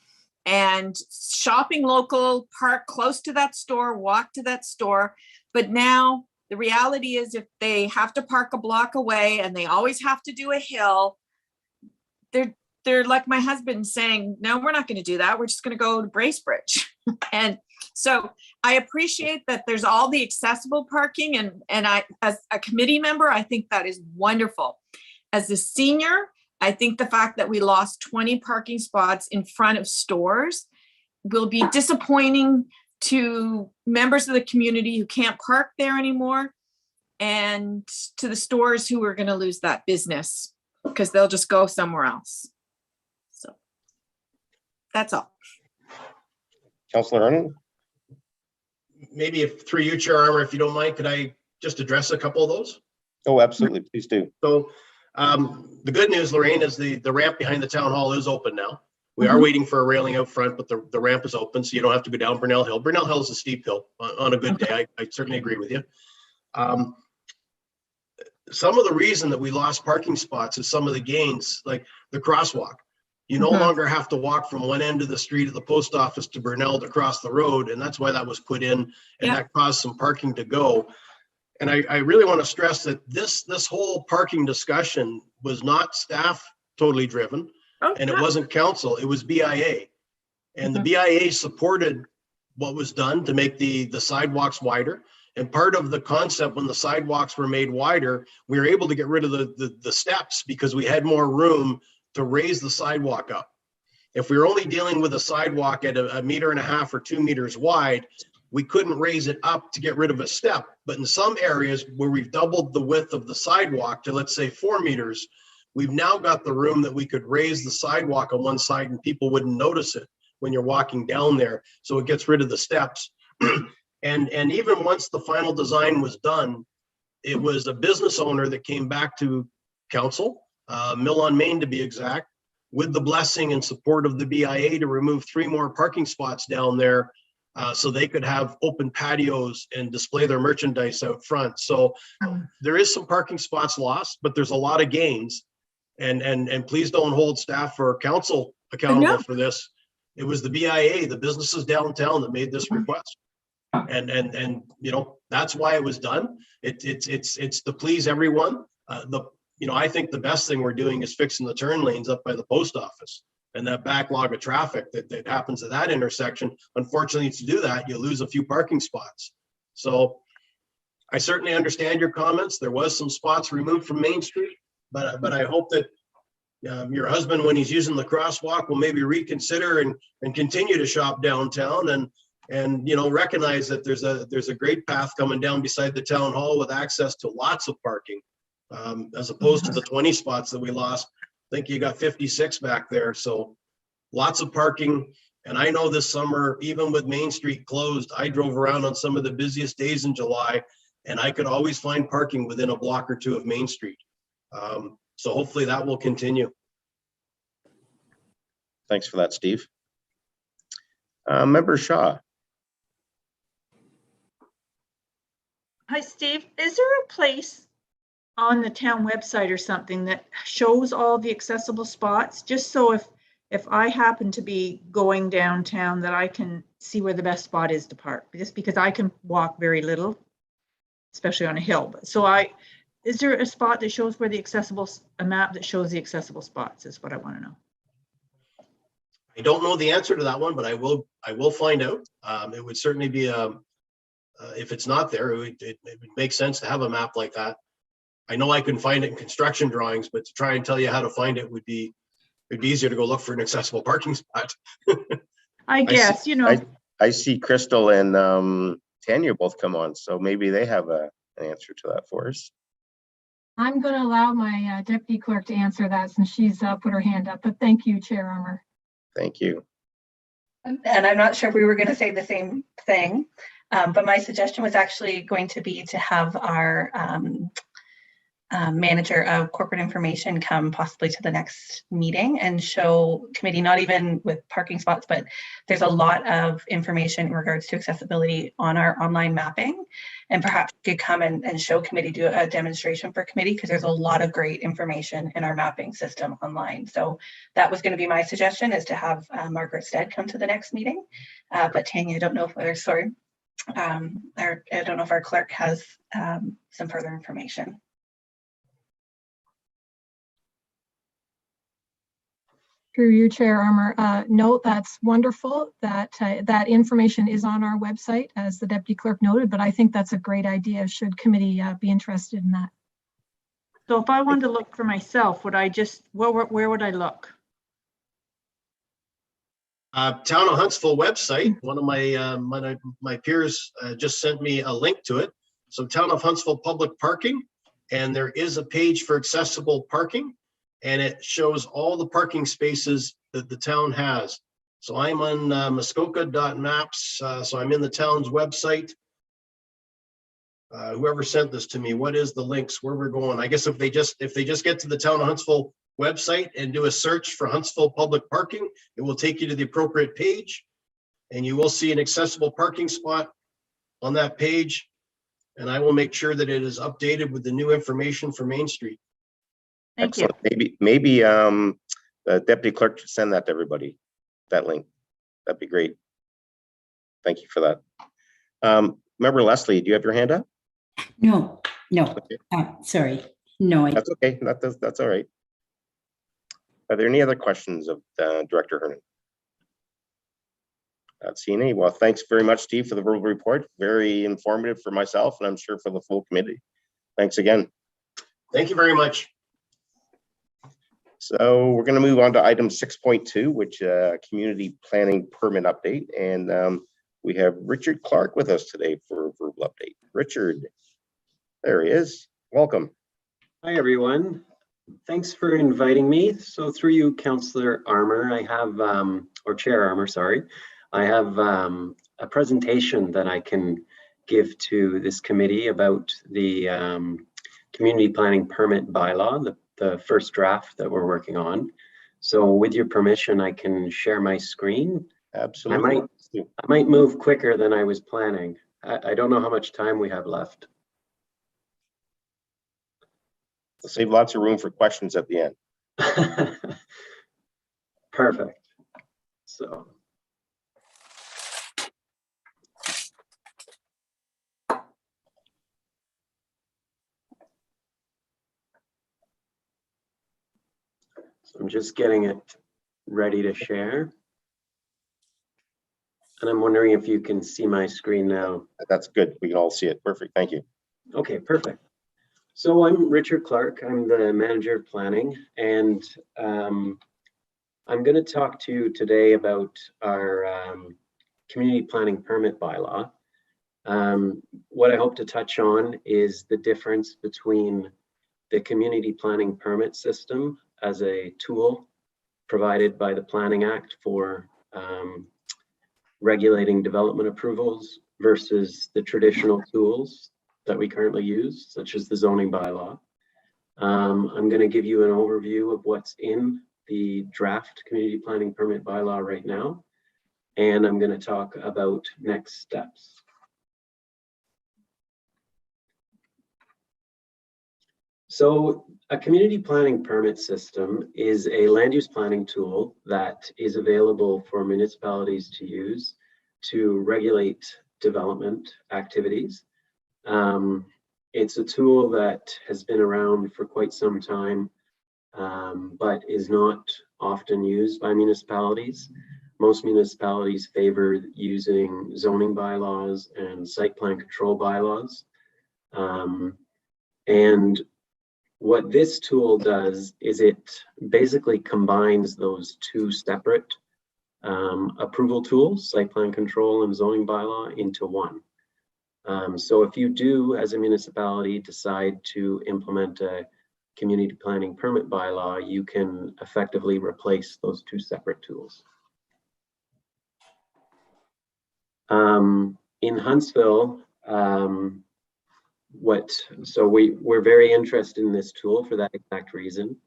and shopping local, park close to that store, walk to that store. But now the reality is, if they have to park a block away and they always have to do a hill, they're like my husband saying, no, we're not going to do that. We're just going to go to Bracebridge. And so I appreciate that there's all the accessible parking. And I, as a committee member, I think that is wonderful. As a senior, I think the fact that we lost 20 parking spots in front of stores will be disappointing to members of the community who can't park there anymore, and to the stores who are going to lose that business because they'll just go somewhere else. So, That's all. Councillor Arnold? Maybe if through you, Chair Armour, if you don't mind, could I just address a couple of those? Oh, absolutely. Please do. So the good news, Lorraine, is the ramp behind the town hall is open now. We are waiting for a railing out front, but the ramp is open, so you don't have to go down Burnell Hill. Burnell Hill is a steep hill on a good day. I certainly agree with you. Some of the reason that we lost parking spots is some of the gains, like the crosswalk. You no longer have to walk from one end of the street at the post office to Burnell to cross the road, and that's why that was put in, and that caused some parking to go. And I really want to stress that this whole parking discussion was not staff totally driven, and it wasn't council, it was BIA. And the BIA supported what was done to make the sidewalks wider. And part of the concept when the sidewalks were made wider, we were able to get rid of the steps because we had more room to raise the sidewalk up. If we were only dealing with a sidewalk at a 1.5 meters or 2 meters wide, we couldn't raise it up to get rid of a step. But in some areas where we've doubled the width of the sidewalk to, let's say, 4 meters, we've now got the room that we could raise the sidewalk on one side and people wouldn't notice it when you're walking down there. So it gets rid of the steps. And even once the final design was done, it was a business owner that came back to council, Mill on Main to be exact, with the blessing and support of the BIA to remove 3 more parking spots down there so they could have open patios and display their merchandise out front. So there is some parking spots lost, but there's a lot of gains. And please don't hold staff or council accountable for this. It was the BIA, the businesses downtown, that made this request. And you know, that's why it was done. It's to please everyone. I think the best thing we're doing is fixing the turn lanes up by the post office and that backlog of traffic that happens at that intersection. Unfortunately, to do that, you lose a few parking spots. So I certainly understand your comments. There was some spots removed from Main Street, but I hope that your husband, when he's using the crosswalk, will maybe reconsider and continue to shop downtown and you know, recognize that there's a great path coming down beside the town hall with access to lots of parking, as opposed to the 20 spots that we lost. I think you got 56 back there, so lots of parking. And I know this summer, even with Main Street closed, I drove around on some of the busiest days in July, and I could always find parking within a block or two of Main Street. So hopefully that will continue. Thanks for that, Steve. Member Shaw. Hi, Steve. Is there a place on the town website or something that shows all the accessible spots? Just so if I happen to be going downtown, that I can see where the best spot is to park, just because I can walk very little, especially on a hill. So is there a spot that shows where a map that shows the accessible spots is what I want to know. I don't know the answer to that one, but I will find out. It would certainly be if it's not there, it would make sense to have a map like that. I know I can find it in construction drawings, but to try and tell you how to find it would be, it'd be easier to go look for an accessible parking spot. I guess, you know. I see Crystal and Tanya both come on, so maybe they have an answer to that for us. I'm going to allow my deputy clerk to answer that since she's put her hand up, but thank you, Chair Armour. Thank you. And I'm not sure if we were going to say the same thing, but my suggestion was actually going to be to have our manager of corporate information come possibly to the next meeting and show committee, not even with parking spots, but there's a lot of information in regards to accessibility on our online mapping, and perhaps could come and show committee, do a demonstration for committee, because there's a lot of great information in our mapping system online. So that was going to be my suggestion, is to have Margaret Stead come to the next meeting. But Tanya, I don't know if I don't know if our clerk has some further information. Through you, Chair Armour. No, that's wonderful that that information is on our website, as the deputy clerk noted, but I think that's a great idea should committee be interested in that. So if I wanted to look for myself, would I just, where would I look? Town of Huntsville website. One of my peers just sent me a link to it. So Town of Huntsville public parking, and there is a page for accessible parking, and it shows all the parking spaces that the town has. So I'm on Muskoka.maps. So I'm in the town's website. Whoever sent this to me, what is the links where we're going? I guess if they just get to the town of Huntsville website and do a search for Huntsville public parking, it will take you to the appropriate page, and you will see an accessible parking spot on that page. And I will make sure that it is updated with the new information for Main Street. Thank you. Excellent. Maybe the deputy clerk should send that to everybody, that link. That'd be great. Thank you for that. Member Leslie, do you have your hand up? No, Okay. sorry. No, That's okay. That's all right. Are there any other questions of Director Hernan? Not seeing any. Well, thanks very much, Steve, for the verbal report. Very informative for myself, and I'm sure for the full committee. Thanks again. Thank you very much. So we're going to move on to item 6.2, which community planning permit update. And we have Richard Clark with us today for a verbal update. Richard, there he is. Welcome. Hi, everyone. Thanks for inviting me. So through you, Councillor Armour, I have, or Chair Armour, sorry, I have a presentation that I can give to this committee about the community planning permit bylaw, the first draft that we're working on. So with your permission, I can share my screen. Absolutely. I might move quicker than I was planning. I don't know how much time we have left. We'll save lots of room for questions at the end. Perfect. So. I'm just getting it ready to share. And I'm wondering if you can see my screen now. That's good. We can all see it. Perfect. Thank you. Okay, perfect. So I'm Richard Clark. I'm the manager of planning, and I'm going to talk to you today about our community planning permit bylaw. What I hope to touch on is the difference between the community planning permit system as a tool provided by the Planning Act for regulating development approvals versus the traditional tools that we currently use, such as the zoning bylaw. I'm going to give you an overview of what's in the draft community planning permit bylaw right now, and I'm going to talk about next steps. So a community planning permit system is a land use planning tool that is available for municipalities to use to regulate development activities. It's a tool that has been around for quite some time, but is not often used by municipalities. Most municipalities favor using zoning bylaws and site plan control bylaws. And what this tool does is it basically combines those two separate approval tools, site plan control and zoning bylaw, into one. So if you do, as a municipality, decide to implement a community planning permit bylaw, you can effectively replace those two separate tools. In Huntsville, we're very interested in this tool for that exact reason.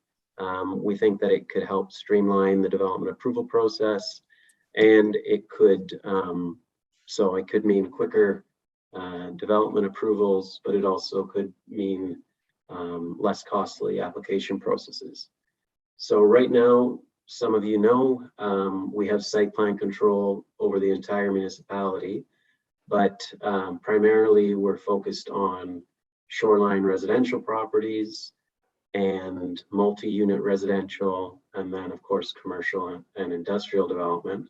We think that it could help streamline the development approval process, and it could mean quicker development approvals, but it also could mean less costly application processes. So right now, some of you know, we have site plan control over the entire municipality, but primarily we're focused on shoreline residential properties and multi-unit residential, and then of course commercial and industrial development.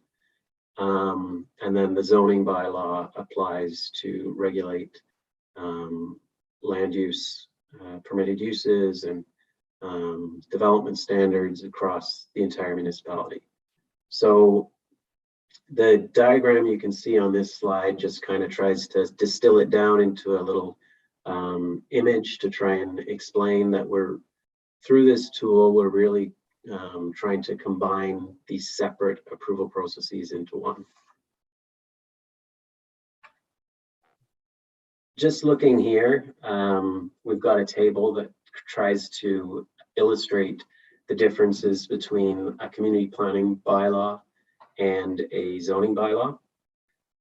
And then the zoning bylaw applies to regulate land use, permitted uses, and development standards across the entire municipality. So the diagram you can see on this slide just kind of tries to distill it down into a little image to try and explain that through this tool, we're really trying to combine these separate approval processes into one. Just looking here, we've got a table that tries to illustrate the differences between a community planning bylaw and a zoning bylaw.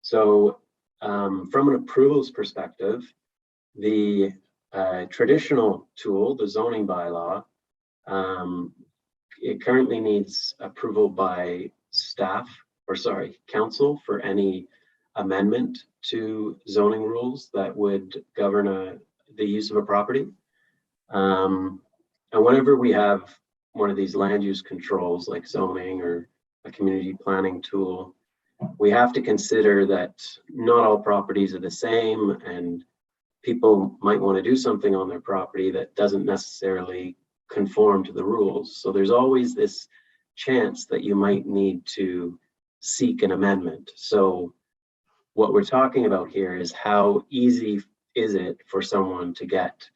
So from an approvals perspective, the traditional tool, the zoning bylaw, it currently needs approval by staff, or sorry, council for any amendment to zoning rules that would govern the use of a property. And whenever we have one of these land use controls like zoning or a community planning tool, we have to consider that not all properties are the same, and people might want to do something on their property that doesn't necessarily conform to the rules. So there's always this chance that you might need to seek an amendment. So what we're talking about here is how easy is it for someone to get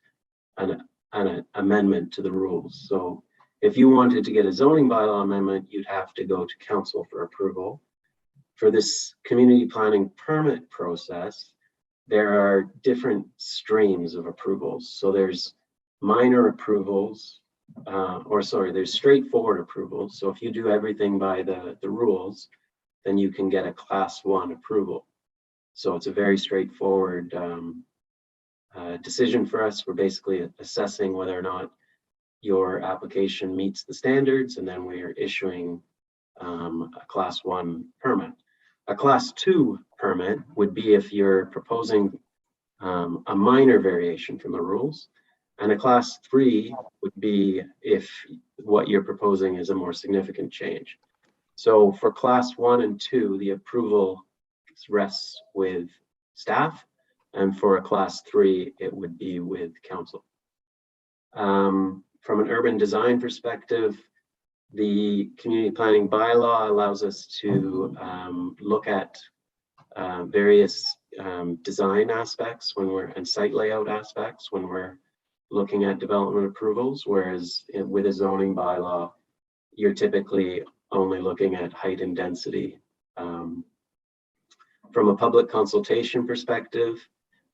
an amendment to the rules. So if you wanted to get a zoning bylaw amendment, you'd have to go to council for approval. For this community planning permit process, there are different streams of approvals. So there's minor approvals, there's straightforward approvals. So if you do everything by the rules, then you can get a class 1 approval. So it's a very straightforward decision for us. We're basically assessing whether or not your application meets the standards, and then we are issuing a class 1 permit. A class 2 permit would be if you're proposing a minor variation from the rules, and a class 3 would be if what you're proposing is a more significant change. So for class 1 and 2, the approval rests with staff, and for a class 3, it would be with council. From an urban design perspective, the community planning bylaw allows us to look at various design aspects and site layout aspects when we're looking at development approvals, whereas with a zoning bylaw, you're typically only looking at height and density. From a public consultation perspective,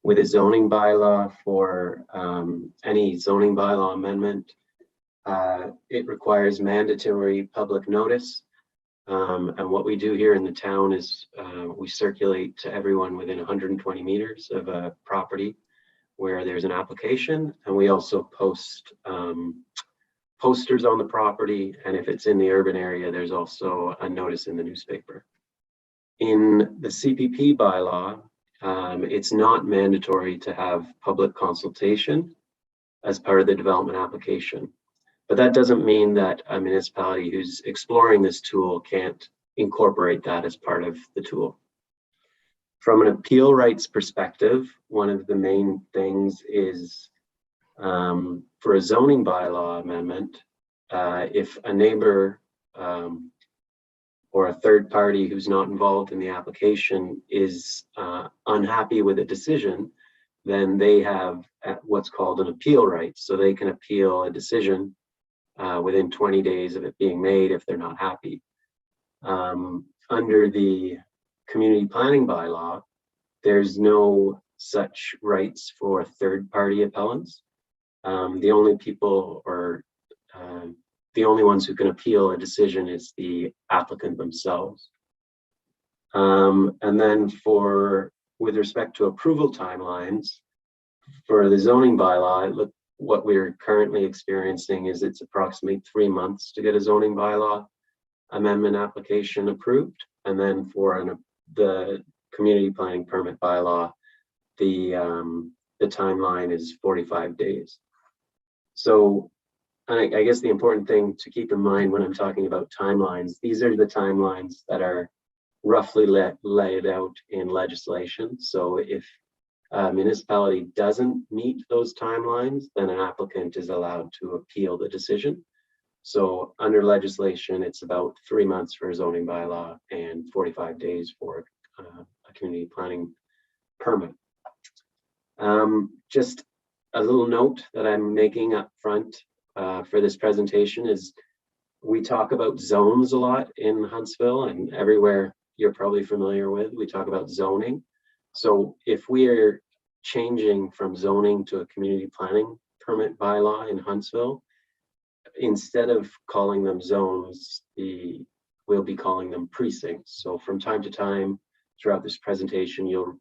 with a zoning bylaw, for any zoning bylaw amendment, it requires mandatory public notice. And what we do here in the town is we circulate to everyone within 120 meters of a property where there's an application, and we also post posters on the property, and if it's in the urban area, there's also a notice in the newspaper. In the CPP bylaw, it's not mandatory to have public consultation as part of the development application. But that doesn't mean that a municipality who's exploring this tool can't incorporate that as part of the tool. From an appeal rights perspective, one of the main things is for a zoning bylaw amendment, if a neighbor or a third party who's not involved in the application is unhappy with a decision, then they have what's called an appeal right. So they can appeal a decision within 20 days of it being made if they're not happy. Under the community planning bylaw, there's no such rights for third-party appellants. The only people or the only ones who can appeal a decision is the applicant themselves. And then with respect to approval timelines, for the zoning bylaw, what we're currently experiencing is it's approximately 3 months to get a zoning bylaw amendment application approved. And then for the community planning permit bylaw, the timeline is 45 days. So I guess the important thing to keep in mind when I'm talking about timelines, these are the timelines that are roughly laid out in legislation. So if a municipality doesn't meet those timelines, then an applicant is allowed to appeal the decision. So under legislation, it's about 3 months for a zoning bylaw and 45 days for a community planning permit. Just a little note that I'm making up front for this presentation is we talk about zones a lot in Huntsville, and everywhere you're probably familiar with, we talk about zoning. So if we are changing from zoning to a community planning permit bylaw in Huntsville, instead of calling them zones, we'll be calling them precincts. So from time to time throughout this presentation, you'll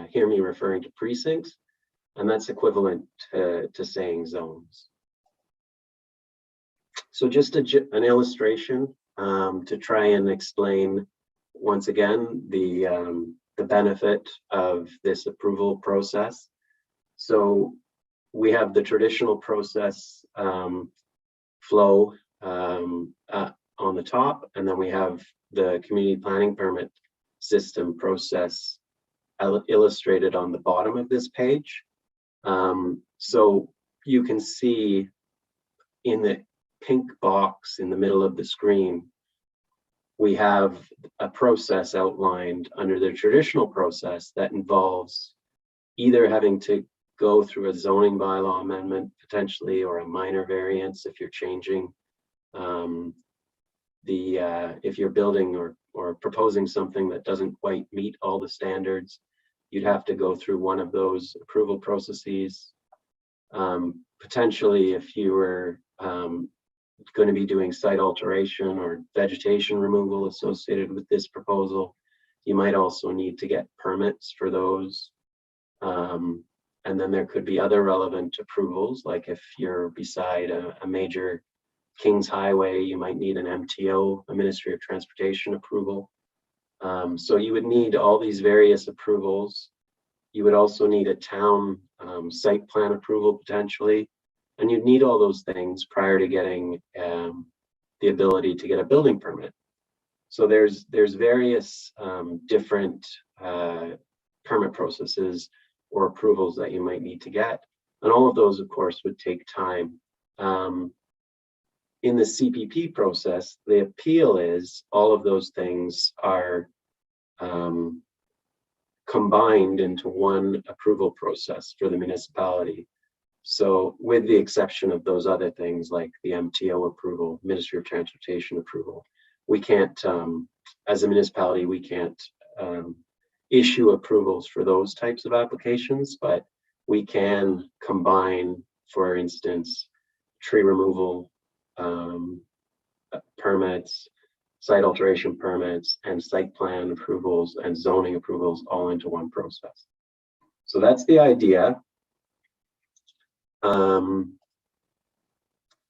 hear me referring to precincts, and that's equivalent to saying zones. So just an illustration to try and explain once again the benefit of this approval process. So we have the traditional process flow on the top, and then we have the community planning permit system process illustrated on the bottom of this page. So you can see in the pink box in the middle of the screen, we have a process outlined under the traditional process that involves either having to go through a zoning bylaw amendment potentially, or a minor variance if you're changing if you're building or proposing something that doesn't quite meet all the standards, you'd have to go through one of those approval processes. Potentially, if you were going to be doing site alteration or vegetation removal associated with this proposal, you might also need to get permits for those. And then there could be other relevant approvals, like if you're beside a major Kings Highway, you might need an MTO, a Ministry of Transportation approval. So you would need all these various approvals. You would also need a town site plan approval potentially, and you'd need all those things prior to getting the ability to get a building permit. So there's various different permit processes or approvals that you might need to get, and all of those, of course, would take time. In the CPP process, the appeal is all of those things are combined into one approval process for the municipality. So with the exception of those other things like the MTO approval, Ministry of Transportation approval, we can't, as a municipality, we can't issue approvals for those types of applications, but we can combine, for instance, tree removal permits, site alteration permits, and site plan approvals and zoning approvals all into one process. So that's the idea.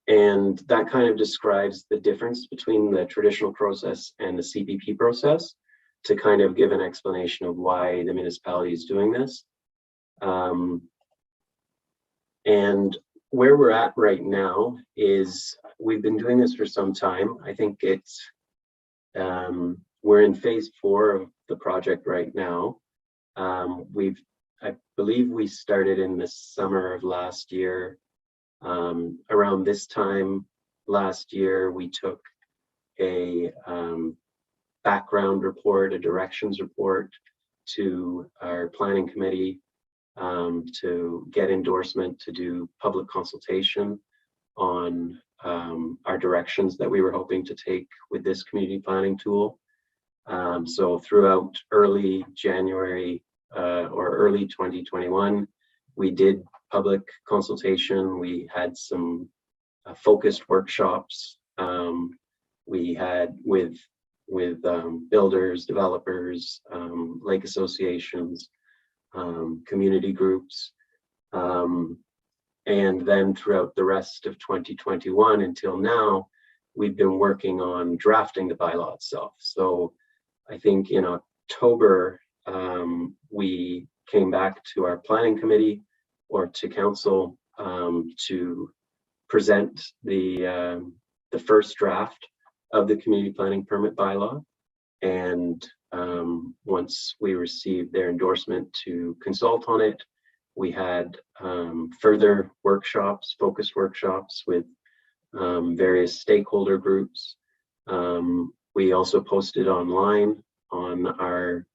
And that kind of describes the difference between the traditional process and the CPP process, to kind of give an explanation of why the municipality is doing this. And where we're at right now is we've been doing this for some time. I think it's we're in phase 4 of the project right now. I believe we started in the summer of last year. Around this time last year, we took a background report, a directions report to our planning committee to get endorsement to do public consultation on our directions that we were hoping to take with this community planning tool. So throughout early January or early 2021, we did public consultation. We had some focused workshops. We had with builders, developers, lake associations, community groups. And then throughout the rest of 2021 until now, we've been working on drafting the bylaw itself. So I think in October, we came back to our planning committee or to council to present the first draft of the community planning permit bylaw. And once we received their endorsement to consult on it, we had further workshops, focused workshops with various stakeholder groups. We also posted online on our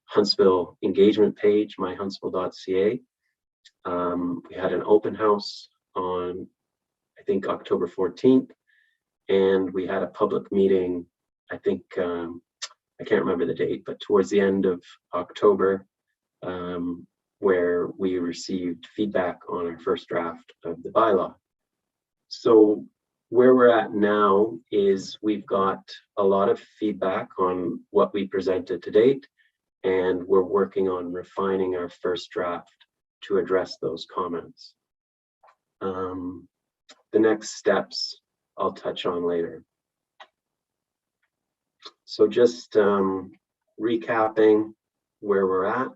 Huntsville engagement page, myhuntsville.ca. We had an open house on, I think, October 14th. and we had a public meeting, I think, I can't remember the date, but towards the end of October, where we received feedback on our first draft of the bylaw. So where we're at now is we've got a lot of feedback on what we presented to date, and we're working on refining our first draft to address those comments. The next steps I'll touch on later. So just recapping where we're at,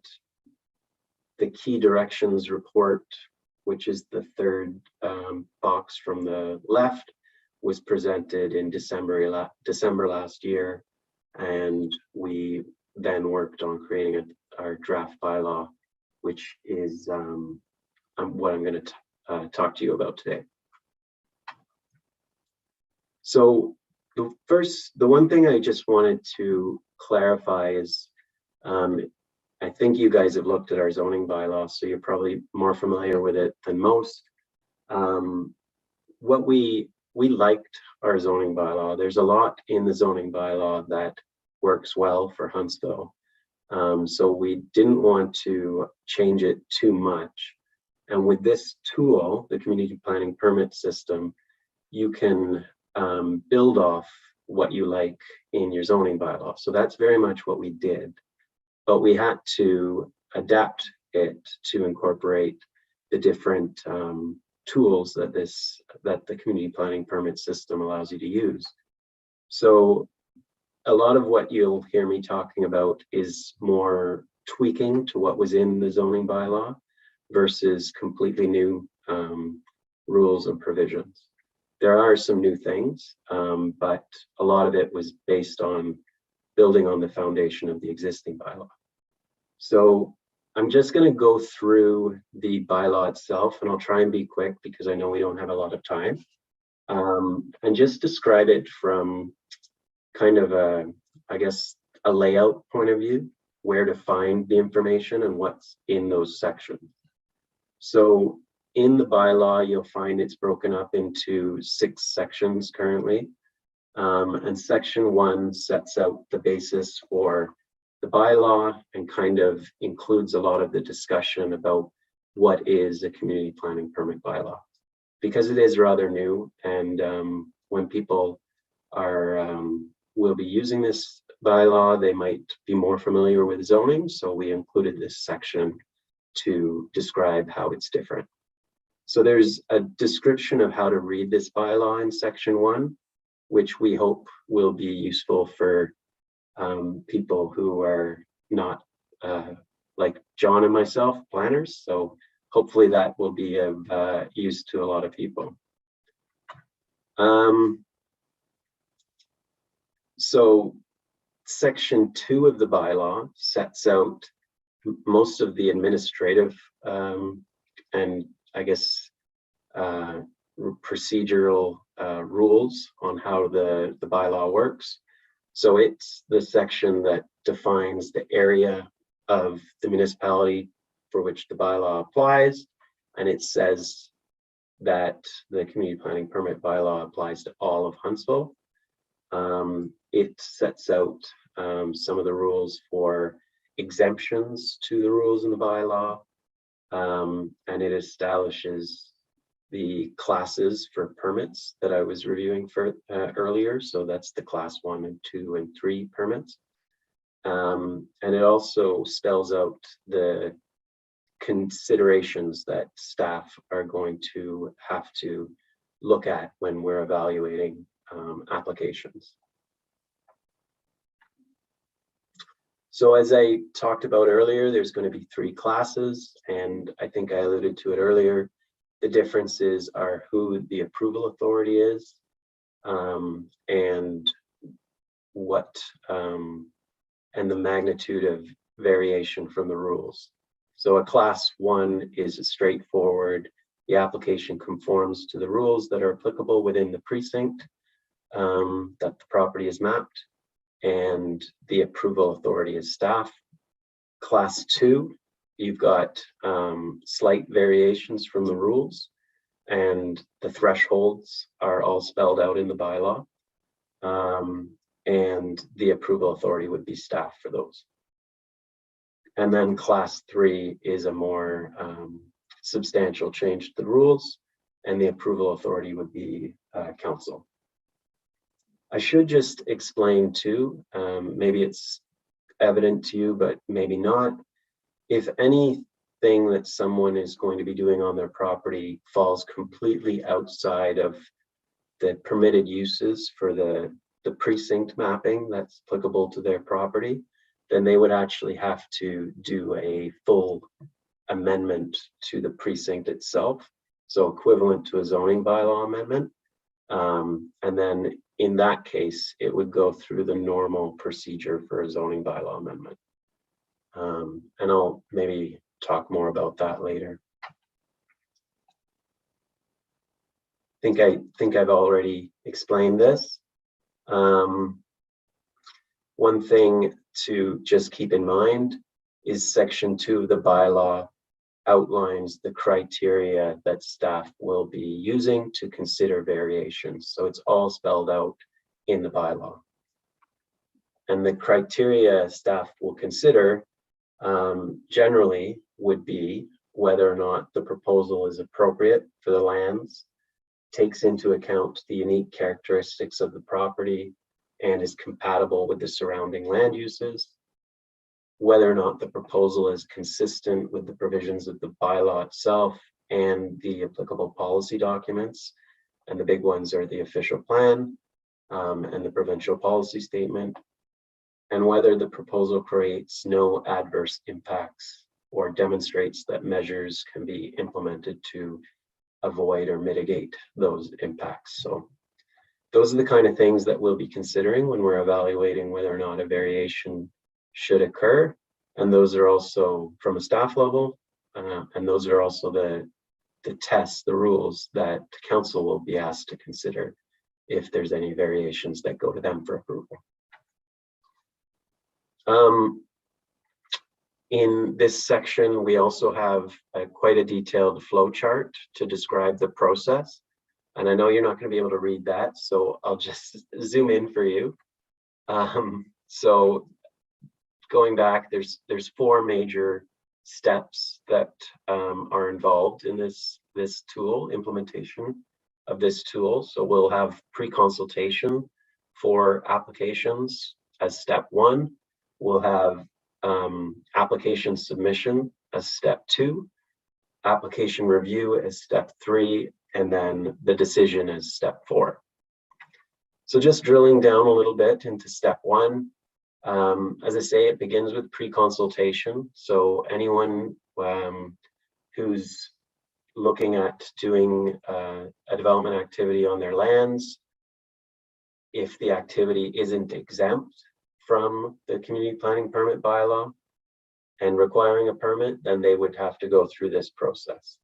the key directions report, which is the third box from the left, was presented in December last year, and we then worked on creating our draft bylaw, which is what I'm going to talk to you about today. So the one thing I just wanted to clarify is, I think you guys have looked at our zoning bylaw, so you're probably more familiar with it than most. What we liked our zoning bylaw. There's a lot in the zoning bylaw that works well for Huntsville. So we didn't want to change it too much. And with this tool, the community planning permit system, you can build off what you like in your zoning bylaw. So that's very much what we did, but we had to adapt it to incorporate the different tools that the community planning permit system allows you to use. So a lot of what you'll hear me talking about is more tweaking to what was in the zoning bylaw versus completely new rules and provisions. There are some new things, but a lot of it was based on building on the foundation of the existing bylaw. So I'm just going to go through the bylaw itself, and I'll try and be quick because I know we don't have a lot of time, and just describe it from kind of I guess, a layout point of view, where to find the information and what's in those sections. So in the bylaw, you'll find it's broken up into 6 sections currently. And section 1 sets out the basis for the bylaw and kind of includes a lot of the discussion about what is a community planning permit bylaw, because it is rather new. And when people will be using this bylaw, they might be more familiar with zoning. So we included this section to describe how it's different. So there's a description of how to read this bylaw in section 1, which we hope will be useful for people who are not like John and myself, planners. So hopefully that will be of use to a lot of people. So section 2 of the bylaw sets out most of the administrative and I guess procedural rules on how the bylaw works. So it's the section that defines the area of the municipality for which the bylaw applies, and it says that the community planning permit bylaw applies to all of Huntsville. It sets out some of the rules for exemptions to the rules in the bylaw, and it establishes the classes for permits that I was reviewing for earlier. So that's the class 1 and 2 and 3 permits. And it also spells out the considerations that staff are going to have to look at when we're evaluating applications. So as I talked about earlier, there's going to be 3 classes, and I think I alluded to it earlier. The differences are who the approval authority is, and what and the magnitude of variation from the rules. So a class 1 is straightforward. The application conforms to the rules that are applicable within the precinct that the property is mapped, and the approval authority is staff. Class 2, you've got slight variations from the rules, and the thresholds are all spelled out in the bylaw. and the approval authority would be staff for those. And then class 3 is a more substantial change to the rules, and the approval authority would be council. I should just explain too, maybe it's evident to you, but maybe not. If anything that someone is going to be doing on their property falls completely outside of the permitted uses for the precinct mapping that's applicable to their property, then they would actually have to do a full amendment to the precinct itself. So equivalent to a zoning bylaw amendment. And then in that case, it would go through the normal procedure for a zoning bylaw amendment. And I'll maybe talk more about that later. I think I've already explained this. One thing to just keep in mind is section 2 of the bylaw outlines the criteria that staff will be using to consider variations. So it's all spelled out in the bylaw. And the criteria staff will consider generally would be whether or not the proposal is appropriate for the lands, takes into account the unique characteristics of the property, and is compatible with the surrounding land uses, whether or not the proposal is consistent with the provisions of the bylaw itself and the applicable policy documents. And the big ones are the official plan and the provincial policy statement, and whether the proposal creates no adverse impacts or demonstrates that measures can be implemented to avoid or mitigate those impacts. So those are the kind of things that we'll be considering when we're evaluating whether or not a variation should occur. And those are also from a staff level, and those are also the tests, the rules that council will be asked to consider if there's any variations that go to them for approval. In this section, we also have quite a detailed flow chart to describe the process. And I know you're not going to be able to read that, so I'll just zoom in for you. So going back, there's 4 major steps that are involved in this tool, implementation of this tool. So we'll have pre-consultation for applications as step 1. We'll have application submission as step 2, application review as step 3, and then the decision as step 4. So just drilling down a little bit into step 1, as I say, it begins with pre-consultation. So anyone who's looking at doing a development activity on their lands, if the activity isn't exempt from the community planning permit bylaw and requiring a permit, then they would have to go through this process.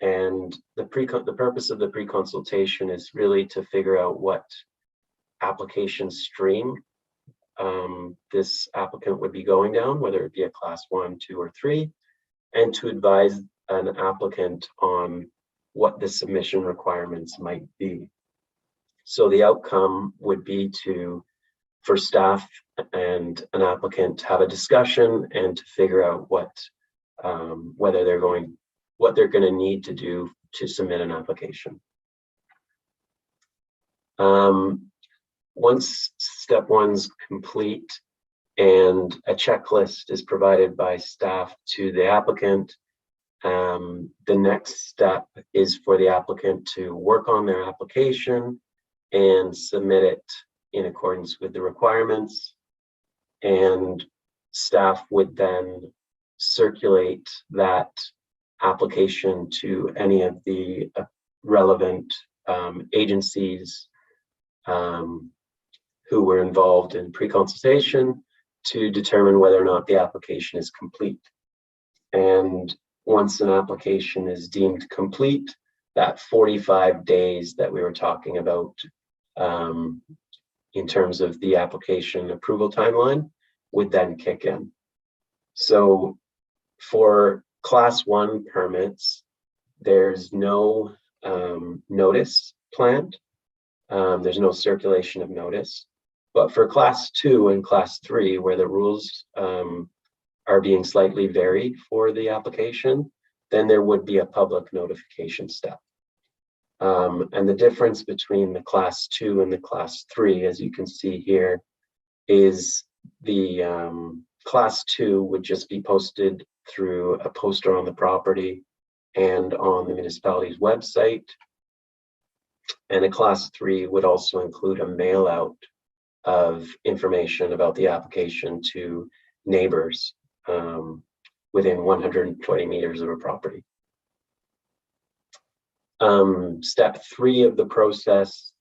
And the purpose of the pre-consultation is really to figure out what application stream this applicant would be going down, whether it be a class 1, 2, or 3, and to advise an applicant on what the submission requirements might be. So the outcome would be for staff and an applicant to have a discussion and to figure out what they're going to need to do to submit an application. Once step 1's complete and a checklist is provided by staff to the applicant, the next step is for the applicant to work on their application and submit it in accordance with the requirements. And staff would then circulate that application to any of the relevant agencies who were involved in pre-consultation to determine whether or not the application is complete. And once an application is deemed complete, that 45 days that we were talking about in terms of the application approval timeline would then kick in. So for class 1 permits, there's no notice planned. There's no circulation of notice. But for class 2 and class 3, where the rules are being slightly varied for the application, then there would be a public notification step. And the difference between the class 2 and the class 3, as you can see here, is the class 2 would just be posted through a poster on the property and on the municipality's website. And a class 3 would also include a mail out of information about the application to neighbors within 120 meters of a property. Step 3 of the process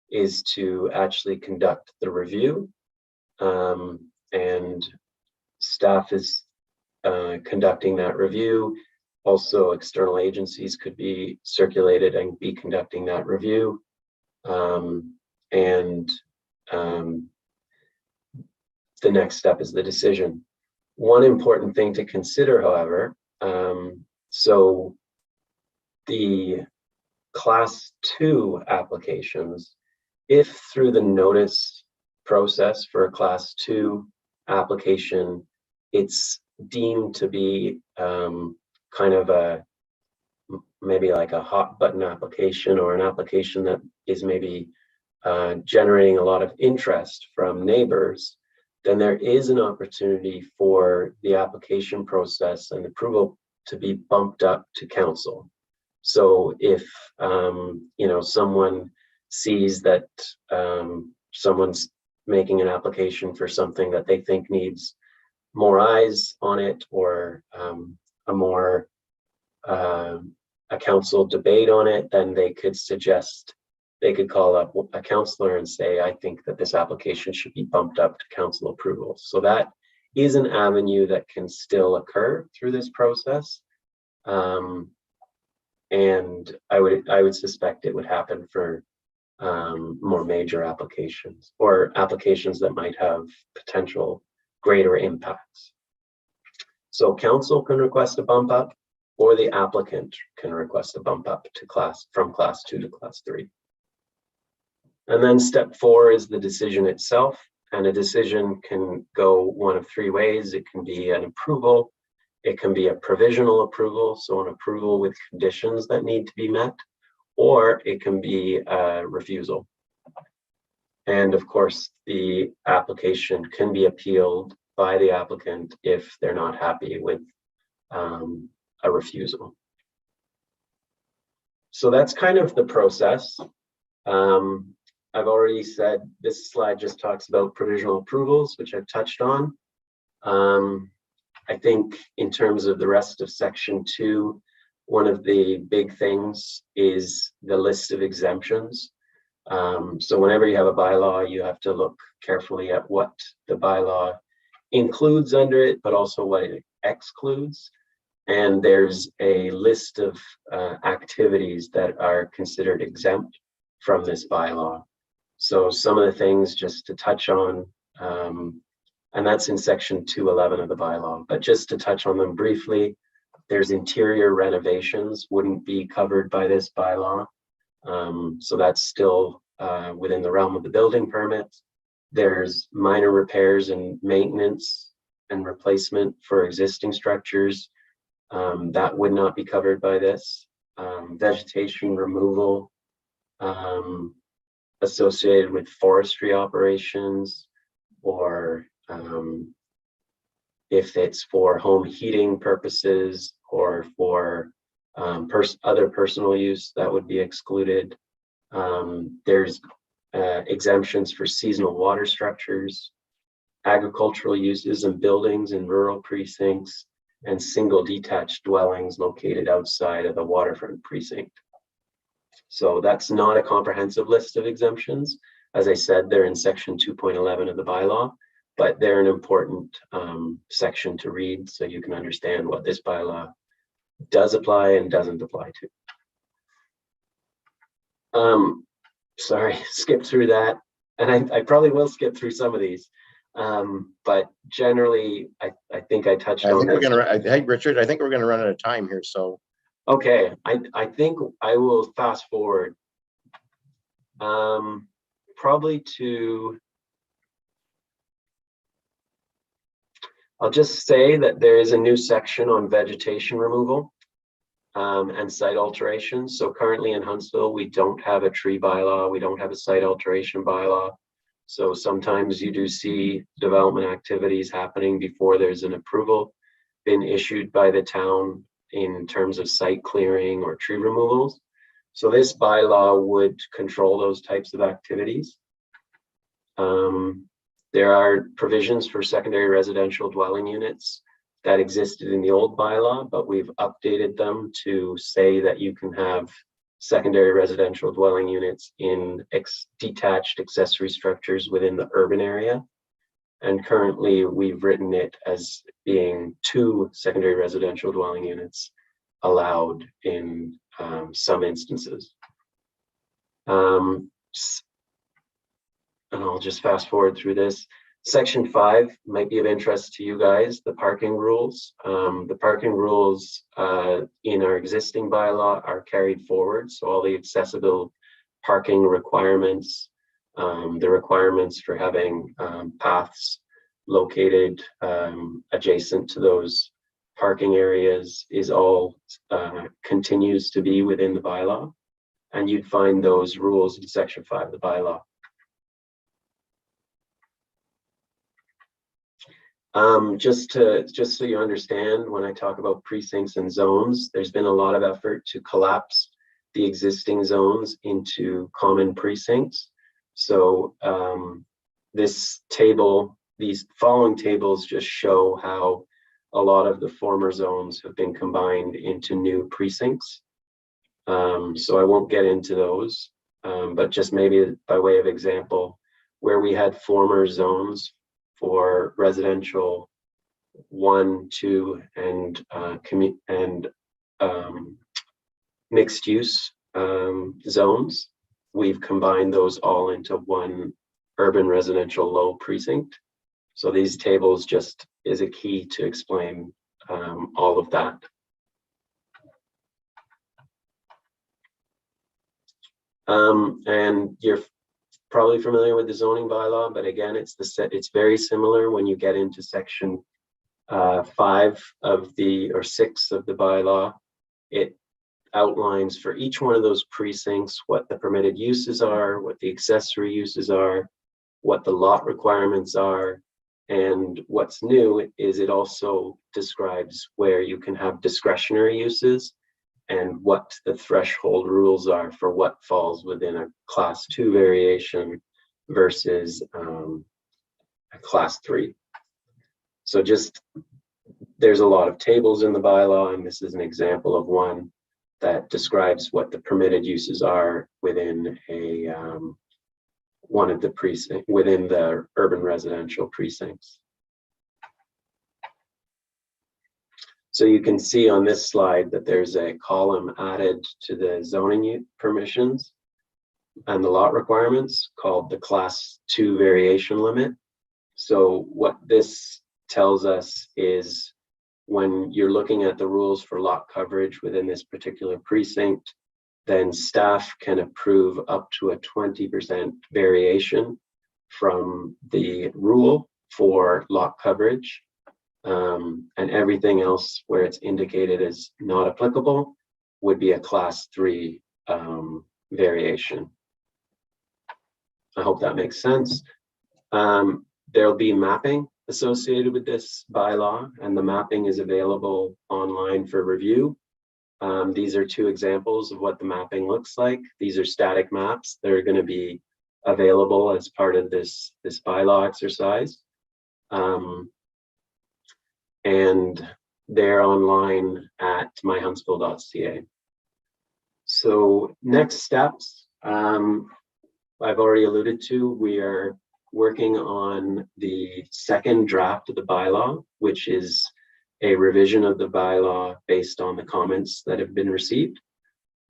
is to actually conduct the review, and staff is conducting that review. Also, external agencies could be circulated and be conducting that review. The next step is the decision. One important thing to consider, however, so the class 2 applications, if through the notice process for a class 2 application, it's deemed to be kind of maybe like a hot button application, or an application that is maybe generating a lot of interest from neighbors, then there is an opportunity for the application process and approval to be bumped up to council. So if someone sees that someone's making an application for something that they think needs more eyes on it, or a council debate on it, then they could call up a councillor and say, I think that this application should be bumped up to council approval. So that is an avenue that can still occur through this process. And I would suspect it would happen for more major applications, or applications that might have potential greater impacts. So council can request a bump up, or the applicant can request a bump up to from class 2 to class 3. And then step 4 is the decision itself. And a decision can go one of 3 ways. It can be an approval, it can be a provisional approval, so an approval with conditions that need to be met, or it can be a refusal. And of course, the application can be appealed by the applicant if they're not happy with a refusal. So that's kind of the process. I've already said this slide just talks about provisional approvals, which I've touched on. I think in terms of the rest of section 2, one of the big things is the list of exemptions. So whenever you have a bylaw, you have to look carefully at what the bylaw includes under it, but also what it excludes. And there's a list of activities that are considered exempt from this bylaw. So some of the things just to touch on, and that's in section 211 of the bylaw, but just to touch on them briefly, there's interior renovations wouldn't be covered by this bylaw. So that's still within the realm of the building permit. There's minor repairs and maintenance and replacement for existing structures. That would not be covered by this. Vegetation removal associated with forestry operations, or if it's for home heating purposes or for other personal use, that would be excluded. There's exemptions for seasonal water structures, agricultural uses and buildings in rural precincts, and single detached dwellings located outside of the waterfront precinct. So that's not a comprehensive list of exemptions. As I said, they're in section 2.11 of the bylaw, but they're an important section to read so you can understand what this bylaw does apply and doesn't apply to. Sorry, skip through that. And I probably will skip through some of these. But generally, I think I touched on this. Hey, Richard, I think we're gonna run out of time here, so. Okay, I think I will fast forward Probably to, I'll just say that there is a new section on vegetation removal and site alterations. So currently in Huntsville, we don't have a tree bylaw. We don't have a site alteration bylaw. So sometimes you do see development activities happening before there's an approval been issued by the town in terms of site clearing or tree removals. So this bylaw would control those types of activities. There are provisions for secondary residential dwelling units that existed in the old bylaw, but we've updated them to say that you can have secondary residential dwelling units in detached accessory structures within the urban area. And currently we've written it as being 2 secondary residential dwelling units allowed in some instances. And I'll just fast forward through this. Section 5 might be of interest to you guys, the parking rules. The parking rules in our existing bylaw are carried forward. So all the accessible parking requirements, the requirements for having paths located adjacent to those parking areas is all continues to be within the bylaw. And you'd find those rules in section 5 of the bylaw. Just so you understand, when I talk about precincts and zones, there's been a lot of effort to collapse the existing zones into common precincts. So this table, these following tables just show how a lot of the former zones have been combined into new precincts. So I won't get into those, but just maybe by way of example, where we had former zones for residential 1, 2, and mixed use zones, we've combined those all into one urban residential low precinct. So these tables just is a key to explain all of that. And you're probably familiar with the zoning bylaw, but again, it's very similar when you get into section 5 of the, or 6 of the bylaw. It outlines for each one of those precincts what the permitted uses are, what the accessory uses are, what the lot requirements are, and what's new is it also describes where you can have discretionary uses and what the threshold rules are for what falls within a class 2 variation versus a class 3. So just, there's a lot of tables in the bylaw, and this is an example of one that describes what the permitted uses are within a one of the precincts, within the urban residential precincts. So you can see on this slide that there's a column added to the zoning permissions and the lot requirements called the class 2 variation limit. So what this tells us is when you're looking at the rules for lot coverage within this particular precinct, then staff can approve up to a 20% variation from the rule for lot coverage. And everything else where it's indicated as not applicable would be a class 3 variation. I hope that makes sense. There'll be mapping associated with this bylaw, and the mapping is available online for review. These are 2 examples of what the mapping looks like. These are static maps that are going to be available as part of this bylaw exercise. And they're online at myhuntsville.ca. So next steps, I've already alluded to, we are working on the second draft of the bylaw, which is a revision of the bylaw based on the comments that have been received.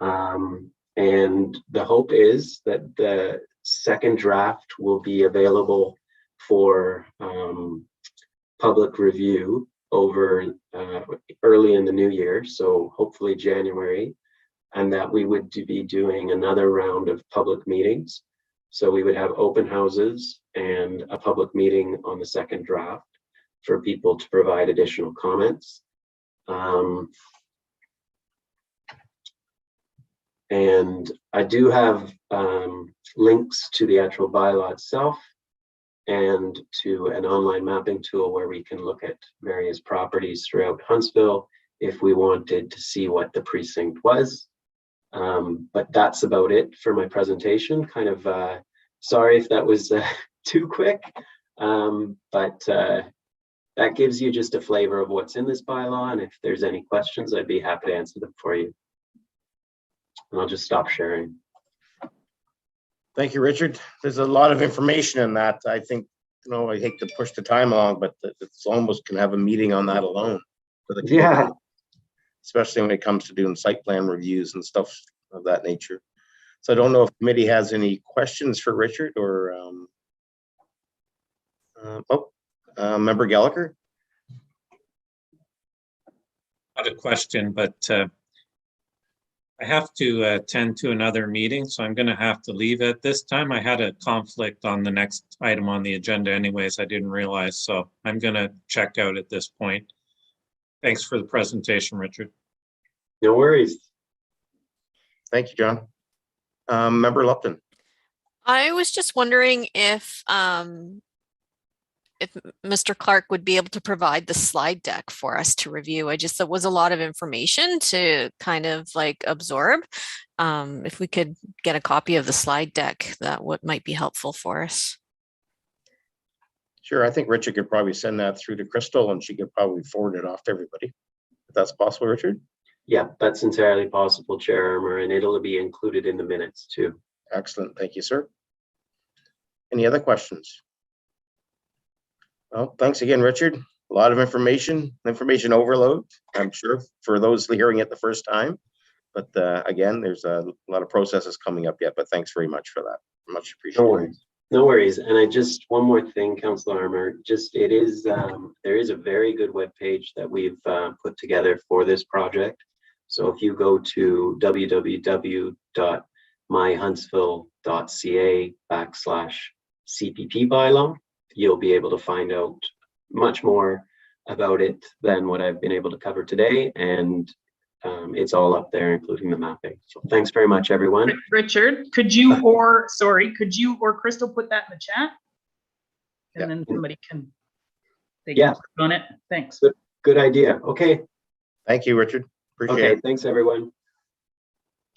And the hope is that the second draft will be available for public review over early in the new year, so hopefully January, and that we would be doing another round of public meetings. So we would have open houses and a public meeting on the second draft for people to provide additional comments. And I do have links to the actual bylaw itself and to an online mapping tool where we can look at various properties throughout Huntsville if we wanted to see what the precinct was. But that's about it for my presentation. Kind of sorry if that was too quick, but that gives you just a flavor of what's in this bylaw. And if there's any questions, I'd be happy to answer them for you. And I'll just stop sharing. Thank you, Richard. There's a lot of information in that. I think, you know, I hate to push the time along, but it's almost can have a meeting on that alone. For the committee, Yeah. especially when it comes to doing site plan reviews and stuff of that nature. So I don't know if the committee has any questions for Richard or Member Gallagher. Not a question, but I have to attend to another meeting, so I'm going to have to leave at this time. I had a conflict on the next item on the agenda anyways, I didn't realize, so I'm going to check out at this point. Thanks for the presentation, Richard. No worries. Thank you, John. Member Lupton. I was just wondering if Mr. Clark would be able to provide the slide deck for us to review. That was a lot of information to kind of like absorb. If we could get a copy of the slide deck, that might be helpful for us. Sure, I think Richard could probably send that through to Crystal and she could probably forward it off to everybody. If that's possible, Richard? Yeah, that's entirely possible, Chair Armour, and it'll be included in the minutes too. Excellent, thank you, sir. Any other questions? Well, thanks again, Richard. A lot of information overload, I'm sure, for those hearing it the first time. But again, there's a lot of processes coming up yet, but thanks very much for that. Much appreciated. No worries. No worries. And I just, one more thing, Councillor Armour, it is, there is a very good webpage that we've put together for this project. So if you go to www.myhuntsville.ca/CPP bylaw, you'll be able to find out much more about it than what I've been able to cover today. And it's all up there, including the mapping. So thanks very much, everyone. Richard, could you or Crystal put that in the chat? And then somebody can click on it. Thanks. Good idea. Okay. Thank you, Richard. Appreciate it. Thanks, everyone.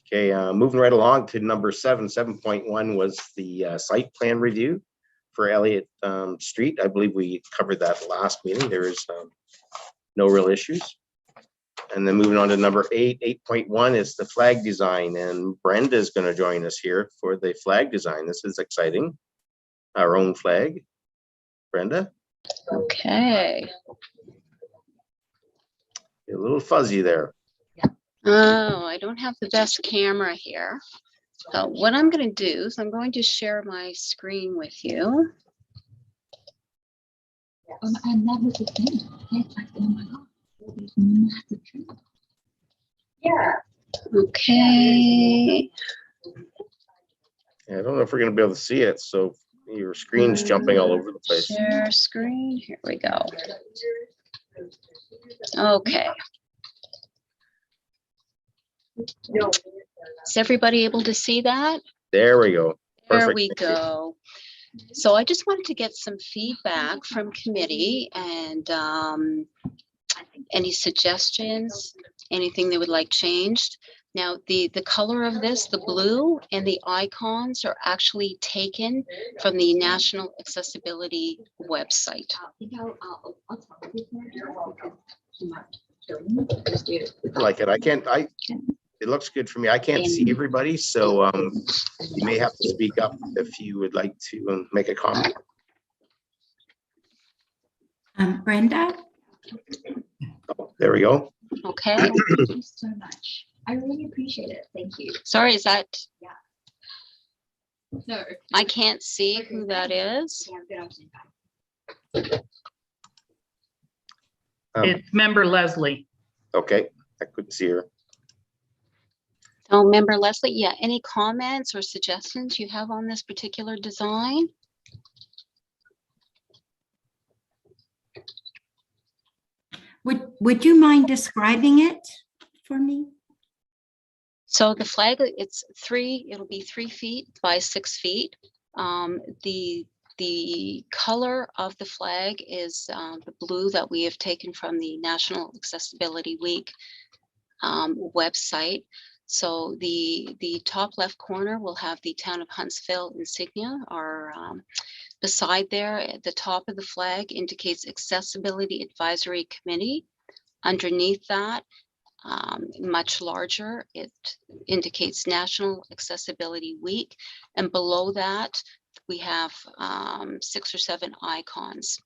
Okay, moving right along to number 7.1 was the site plan review for Elliott Street. I believe we covered that last meeting. There is no real issues. And then moving on to number 8.1 is the flag design, and Brenda is going to join us here for the flag design. This is exciting. Our own flag. Brenda? Okay. You're a little fuzzy there. Oh, I don't have the best camera here. So what I'm going to do is I'm going to share my screen with you. And that was the thing. Oh my God. Yeah. Okay. I don't know if we're going to be able to see it, so your screen's jumping all over the place. Share screen. Here we go. Okay. Is everybody able to see that? There we go. There Perfect. we go. So I just wanted to get some feedback from committee and any suggestions, anything they would like changed. Now, the color of this, the blue and the icons are actually taken from the National Accessibility website. I like it. It looks good for me. I can't see everybody, so you may have to speak up if you would like to make a comment. Brenda? Oh, there we go. Okay. Thank you so much. I really appreciate it. Thank you. Sorry, is that? Yeah. No. I can't see who that is. It's member Leslie. Okay, I couldn't see her. So Member Leslie, yeah, any comments or suggestions you have on this particular design? Would you mind describing it for me? So the flag, it'll be 3 feet by 6 feet. The color of the flag is the blue that we have taken from the National Accessibility Week website. So the top left corner will have the Town of Huntsville insignia, or beside there at the top of the flag indicates Accessibility Advisory Committee. Underneath that, much larger, it indicates National Accessibility Week. And below that, we have 6 or 7 icons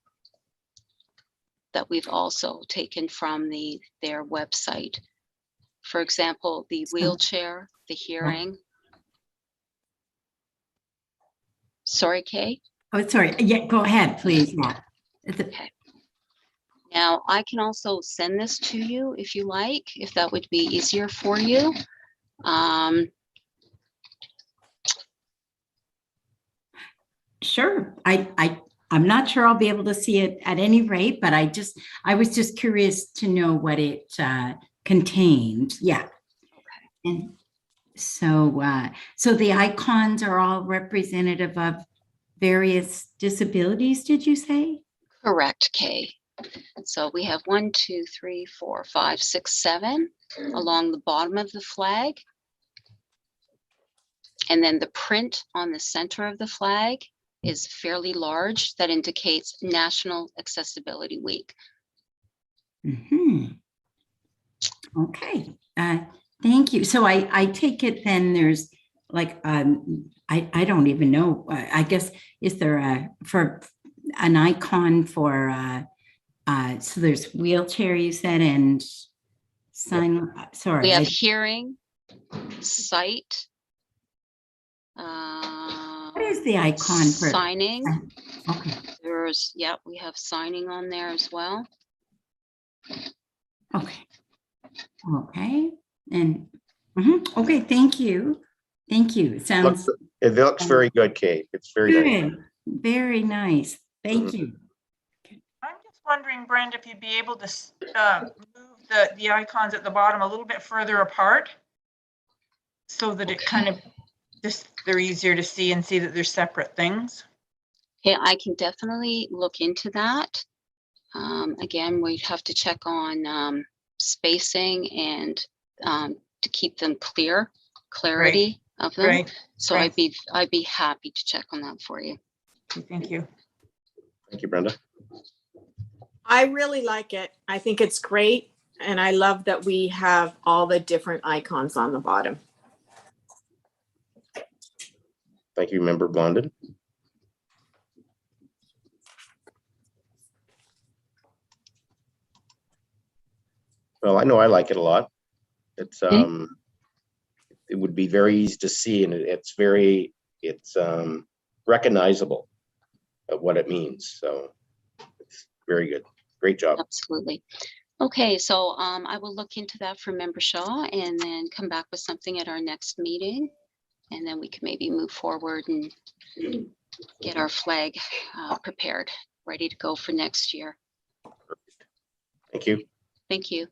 that we've also taken from their website. For example, the wheelchair, the hearing. Sorry, Kay? Oh, sorry. Yeah, go ahead, please. Yeah. Okay. Now, I can also send this to you if you like, if that would be easier for you. Sure. I'm not sure I'll be able to see it at any rate, but I was just curious to know what it contained. Yeah. Okay. And so the icons are all representative of various disabilities, did you say? Correct, Kay. So we have 1, 2, 3, 4, 5, 6, 7 along the bottom of the flag. And then the print on the center of the flag is fairly large. That indicates National Accessibility Week. Mm-hmm. Okay. Thank you. So I take it then there's like, I don't even know, I guess, is there for an icon for, so there's wheelchair, you said, and sign, sorry. We have hearing, sight. What is the icon for? Signing. Okay. We have signing on there as well. Okay. Okay. And okay, thank you. Thank you. It looks very good, Kate. It's very good. nice. Very nice. Thank you. I'm just wondering, Brenda, if you'd be able to move the icons at the bottom a little bit further apart so that it kind of they're easier to see and see that they're separate things. Okay, I can definitely look into that. Again, we'd have to check on spacing and to keep them clarity of them. Right. So I'd be happy to check on that for you. Thank you. Thank you, Brenda. I really like it. I think it's great. And I love that we have all the different icons on the bottom. Thank you, Member Blondin. Well, I know I like it a lot. It's it would be very easy to see, and it's recognizable of what it means. So it's very good. Great job. Absolutely. Okay, so I will look into that for Member Shaw and then come back with something at our next meeting. And then we can maybe move forward and get our flag prepared, ready to go for next year. Thank you. Thank you.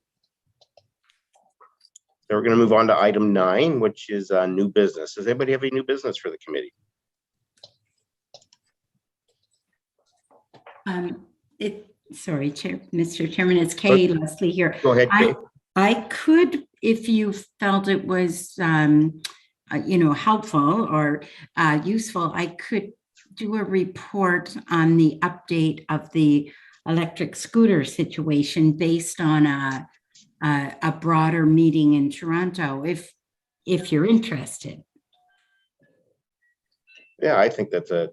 So we're going to move on to item 9, which is new business. Does anybody have any new business for the committee? Sorry, Mr. Chairman, it's Kay Leslie here. Go ahead, Kay. I could, if you felt it was, helpful or useful, I could do a report on the update of the electric scooter situation based on a broader meeting in Toronto, if you're interested. Yeah, I think that's a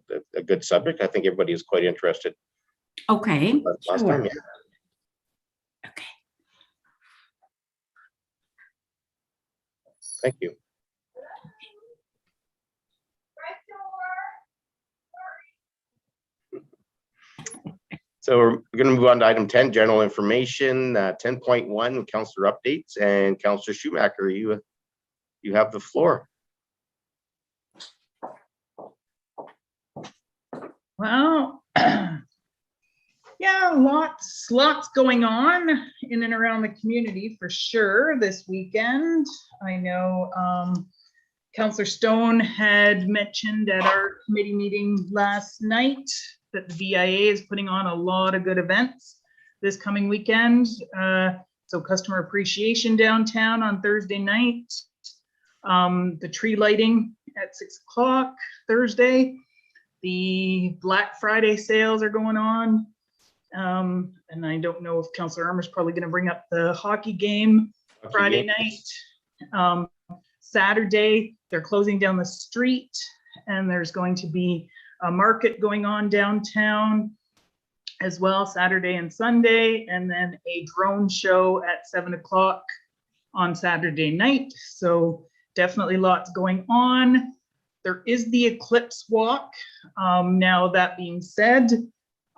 good subject. I think everybody is quite interested. Okay. Last Sure. time, yeah. Okay. Thank you. So we're going to move on to item 10, general information, 10.1, councillor updates, and Councillor Schumacher, you you have the floor. Well, yeah, lots going on in and around the community for sure this weekend. I know Councillor Stone had mentioned at our committee meeting last night that the BIA is putting on a lot of good events this coming weekend. So customer appreciation downtown on Thursday night, the tree lighting at 6 o'clock Thursday, the Black Friday sales are going on. And I don't know if Councillor Armour's probably going to bring up the hockey game Friday night. Saturday, they're closing down the street, and there's going to be a market going on downtown as well, Saturday and Sunday, and then a drone show at 7 o'clock on Saturday night. So definitely lots going on. There is the Eclipse Walk. Now that being said,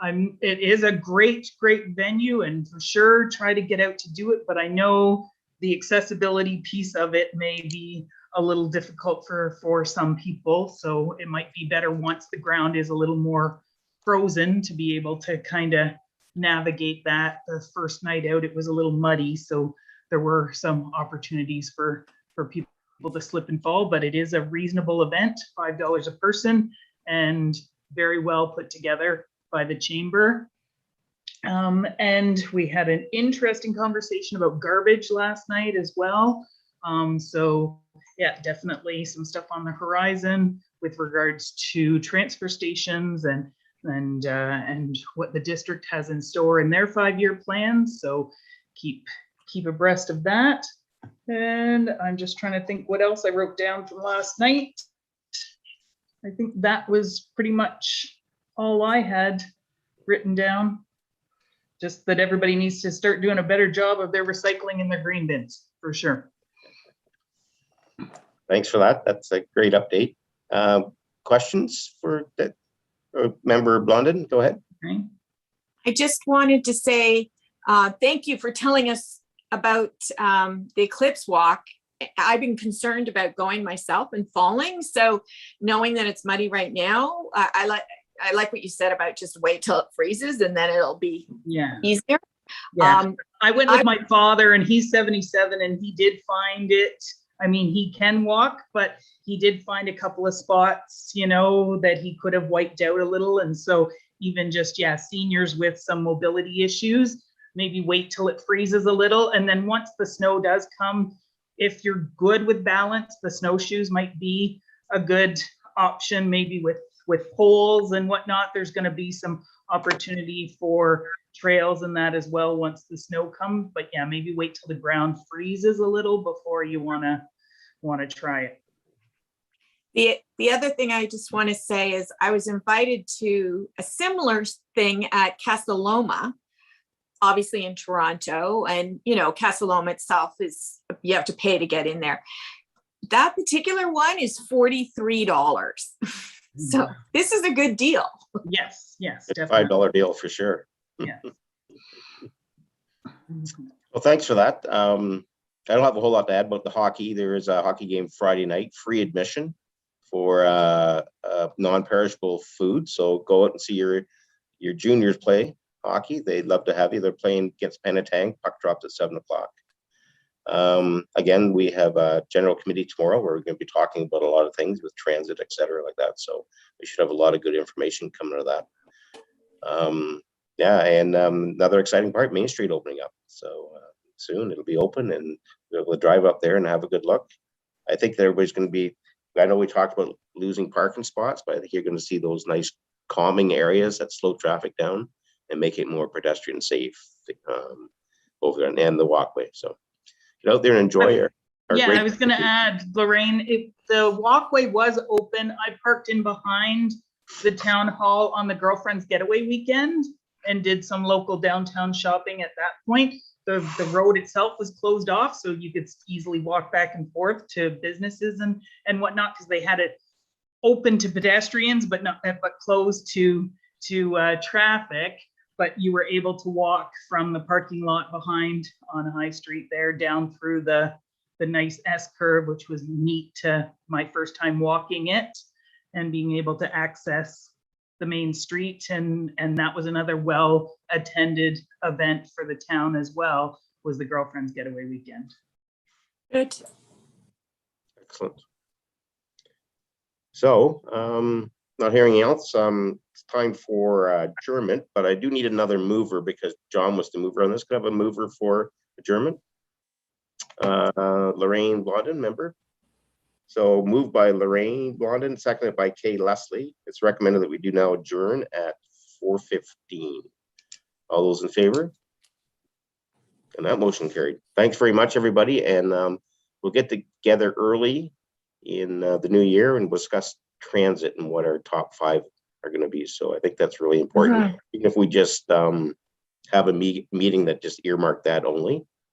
it is a great venue, and for sure try to get out to do it, but I know the accessibility piece of it may be a little difficult for some people. So it might be better once the ground is a little more frozen to be able to kind of navigate that. The first night out, it was a little muddy, so there were some opportunities for people to slip and fall, but it is a reasonable event, $5 a person, and very well put together by the chamber. And we had an interesting conversation about garbage last night as well. So yeah, definitely some stuff on the horizon with regards to transfer stations and what the district has in store in their 5-year plans. So keep abreast of that. And I'm just trying to think what else I wrote down from last night. I think that was pretty much all I had written down. Just that everybody needs to start doing a better job of their recycling in their green bins, for sure. Thanks for that. That's a great update. Questions for that? Member Blondin, go ahead. Okay. I just wanted to say thank you for telling us about the Eclipse Walk. I've been concerned about going myself and falling. So knowing that it's muddy right now, I like what you said about just wait till it freezes and then it'll be easier. Yeah. I went with my father, and he's 77, and he did find it. I mean, he can walk, but he did find a couple of spots, you know, that he could have wiped out a little. And so even just, seniors with some mobility issues, maybe wait till it freezes a little. And then once the snow does come, if you're good with balance, the snowshoes might be a good option, maybe with poles and whatnot. There's going to be some opportunity for trails and that as well once the snow comes. But yeah, maybe wait till the ground freezes a little before you want to try it. The other thing I just want to say is I was invited to a similar thing at Casa Loma, obviously in Toronto, and you know, Casa Loma itself is, you have to pay to get in there. That particular one is $43. So this is a good deal. Yes, definitely. $5 deal for sure. Yeah. Well, thanks for that. I don't have a whole lot to add about the hockey. There is a hockey game Friday night, free admission for non-perishable food. So go out and see your juniors play hockey. They'd love to have you. They're playing against Penetang. Puck drops at 7 o'clock. Again, we have a general committee tomorrow where we're going to be talking about a lot of things with transit, et cetera, like that. So we should have a lot of good information coming out of that. Another exciting part, Main Street opening up. So soon it'll be open and we'll be able to drive up there and have a good look. I think that everybody's going to be, I know we talked about losing parking spots, but I think you're going to see those nice calming areas that slow traffic down and make it more pedestrian safe over there and the walkway. So get out there and enjoy it. Yeah, I was going to add, Lorraine, the walkway was open. I parked in behind the town hall on the girlfriend's getaway weekend and did some local downtown shopping at that point. The road itself was closed off, so you could easily walk back and forth to businesses and whatnot, because they had it open to pedestrians, but closed to traffic. But you were able to walk from the parking lot behind on High Street there down through the the nice S curve, which was neat to my first time walking it and being able to access the main street. And that was another well-attended event for the town as well, was the Girlfriends Getaway Weekend. Good. Excellent. So, not hearing else, it's time for adjournment, but I do need another mover because John was the mover on this. Could I have a mover for adjournment? Lorraine Blondin, member. So moved by Lorraine Blondin, seconded by Kay Leslie. It's recommended that we do now adjourn at 4:15. All those in favor? And that motion carried. Thanks very much, everybody. And we'll get together early in the new year and discuss transit and what our top 5 are going to be. So I think that's really important. Even if we just have a meeting that just earmarked that only,